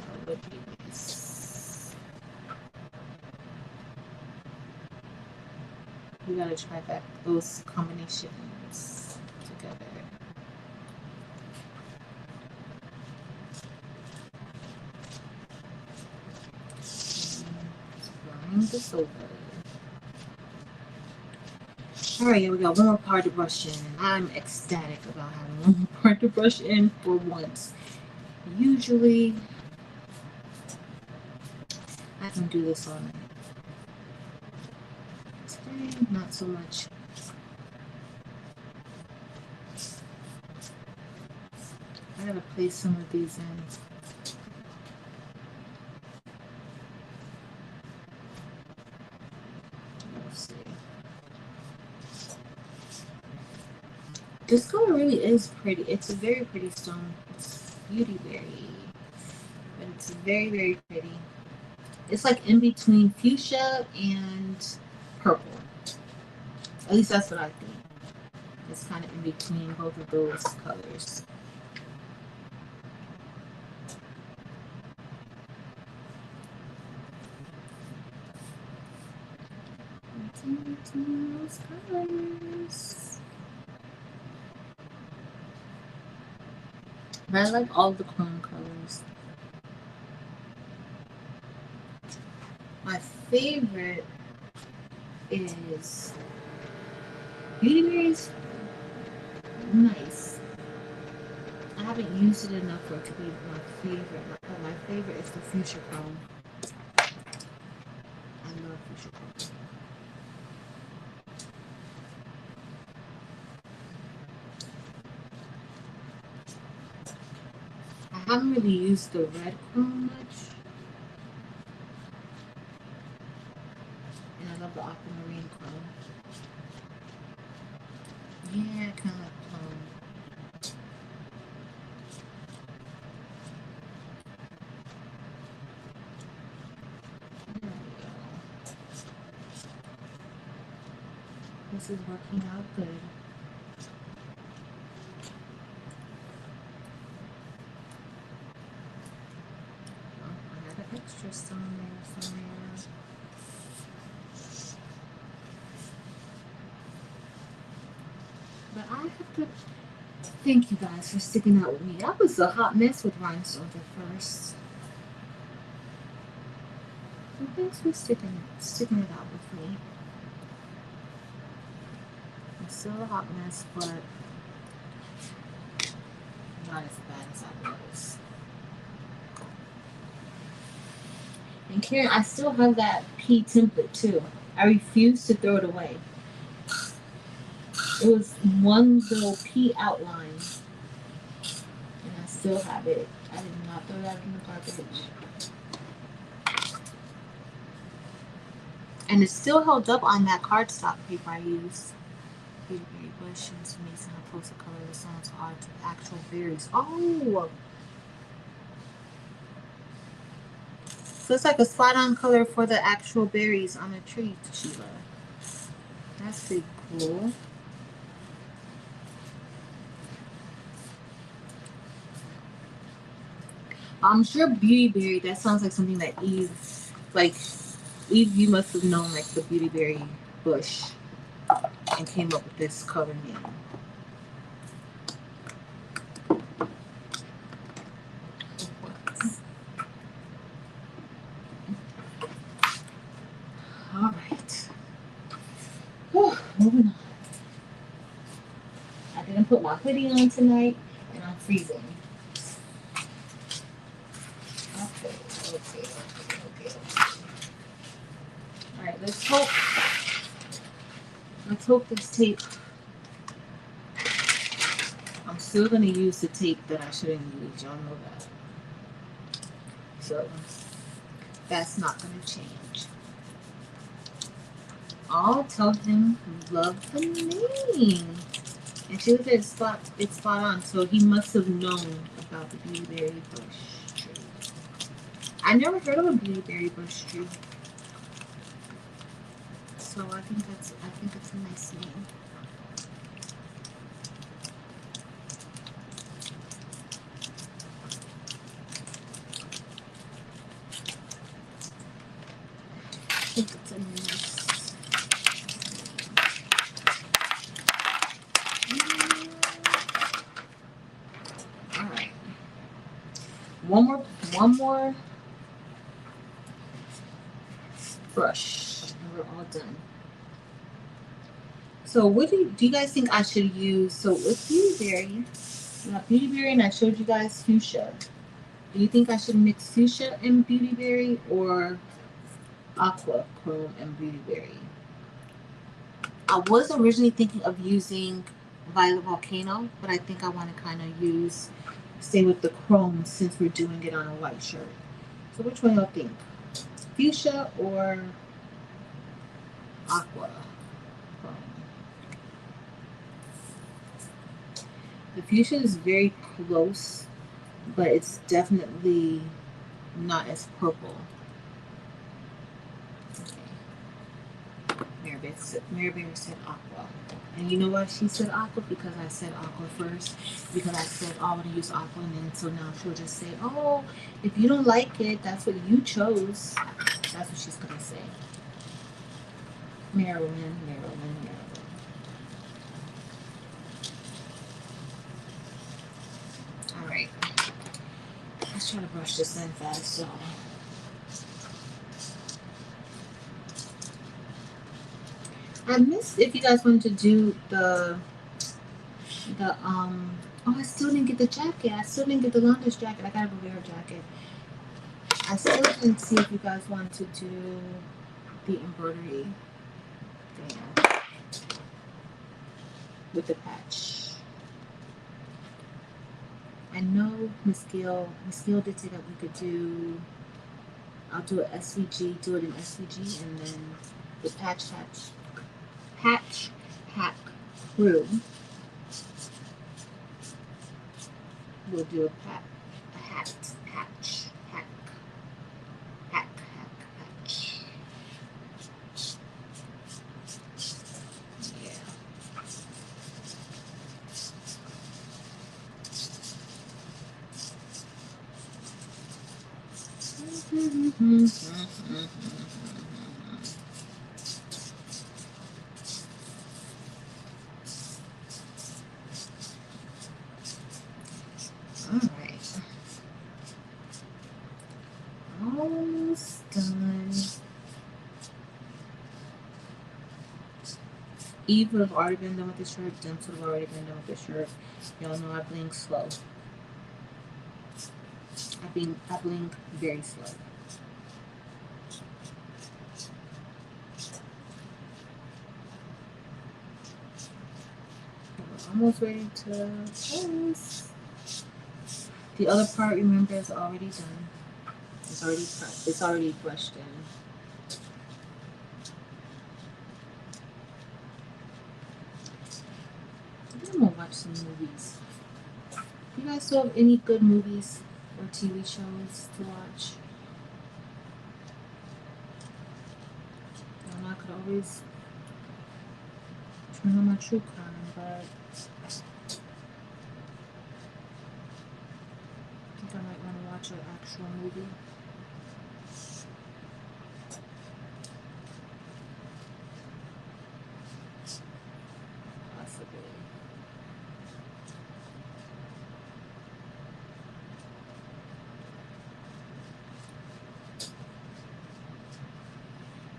That would be nice. We gotta try those combinations together. This over. Alright, here we go. One more part to brush in. I'm ecstatic about having one more part to brush in for once. Usually, I can do this all night. Today, not so much. I gotta place some of these in. This color really is pretty. It's a very pretty stone. It's Beauty Berry. But it's very, very pretty. It's like in between fuchsia and purple. At least that's what I think. It's kind of in between both of those colors. It's in between those colors. But I like all the chrome colors. My favorite is Beauty Berry's nice. I haven't used it enough for it to be my favorite. My favorite is the fuchsia chrome. I love fuchsia chrome. I haven't really used the red chrome much. And I love the aquamarine chrome. Yeah, kind of like chrome. There we go. This is working out good. Oh, I got an extra somewhere. But I have to thank you guys for sticking out with me. That was a hot mess with rhinestones at first. So thanks for sticking it out with me. It's still a hot mess, but not as bad as I was. And Karen, I still have that P template too. I refuse to throw it away. It was one little P outline, and I still have it. I did not throw that in the garbage. And it's still held up on that cardstock paper I used. Beauty bush and some mason opposed to color the stones are to actual berries. Oh! So it's like a spot on color for the actual berries on the tree, Sheila. That's pretty cool. I'm sure beautyberry, that sounds like something that Eve, you must have known like the beautyberry bush and came up with this color name. All right. Whew, moving on. I didn't put my hoodie on tonight and I'm freezing. Okay. All right, let's hope this tape. I'm still gonna use the tape that I shouldn't use. Y'all know that. So that's not gonna change. I'll tell him love the name. And she was it's spot on. So he must have known about the beautyberry bush tree. I never heard of a beautyberry bush tree. So I think it's a nice name. I think it's a nice. All right. One more brush, and we're all done. So what do you guys think I should use? So with beautyberry, and I showed you guys fuchsia. Do you think I should mix fuchsia and beautyberry or aqua chrome and beautyberry? I was originally thinking of using violet volcano, but I think I want to kind of stay with the chrome since we're doing it on a white shirt. So which one do you think? Fuchsia or aqua chrome? The fuchsia is very close, but it's definitely not as purple. Maribeth said aqua. And you know why she said aqua? Because I said aqua first. Because I said, oh, I want to use aqua. And then so now she'll just say, oh, if you don't like it, that's what you chose. That's what she's going to say. Marilyn. All right. Let's try to brush this in fast, so. I missed if you guys wanted to do the Oh, I still didn't get the jacket. I still didn't get the longest jacket. I gotta go get her jacket. I still didn't see if you guys want to do the embroidery thing with the patch. I know Miss Gill did say that we could do, I'll do an SVG, do it in SVG, and then the patch hack crew will do a patch. Yeah. Alright. Almost done. Eve would have already been done with the shirt. Dimps would have already been done with the shirt. Y'all know I blink slow. I blink very slow. We're almost ready to close. The other part, remember, is already done. It's already prepped. It's already brushed in. I'm gonna watch some movies. You guys still have any good movies or TV shows to watch? I could always turn on my true crime, but I think I might want to watch an actual movie. Possibly.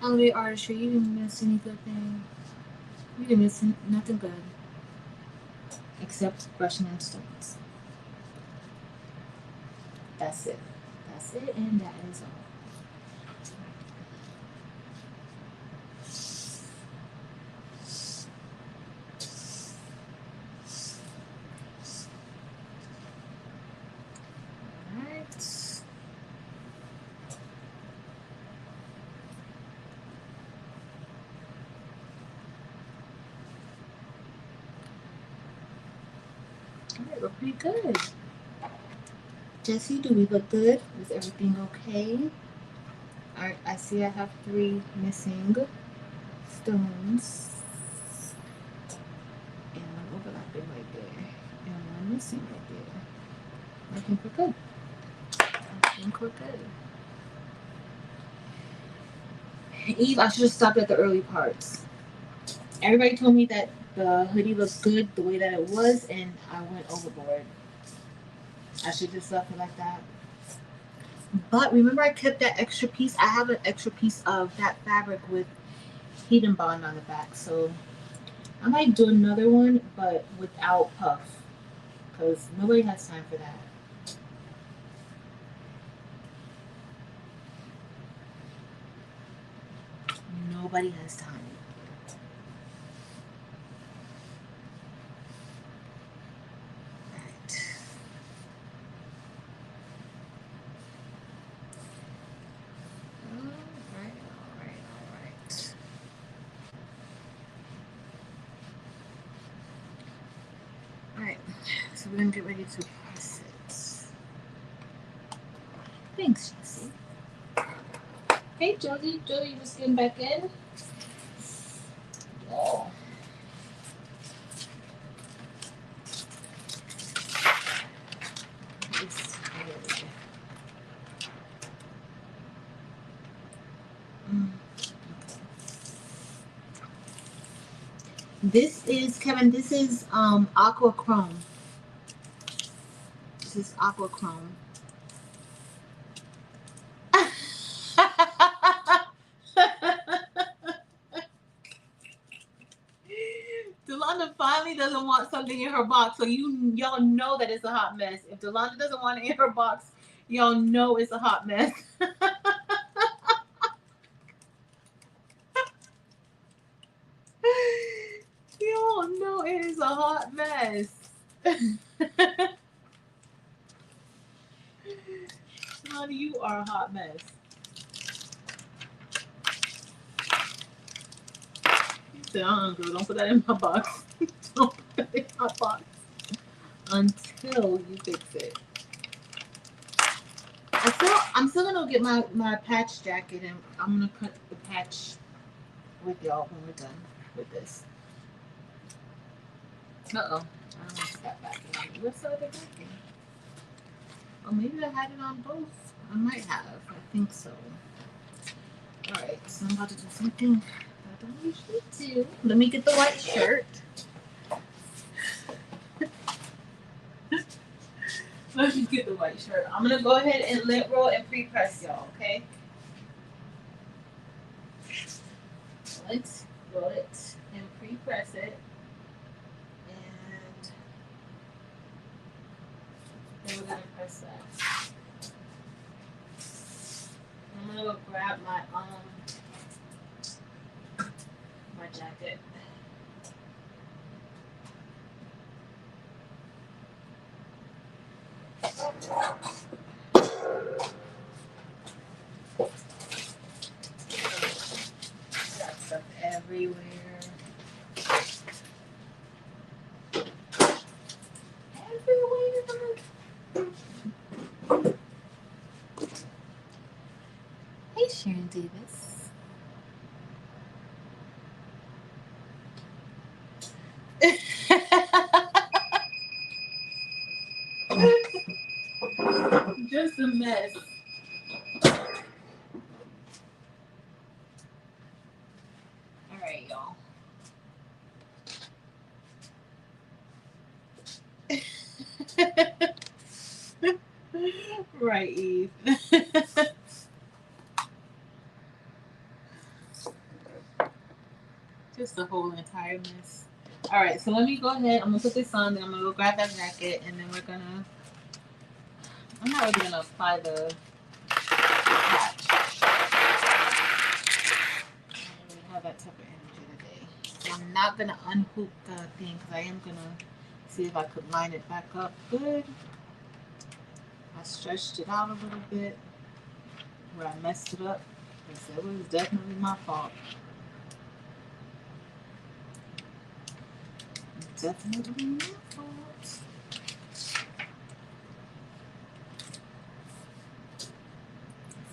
Elevate artistry, you didn't miss any good thing. You didn't miss nothing good. Except brushing and stones. That's it. That's it, and that is all. Alright, we're pretty good. Jesse, do we look good? Is everything okay? Alright, I see I have 3 missing stones. And one overlapping right there. And one missing right there. I think we're good. Eve, I should have stopped at the early parts. Everybody told me that the hoodie looks good the way that it was, and I went overboard. I should just left it like that. But remember, I kept that extra piece. I have an extra piece of that fabric with heat and bond on the back, so I might do another one, but without puff, because nobody has time for that. Nobody has time. Alright, so we're gonna get ready to press it. Thanks, Jesse. Hey, Josie. Josie, you just getting back in? Oh. This is, Kevin, this is aqua chrome. This is aqua chrome. Delonda finally doesn't want something in her box, so y'all know that it's a hot mess. If Delonda doesn't want it in her box, y'all know it's a hot mess. Y'all know it is a hot mess. Delonda, you are a hot mess. He said, girl, don't put that in my box. Don't put that in my box until you fix it. I'm still gonna get my patch jacket, and I'm gonna cut the patch with y'all when we're done with this. I don't want that backing on. What's the other backing? Oh, maybe I had it on both. I might have. I think so. Alright, so I'm about to do something I don't usually do. Let me get the white shirt. Let me get the white shirt. I'm gonna go ahead and lint roll and pre-press y'all, okay? Lint roll it and pre-press it. And then we're gonna press that. I'm gonna go grab my jacket. Got stuff everywhere. Everywhere. Hey, Sharon Davis. Just a mess. All right, y'all. Right, Eve. Just the whole entire mess. All right, so let me go ahead. I'm gonna put this on, then I'm gonna go grab that jacket, and then we're gonna. I'm not really gonna apply the patch. I don't really have that type of energy today. So I'm not gonna unhook the thing because I am gonna see if I could line it back up good. I stretched it out a little bit where I messed it up because it was definitely my fault. Definitely my fault.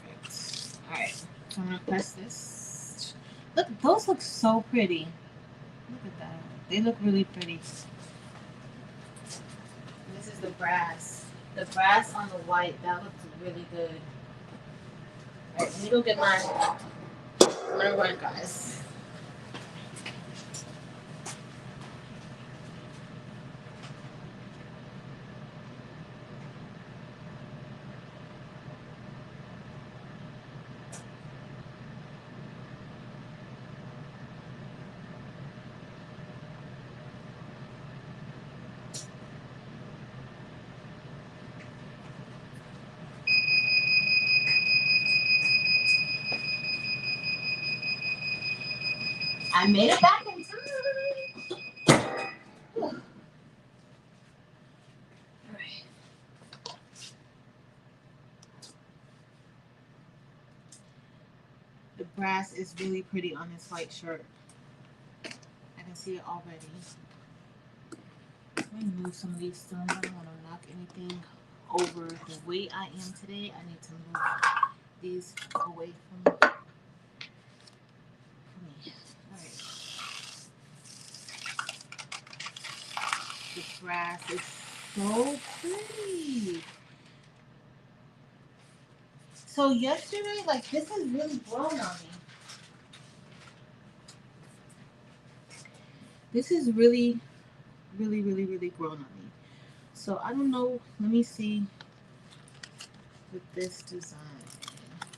Perfect. Alright, so I'm gonna press this. Look, those look so pretty. Look at that. They look really pretty. This is the brass. The brass on the white, that looks really good. Alright, let me go get mine. I'm gonna run, guys. I made it back in time. All right. The brass is really pretty on this white shirt. I can see it already. Let me move some of these stones. I don't want to knock anything over. The way I am today, I need to move these away from me. All right. The brass is so pretty. So yesterday, like, this has really grown on me. This is really, really, really, really grown on me. So I don't know. Let me see with this design.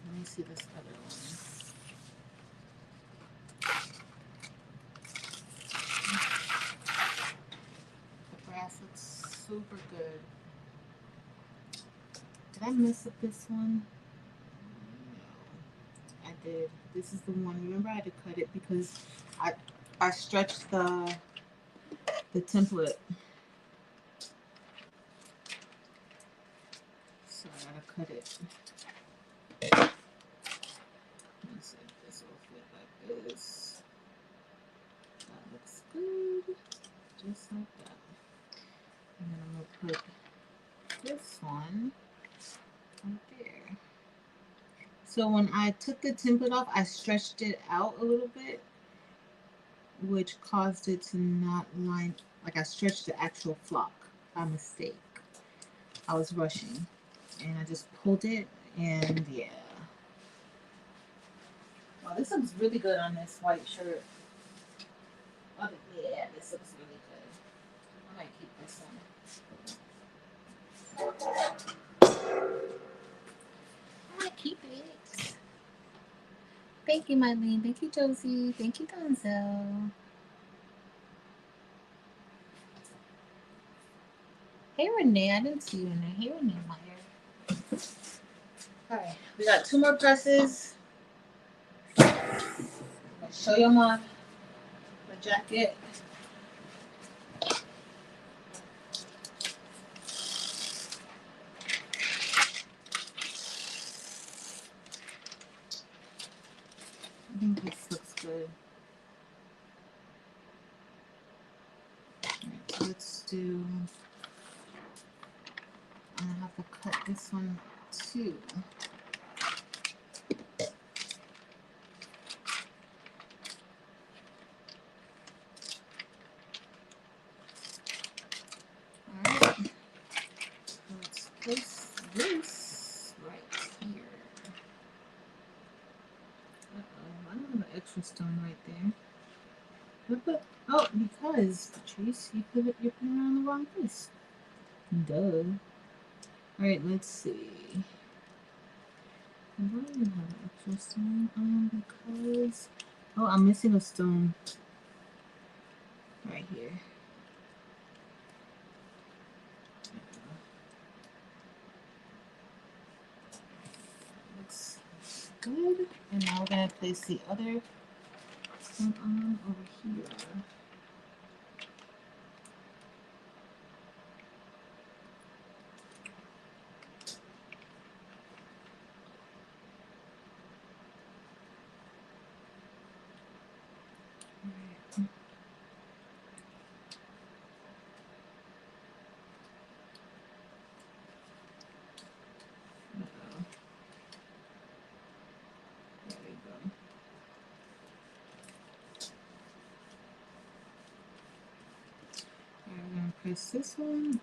Let me see this other one. super good. Did I mess up this one? No, I did. This is the one. Remember, I had to cut it because I stretched the template. So I gotta cut it. Let's see if this will fit like this. That looks good. Just like that. And then I'm gonna put this one right there. So when I took the template off, I stretched it out a little bit, which caused it to not line, like I stretched the actual flock by mistake. I was rushing and I just pulled it, and yeah. Wow, this looks really good on this white shirt. Oh, yeah, this looks really good. I might keep this one. I might keep it. Thank you, Mylene. Thank you, Josie. Thank you, Donzel. Hey, Renee. I didn't see you in there. Hey, Renee Meyer. Alright, we got 2 more presses. I'm gonna show you my jacket. I think this looks good. Alright, so let's do. I'm gonna have to cut this one too. Alright, let's place this right here. I don't have an extra stone right there. Oh, because Patrice, you're putting it on the wrong place. Duh. Alright, let's see. Why do you have an extra stone on? Because I'm missing a stone right here. Looks good. And now we're gonna place the other stone on over here. I'm gonna press this one.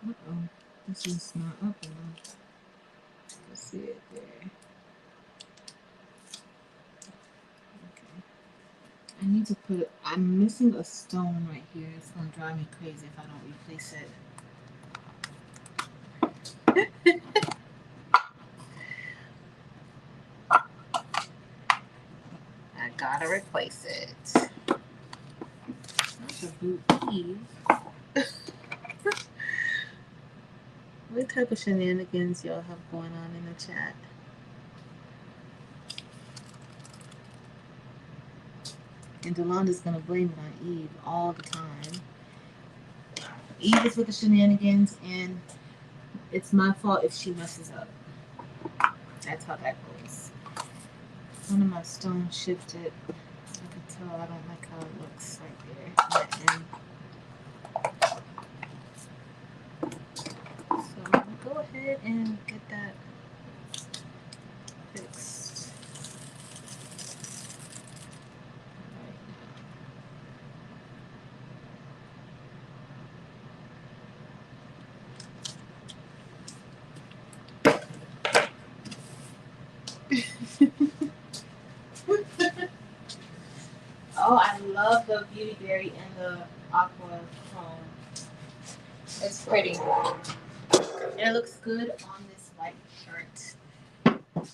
This is not up enough. Let's see it there. Okay. I need to put. I'm missing a stone right here. It's gonna drive me crazy if I don't replace it. I gotta replace it. That's a boot Eve. What type of shenanigans y'all have going on in the chat? And Delonda's gonna blame it on Eve all the time. Eve is with the shenanigans, and it's my fault if she messes up. That's how that goes. One of my stones shifted. I could tell I don't like how it looks right there at the end. So I'm gonna go ahead and get that fixed right now. Oh, I love the Beauty Berry and the Aqua Chrome. It's pretty. And it looks good on this white shirt.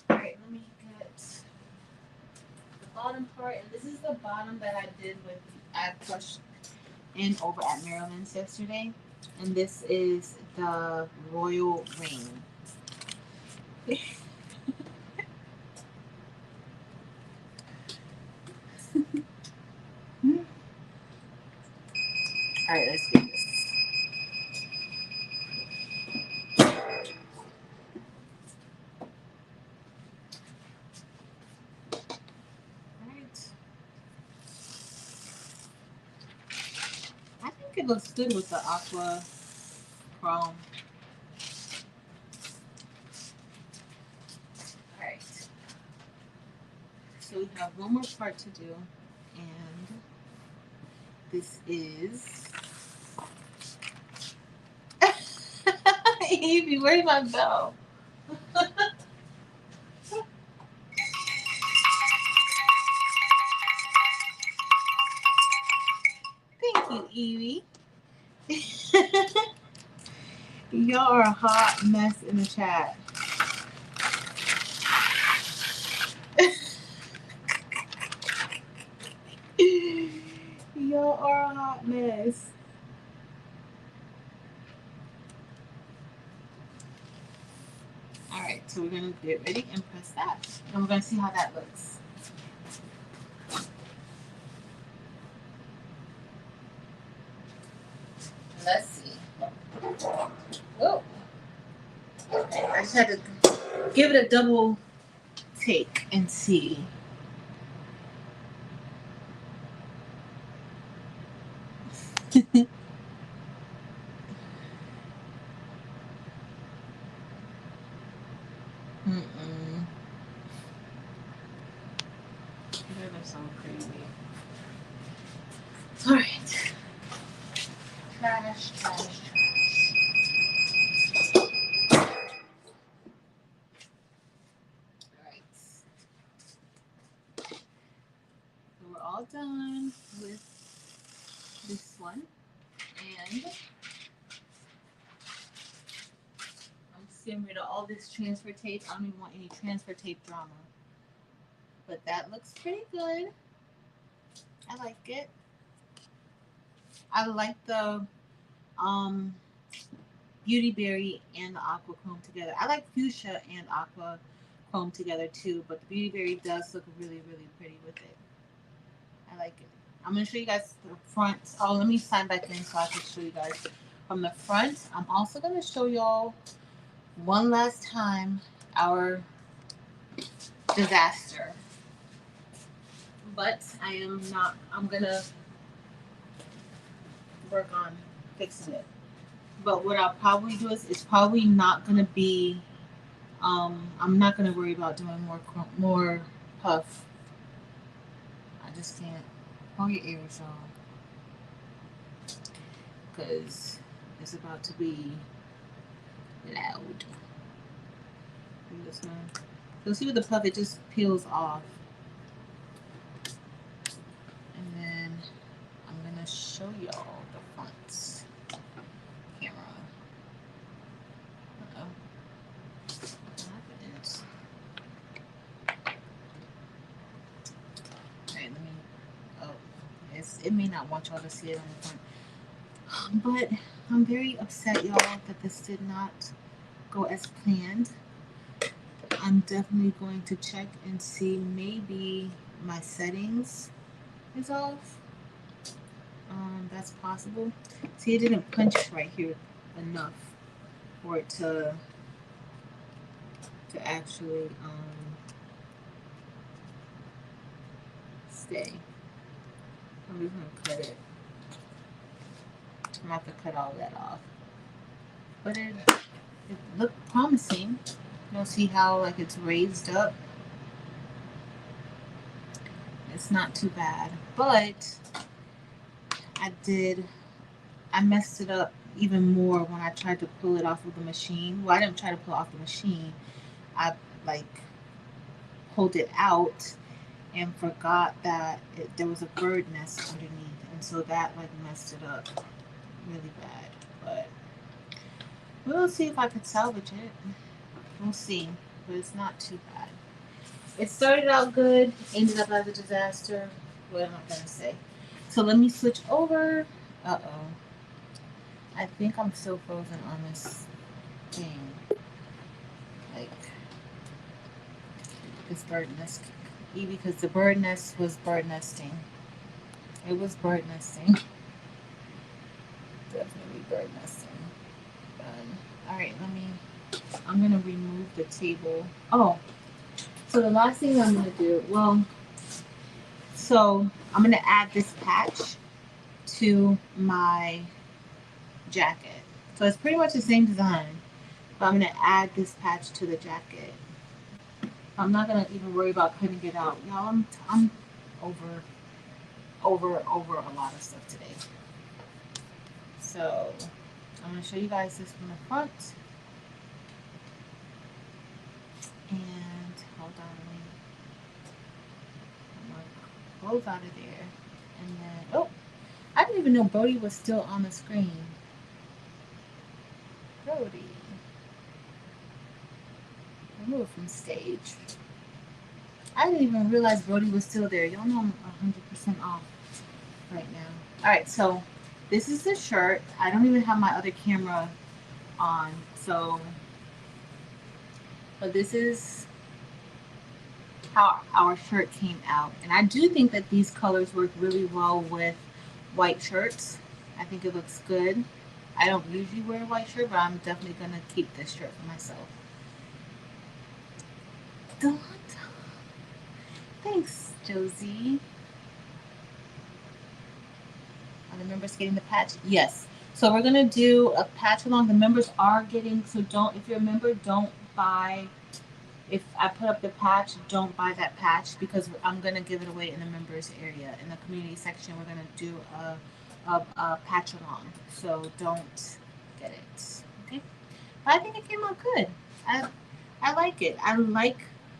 Alright, let me get the bottom part. And this is the bottom that I did with, I brushed in over at Maryland's yesterday. And this is the Royal Ring. All right, let's do this. All right. I think it looks good with the aqua chrome. All right. So we have one more part to do, and this is Evie, where's my bell? Thank you, Evie. Y'all are a hot mess in the chat. Y'all are a hot mess. Alright, so we're going to get ready and press that. And we're going to see how that looks. Let's see. Oh. I just had to give it a double take and see. That is so crazy. All right. Trash, trash, trash. All right. So we're all done with this one. And I'm getting rid of all this transfer tape. I don't even want any transfer tape drama. But that looks pretty good. I like it. I like the Beauty Berry and the Aqua Chrome together. I like Fuchsia and Aqua Chrome together too, but the Beauty Berry does look really, really pretty with it. I like it. I'm going to show you guys the front. Oh, let me sign back in so I can show you guys from the front. I'm also going to show y'all one last time our disaster. But I'm going to work on fixing it. But what I'll probably do is it's probably not going to be, I'm not going to worry about doing more puff. I just can't. Hold your ears, y'all. Because it's about to be loud. This one. So see with the puff, it just peels off. And then I'm going to show y'all the fronts. Camera. Uh-oh. What happened? Alright, let me. Oh, it may not want y'all to see it on the front. But I'm very upset, y'all, that this did not go as planned. I'm definitely going to check and see maybe my settings is off. That's possible. See, it didn't punch right here enough for it to actually stay. I'm just gonna cut it. I'm gonna have to cut all that off. But it looked promising. You'll see how like it's raised up. It's not too bad, but I messed it up even more when I tried to pull it off of the machine. Well, I didn't try to pull it off the machine. I like pulled it out and forgot that there was a bird nest underneath, and so that like messed it up really bad. But we'll see if I could salvage it. We'll see, but it's not too bad. It started out good, ended up as a disaster. What am I gonna say? So let me switch over. Uh-oh. I think I'm still frozen on this thing. Like this bird nest. Because the bird nest was bird nesting. It was bird nesting. Definitely bird nesting. Done. All right, I'm gonna remove the table. Oh, so the last thing I'm gonna do, so I'm gonna add this patch to my jacket. So it's pretty much the same design, but I'm gonna add this patch to the jacket. I'm not gonna even worry about cutting it out. Y'all, I'm over a lot of stuff today. So I'm gonna show you guys this from the front. And hold on, I'm gonna close out of there. And then, oh, I didn't even know Brody was still on the screen. Brody. Remove from stage. I didn't even realize Brody was still there. Y'all know I'm 100% off right now. All right, so this is the shirt. I don't even have my other camera on. So, but this is how our shirt came out. And I do think that these colors work really well with white shirts. I think it looks good. I don't usually wear a white shirt, but I'm definitely gonna keep this shirt for myself. Thanks, Josie. Are the members getting the patch? Yes. So we're gonna do a patch along. The members are getting, so don't, if you're a member, don't buy, if I put up the patch, don't buy that patch because I'm gonna give it away in the members area. In the community section, we're gonna do a patch along. So don't get it. Okay. But I think it came out good. I like it. I like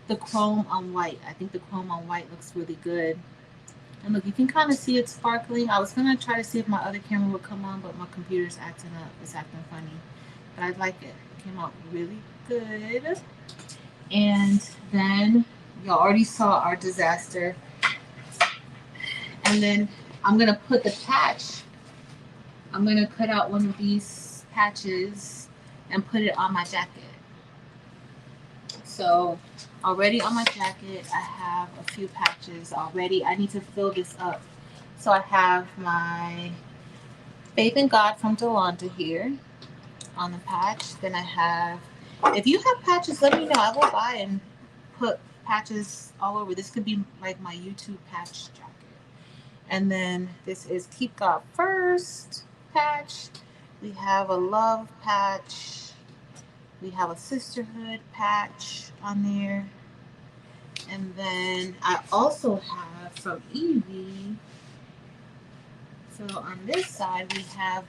the chrome on white. I think the chrome on white looks really good. And look, you can kind of see it sparkling. I was gonna try to see if my other camera would come on, but my computer's acting up. It's acting funny. But I like it. It came out really good. And then y'all already saw our disaster. And then I'm gonna put the patch. I'm gonna cut out one of these patches and put it on my jacket. So already on my jacket, I have a few patches already. I need to fill this up. So I have my Faith in God from Delonda here on the patch. Then I have, if you have patches, let me know. I will buy and put patches all over. This could be like my YouTube patch jacket. And then this is Keep God First patch. We have a love patch. We have a sisterhood patch on there. And then I also have from Evie. So on this side, we have,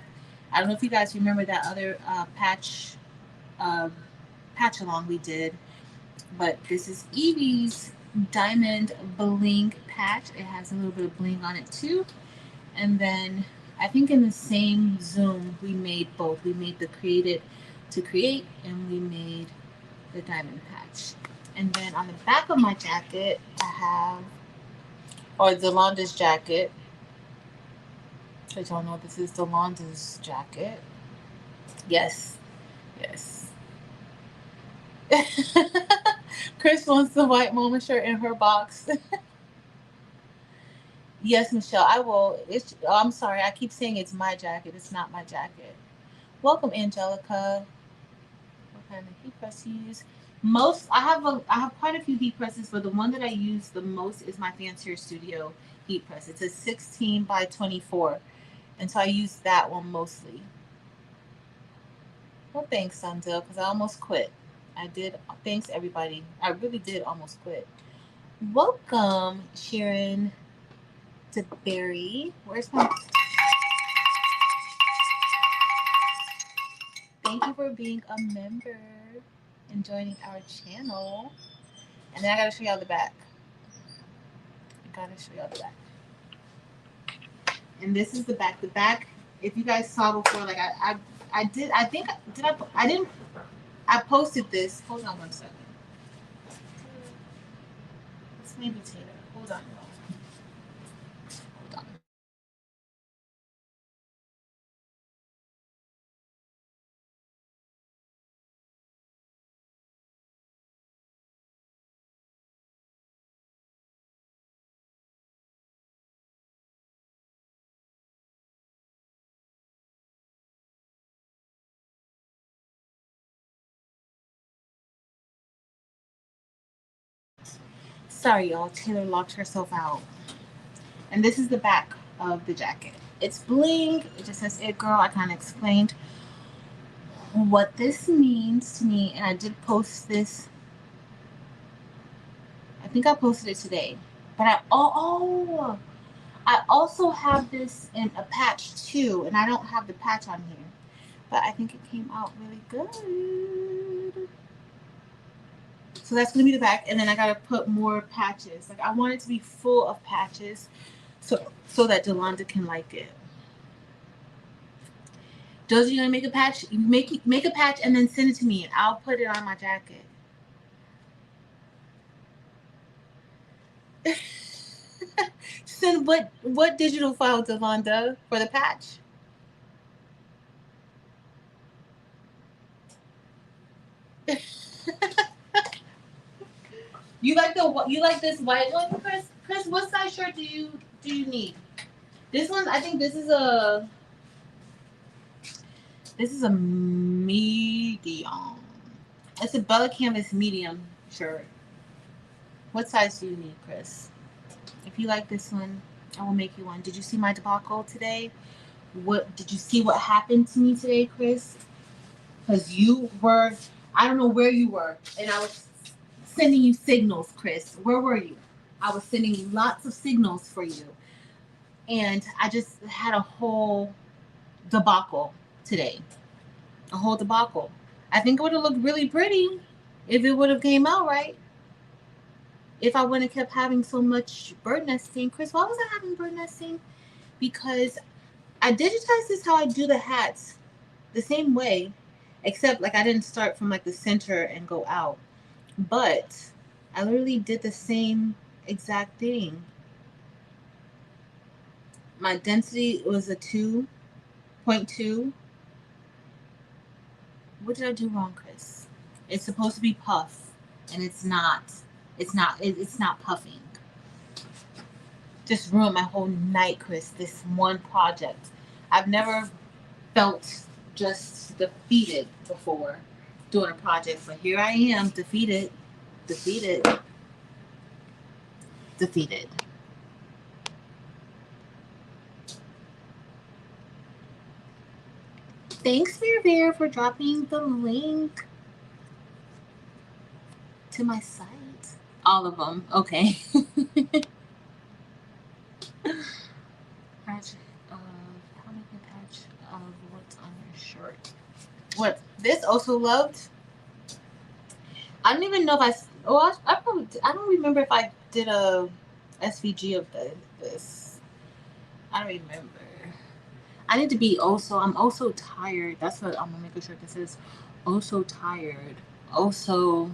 I don't know if you guys remember that other patch along we did, but this is Evie's diamond bling patch. It has a little bit of bling on it too. And then I think in the same Zoom, we made both. We made the created to create and we made the diamond patch. And then on the back of my jacket, I have, or Delonda's jacket, which y'all know this is Delonda's jacket. Yes, yes. Chris wants the white Mama shirt in her box. Yes, Michelle, I will. I'm sorry, I keep saying it's my jacket. It's not my jacket. Welcome, Angelica. What kind of heat press you use? I have quite a few heat presses, but the one that I use the most is my Fancier Studio heat press. It's a 16 by 24, and so I use that one mostly. Well, thanks, Sundell, because I almost quit. I did. Thanks, everybody. I really did almost quit. Welcome, Sharon DeBerry. Where's my? Thank you for being a member and joining our channel. And then I gotta show y'all the back. And this is the back. The back, if you guys saw before, like I did. I think did I didn't. I posted this. Hold on one second. It's maybe Taylor. Hold on, y'all. Hold on. Sorry, y'all. Taylor locked herself out. And this is the back of the jacket. It's bling. It just says "It Girl." I kind of explained what this means to me, and I did post this. I think I posted it today. But I also have this in a patch too, and I don't have the patch on here. But I think it came out really good. So that's gonna be the back, and then I gotta put more patches. Like I want it to be full of patches, so that Delonda can like it. Josie, you gonna make a patch? Make a patch and then send it to me, and I'll put it on my jacket. Send what digital file, Delonda, for the patch? You like this white one, Chris? Chris, what size shirt do you need? This one, I think this is a medium. It's a Bella Canvas medium shirt. What size do you need, Chris? If you like this one, I will make you one. Did you see my debacle today? Did you see what happened to me today, Chris? Because you were, I don't know where you were, and I was sending you signals, Chris. Where were you? I was sending you lots of signals for you. And I just had a whole debacle today. A whole debacle. I think it would have looked really pretty if it would have came out right. If I wouldn't have kept having so much bird nesting. Chris, why was I having bird nesting? Because I digitized this how I do the hats the same way, except like I didn't start from like the center and go out. But I literally did the same exact thing. My density was a 2.2. What did I do wrong, Chris? It's supposed to be puff, and it's not. It's not puffing. Just ruined my whole night, Chris. This one project. I've never felt just defeated before doing a project, but here I am, defeated. Thanks, Vera, for dropping the link to my site. All of them. Okay. Patch of, how many patch of what's on your shirt? What? This also loved? I don't even know if I probably, I don't remember if I did a SVG of this. I don't remember. I need to be I'm also tired. That's what I'm gonna make a shirt that says also tired. Also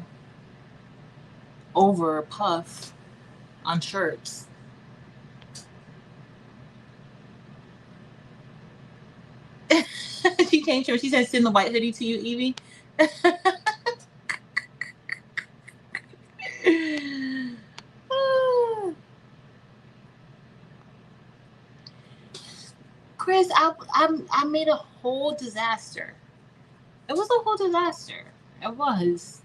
over puff on shirts. She changed her. She said send the white hoodie to you, Evie. Chris, I made a whole disaster. It was a whole disaster. It was.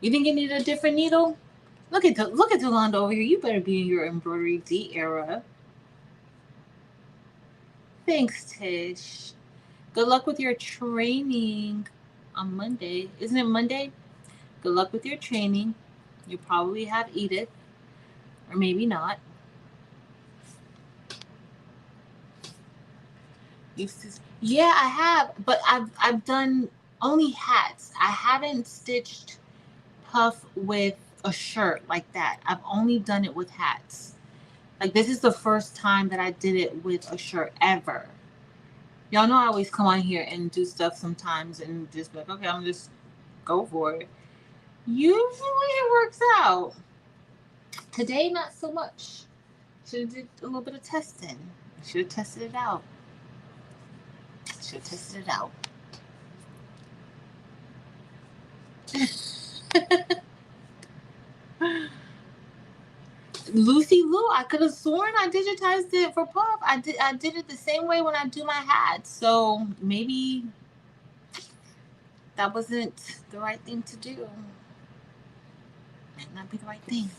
You think you need a different needle? Look at Delonda over here. You better be in your embroidery D era. Thanks, Tish. Good luck with your training on Monday. Isn't it Monday? Good luck with your training. You probably have Edith, or maybe not. Yeah, I have, but I've done only hats. I haven't stitched puff with a shirt like that. I've only done it with hats. Like this is the first time that I did it with a shirt ever. Y'all know I always come on here and do stuff sometimes and just be like, okay, I'm just go for it. Usually it works out. Today, not so much. Should have did a little bit of testing. Should have tested it out. Lucy Lou, I could have sworn I digitized it for puff. I did it the same way when I do my hats. So maybe that wasn't the right thing to do. Might not be the right thing.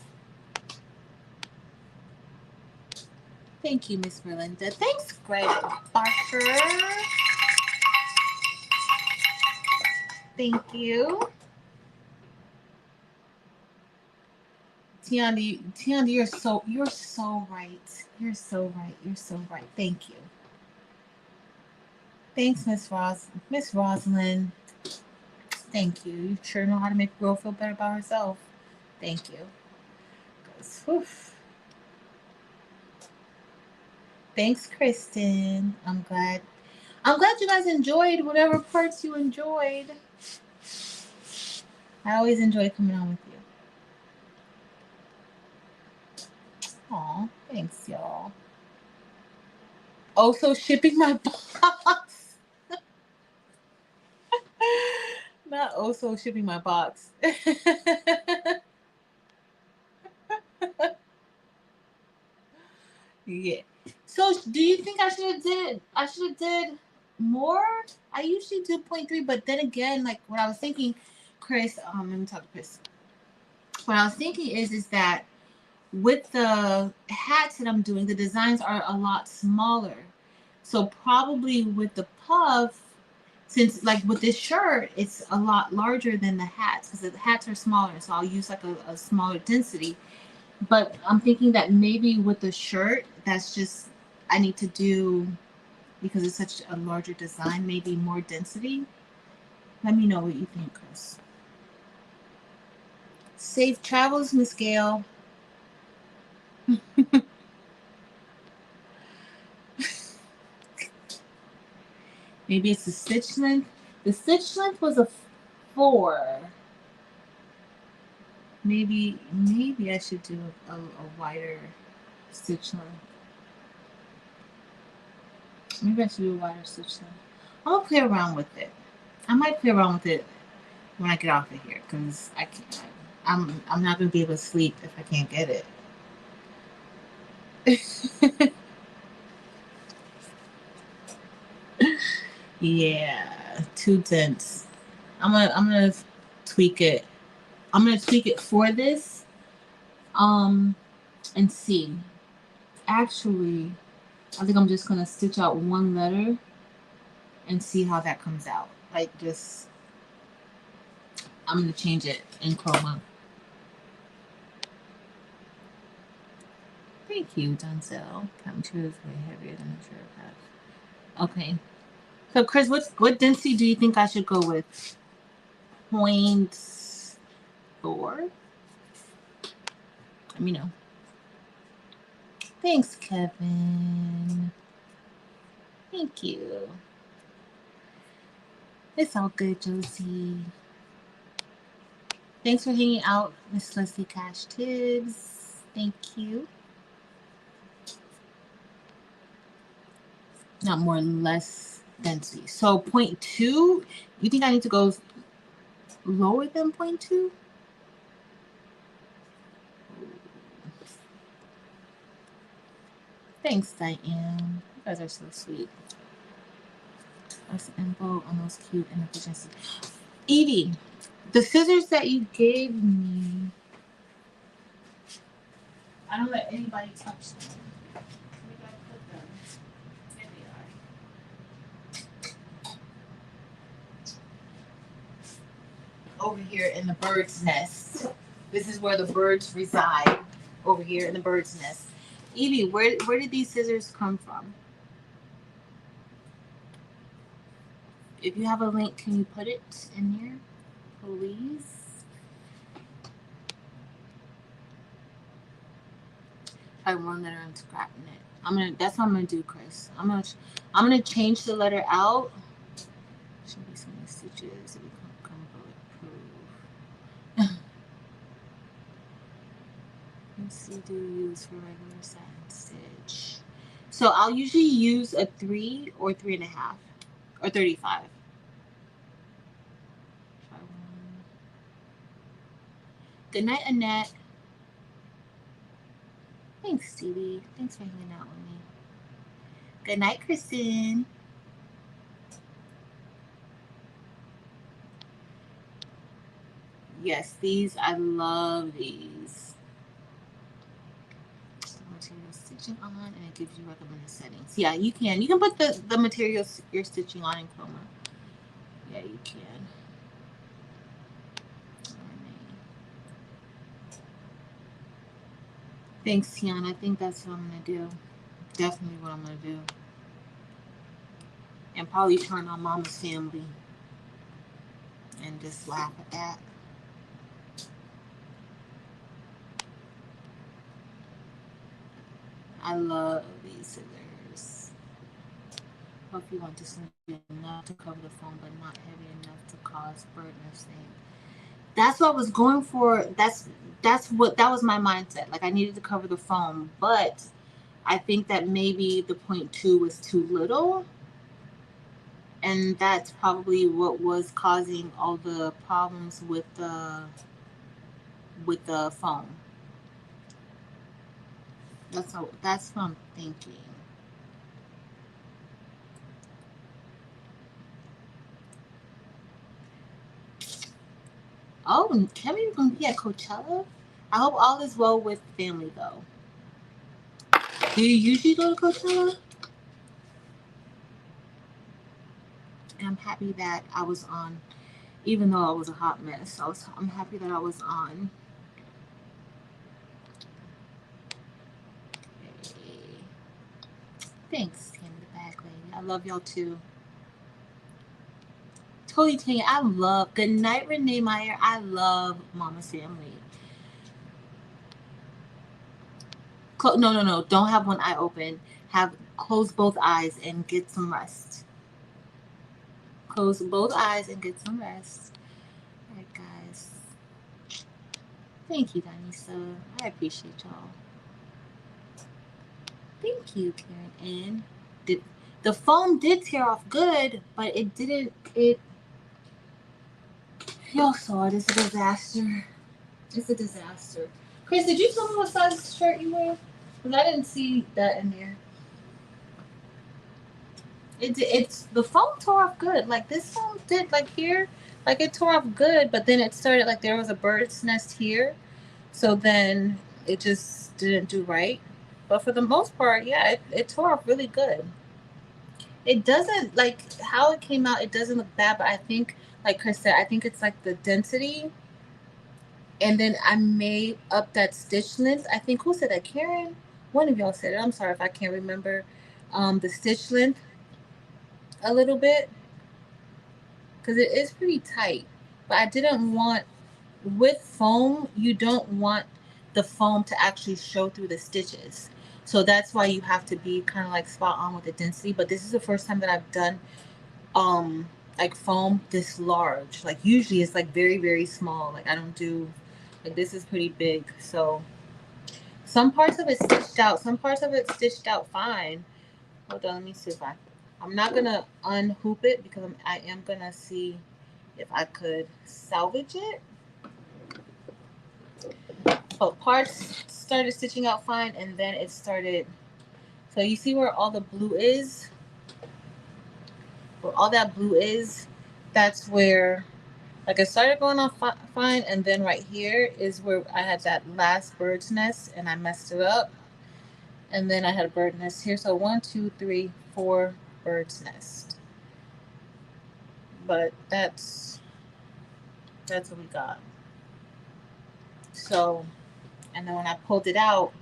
Thank you, Miss Merlinda. Thanks, Greg Barker. Thank you. Tiana, you're so right. You're so right. You're so right. Thank you. Thanks, Miss Rosalind. Thank you. You sure know how to make a girl feel better about herself. Thank you. Thanks, Kristen. I'm glad you guys enjoyed whatever parts you enjoyed. I always enjoy coming on with you. Aw, thanks, y'all. Also shipping my box. Not also shipping my box. Yeah. So do you think I should have did more? I usually do 0.3, but then again, like what I was thinking, Chris, let me talk to Chris. What I was thinking is that with the hats that I'm doing, the designs are a lot smaller. So probably with the puff, since like with this shirt, it's a lot larger than the hats because the hats are smaller. So I'll use like a smaller density. But I'm thinking that maybe with the shirt, that's just, I need to do, because it's such a larger design, maybe more density. Let me know what you think, Chris. Safe travels, Miss Gail. Maybe it's the stitch length. The stitch length was a 4. Maybe I should do a wider stitch length. Maybe I should do a wider stitch length. I'll play around with it. I might play around with it when I get off of here because I can't. I'm not gonna be able to sleep if I can't get it. Yeah, too dense. I'm gonna tweak it. I'm gonna tweak it for this. And see. Actually, I think I'm just gonna stitch out one letter and see how that comes out. Like just, I'm gonna change it in chroma. Thank you, Denzel. Cotton material is way heavier than the shirt patch. Okay. So Chris, what density do you think I should go with? 0.4? Let me know. Thanks, Kevin. Thank you. It's all good, Josie. Thanks for hanging out, Miss Leslie Cash Tibbs. Thank you. Not more and less density. So 0.2, you think I need to go lower than 0.2? Thanks, Diane. You guys are so sweet. Let's info on those cute inefficiencies. Edie, the scissors that you gave me, I don't let anybody touch them. Where did I put them? There they are. Over here in the bird's nest. This is where the birds reside. Over here in the bird's nest. Evie, where did these scissors come from? If you have a link, can you put it in here, please? I have one letter and scrapping it. That's what I'm gonna do, Chris. I'm gonna change the letter out. Should be some stitches that we can bulletproof. Let's see, do you use for regular satin stitch? So I'll usually use a 3 or 3.5 or 35. Good night, Annette. Thanks, Stevie. Thanks for hanging out with me. Good night, Kristen. Yes, these, I love these. Material stitching on, and it gives you recommended settings. Yeah, you can. You can put the materials you're stitching on in Chroma. Yeah, you can. Thanks, Tiana. I think that's what I'm gonna do. Definitely what I'm gonna do. And probably turn on Mama's Family and just laugh at that. I love these scissors. Hope you want this to be enough to cover the foam, but not heavy enough to cause burden or stain. That's what I was going for. That was my mindset. Like I needed to cover the foam, but I think that maybe the 0.2 was too little, and that's probably what was causing all the problems with the foam. That's what I'm thinking. Oh, Kevin gonna be at Coachella? I hope all is well with family though. Do you usually go to Coachella? And I'm happy that I was on, even though I was a hot mess. I'm happy that I was on. Hey. Thanks, Tammy the Bag Lady. I love y'all too. Totally Tanya, I love Good Night Renee Meyer. I love Mama's Family. No. Don't have one eye open. Have close both eyes and get some rest. Close both eyes and get some rest. All right, guys. Thank you, Danisa. I appreciate y'all. Thank you, Karen. And the foam did tear off good, but it didn't. Y'all saw it. It's a disaster. It's a disaster. Chris, did you tell me what size shirt you wear? Because I didn't see that in there. It's the foam tore off good. Like this foam did, like here, like it tore off good, but then it started like there was a bird's nest here, so then it just didn't do right. But for the most part, yeah, it tore off really good. It doesn't like how it came out. It doesn't look bad, but I think, like Chris said, I think it's like the density, and then I may up that stitch length. I think who said that? Karen. One of y'all said it. I'm sorry if I can't remember. The stitch length a little bit because it is pretty tight. But I didn't want with foam. You don't want the foam to actually show through the stitches. So that's why you have to be kind of like spot on with the density. But this is the first time that I've done um like foam this large. Like usually it's like very very small. Like I don't do like this is pretty big. So some parts of it stitched out. Some parts of it stitched out fine. Hold on, let me see if I'm not gonna unhoop it because I am gonna see if I could salvage it. But parts started stitching out fine, and then it started. So you see where all the blue is? Where all that blue is, that's where like it started going off fine, and then right here is where I had that last bird's nest, and I messed it up. And then I had a bird nest here. So 1, 2, 3, 4 bird's nest. But that's what we got. So, and then when I pulled it out,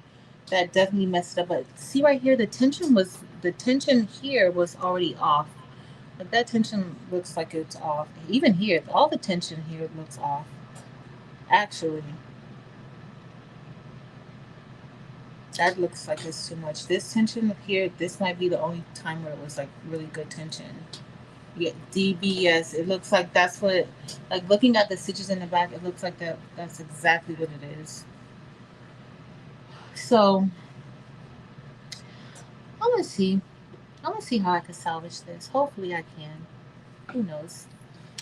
that definitely messed up. But see right here, the tension here was already off. Like that tension looks like it's off. Even here, all the tension here looks off. Actually, that looks like it's too much. This tension here, this might be the only time where it was like really good tension. Yeah, DBS. It looks like that's what. Like looking at the stitches in the back, it looks like that. That's exactly what it is. So I'm gonna see. I'm gonna see how I can salvage this. Hopefully, I can. Who knows?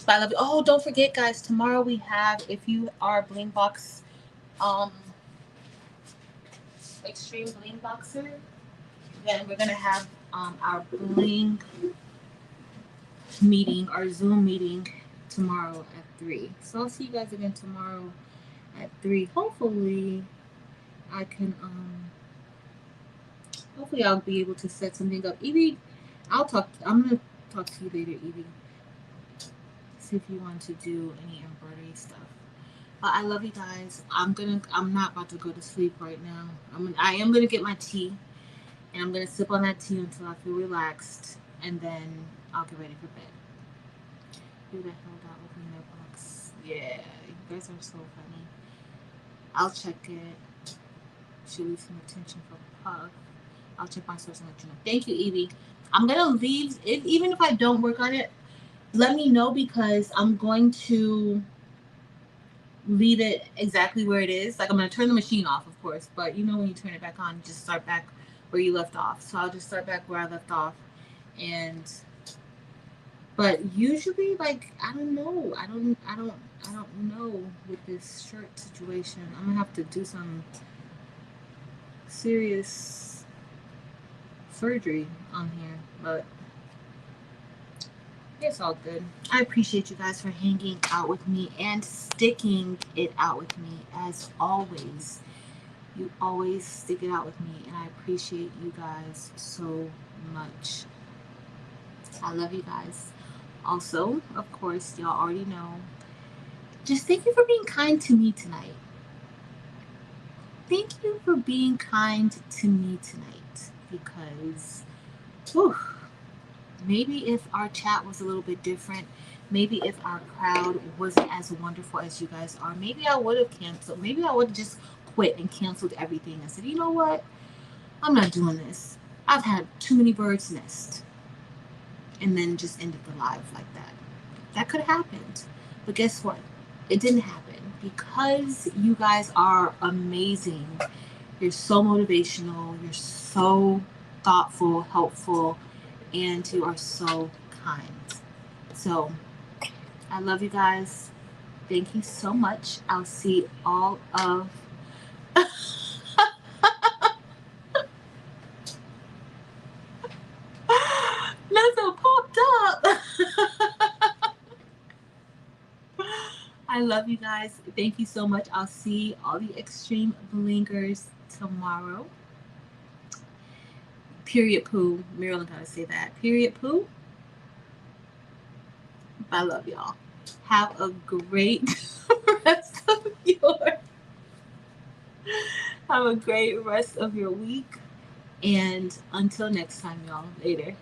But I love you. Oh, don't forget, guys. Tomorrow we have. If you are a Bling Box, um, extreme Bling Boxer, then we're gonna have our Bling meeting, our Zoom meeting tomorrow at 3. So I'll see you guys again tomorrow at 3. Hopefully I can hopefully I'll be able to set something up. Evie, I'm gonna talk to you later, Evie. See if you want to do any embroidery stuff. But I love you guys. I'm not about to go to sleep right now. I am gonna get my tea, and I'm gonna sip on that tea until I feel relaxed, and then I'll get ready for bed. Who the hell got open their box? Yeah, you guys are so funny. I'll check it. Should leave some attention for Puff. I'll check my source and let you know. Thank you, Evie. I'm gonna leave. Even if I don't work on it, let me know, because I'm going to leave it exactly where it is. Like, I'm gonna turn the machine off, of course, but you know when you turn it back on, you just start back where you left off. So I'll just start back where I left off, but usually, like, I don't know with this shirt situation. I'm gonna have to do some serious surgery on here, but it's all good. I appreciate you guys for hanging out with me and sticking it out with me, as always. You always stick it out with me, and I appreciate you guys so much. I love you guys. Also, of course, y'all already know, just thank you for being kind to me tonight. Thank you for being kind to me tonight, because whew, maybe if our chat was a little bit different, maybe if our crowd wasn't as wonderful as you guys are, maybe I would have canceled. Maybe I would have just quit and canceled everything and said, you know what? I'm not doing this. I've had too many birds nest. And then just ended the live like that. That could have happened. But guess what? It didn't happen, because you guys are amazing. You're so motivational. You're so thoughtful, helpful, and you are so kind. So I love you guys. Thank you so much. I'll see all of Lizzo popped up. I love you guys. Thank you so much. I'll see all the extreme blingers tomorrow. Period poo. Marilyn gotta say that. Period poo. I love y'all. Have a great rest of have a great rest of your week. And until next time, y'all. Later.